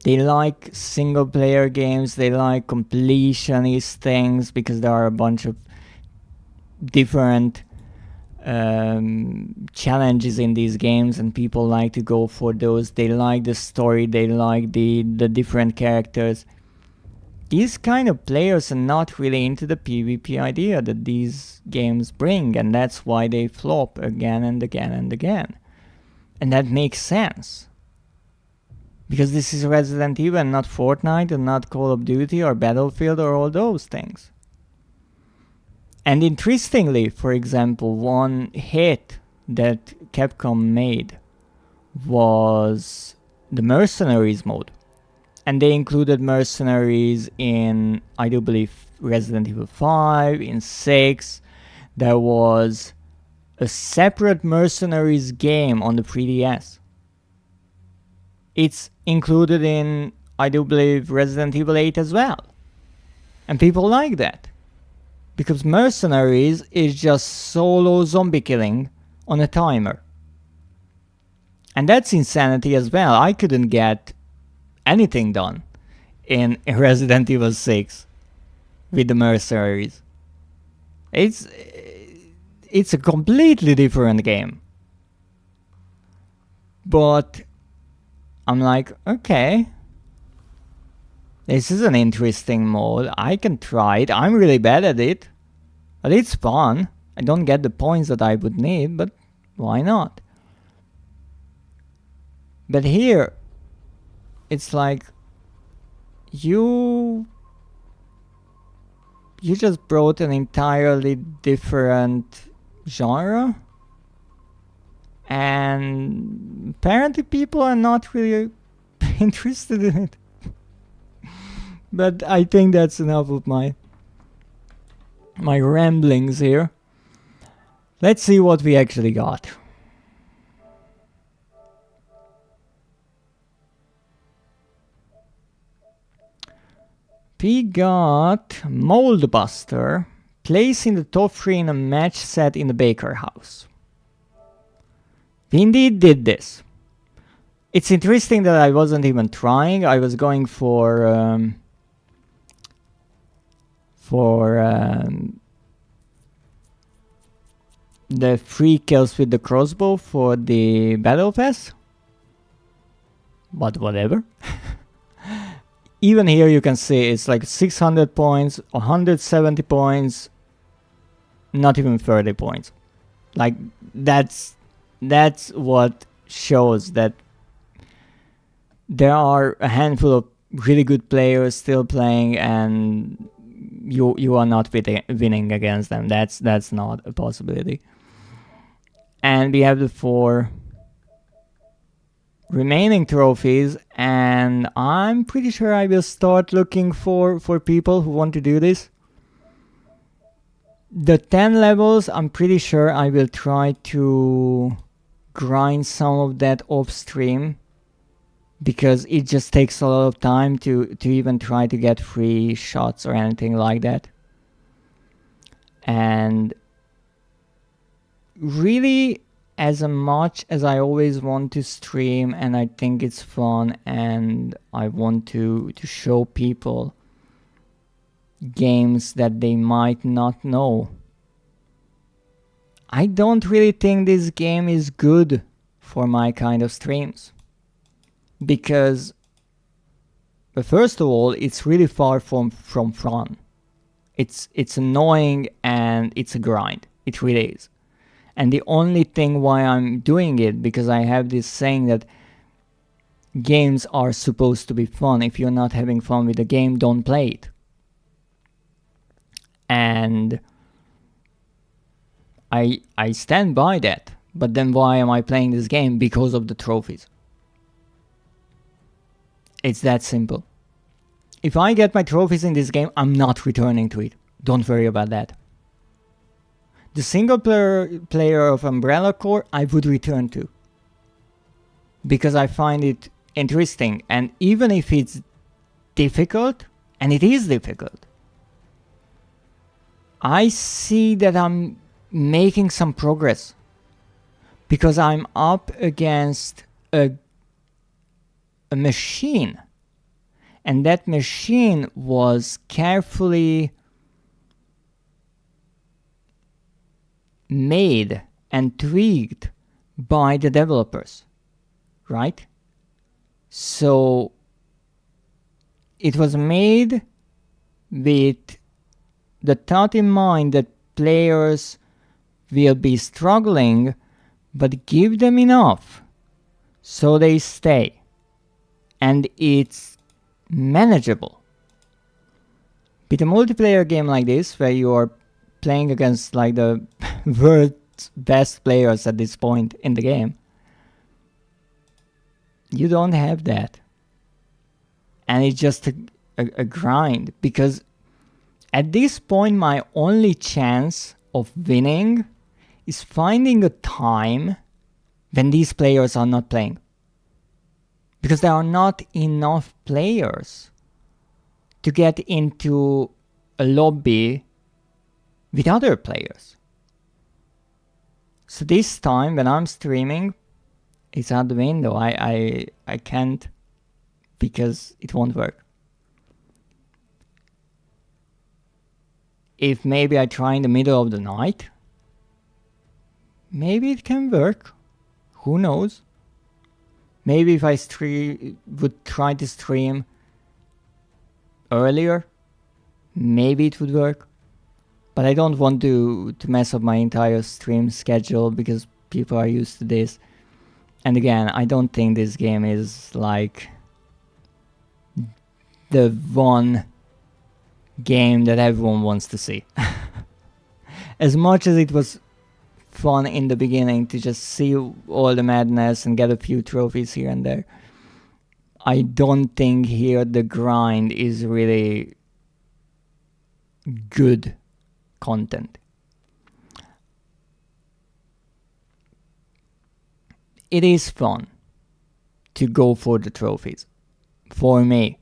they like single player games, they like completionist things, because there are a bunch of different challenges in these games and people like to go for those. They like the story, they like the different characters. These kind of players are not really into the PvP idea that these games bring, and that's why they flop again and again and again. And that makes sense. Because this is Resident Evil and not Fortnite and not Call of Duty or Battlefield or all those things. And interestingly, for example, one hit that Capcom made was the Mercenaries mode. And they included Mercenaries in, I do believe, Resident Evil 5, in 6. There was a separate Mercenaries game on the 3DS. It's included in, I do believe, Resident Evil 8 as well. And people like that. Because Mercenaries is just solo zombie killing on a timer. And that's insanity as well. I couldn't get anything done in Resident Evil 6 with the Mercenaries. It's a completely different game. But I'm like, okay, this is an interesting mode. I can try it. I'm really bad at it, but it's fun. I don't get the points that I would need, but why not? But here, it's like, you just brought an entirely different genre, and apparently people are not really interested in it. But I think that's enough of my ramblings here. Let's see what we actually got. We got Moldbuster, placing the top 3 in a match set in the Baker house. We indeed did this. It's interesting that I wasn't even trying. I was going for the 3 kills with the crossbow for the battle pass. But whatever. Even here you can see it's like 600 points, 170 points, not even 30 points. Like that's what shows that there are a handful of really good players still playing, and you are not winning against them. That's not a possibility. And we have the 4 remaining trophies, and I'm pretty sure I will start looking for people who want to do this. The 10 levels, I'm pretty sure I will try to grind some of that off stream, because it just takes a lot of time to even try to get free shots or anything like that. And really, as much as I always want to stream and I think it's fun and I want to show people games that they might not know, I don't really think this game is good for my kind of streams. Because, first of all, it's really far from fun. It's annoying and it's a grind. It really is. And the only thing why I'm doing it, because I have this saying that games are supposed to be fun. If you're not having fun with the game, don't play it. And I stand by that. But then why am I playing this game? Because of the trophies. It's that simple. If I get my trophies in this game, I'm not returning to it. Don't worry about that. The single player of Umbrella Corps, I would return to. Because I find it interesting. And even if it's difficult, and it is difficult, I see that I'm making some progress. Because I'm up against a machine. And that machine was carefully made and tweaked by the developers, right? So it was made with the thought in mind that players will be struggling, but give them enough so they stay. And it's manageable. With a multiplayer game like this, where you are playing against like the world's best players at this point in the game, you don't have that. And it's just a grind, because at this point my only chance of winning is finding a time when these players are not playing. Because there are not enough players to get into a lobby with other players. So this time when I'm streaming, it's out the window. I can't, because it won't work. If maybe I try in the middle of the night, maybe it can work. Who knows? Maybe if I would try to stream earlier, maybe it would work. But I don't want to mess up my entire stream schedule, because people are used to this. And again, I don't think this game is like the one game that everyone wants to see. As much as it was fun in the beginning to just see all the madness and get a few trophies here and there, I don't think here the grind is really good content. It is fun to go for the trophies. For me,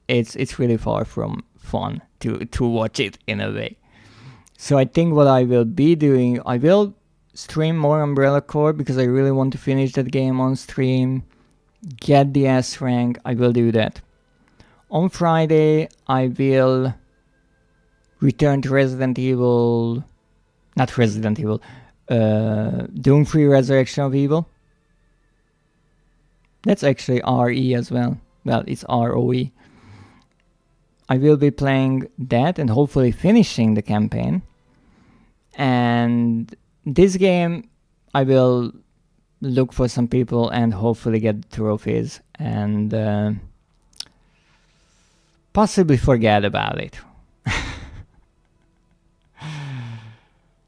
it's really far from fun to watch it in a way. So I think what I will be doing, I will stream more Umbrella Corps, because I really want to finish that game on stream, get the S rank. I will do that. On Friday, I will return to Doom 3 Resurrection of Evil. That's actually RE as well. Well, it's ROE. I will be playing that and hopefully finishing the campaign. And this game, I will look for some people and hopefully get the trophies and possibly forget about it.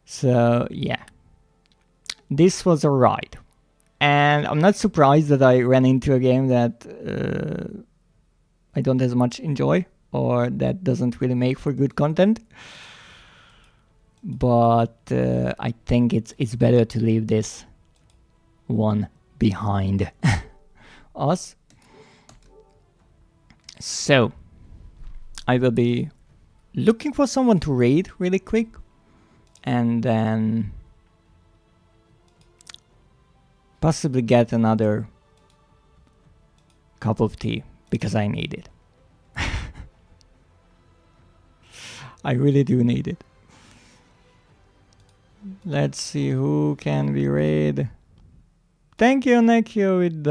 So yeah, this was a ride. And I'm not surprised that I ran into a game that I don't as much enjoy, or that doesn't really make for good content. But I think it's better to leave this one behind us. So I will be looking for someone to raid really quick, and then possibly get another cup of tea because I need it. I really do need it. Let's see who can we raid. Thank you, Nekio, with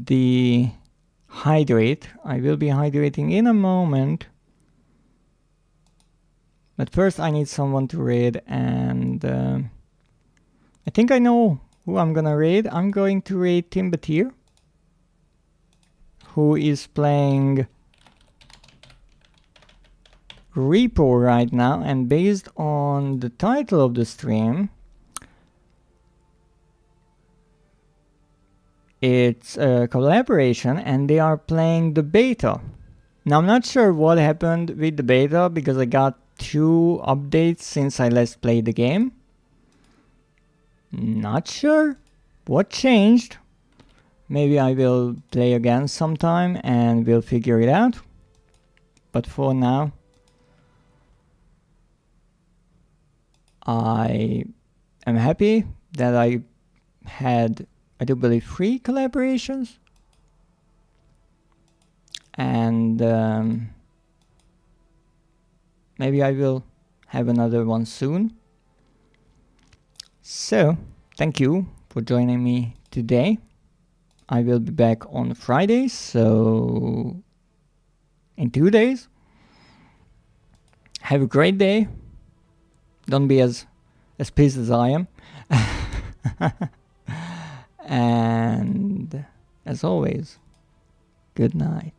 the hydrate. I will be hydrating in a moment. But first I need someone to raid, and I think I know who I'm gonna raid. I'm going to raid Timbatir, who is playing Repo right now, and based on the title of the stream, it's a collaboration and they are playing the beta. Now I'm not sure what happened with the beta because I got 2 updates since I last played the game. Not sure what changed. Maybe I will play again sometime and we'll figure it out. But for now, I am happy that I had, I do believe, 3 collaborations. And maybe I will have another one soon. So, thank you for joining me today. I will be back on Friday, so in 2 days. Have a great day. Don't be as pissed as I am. And as always, good night.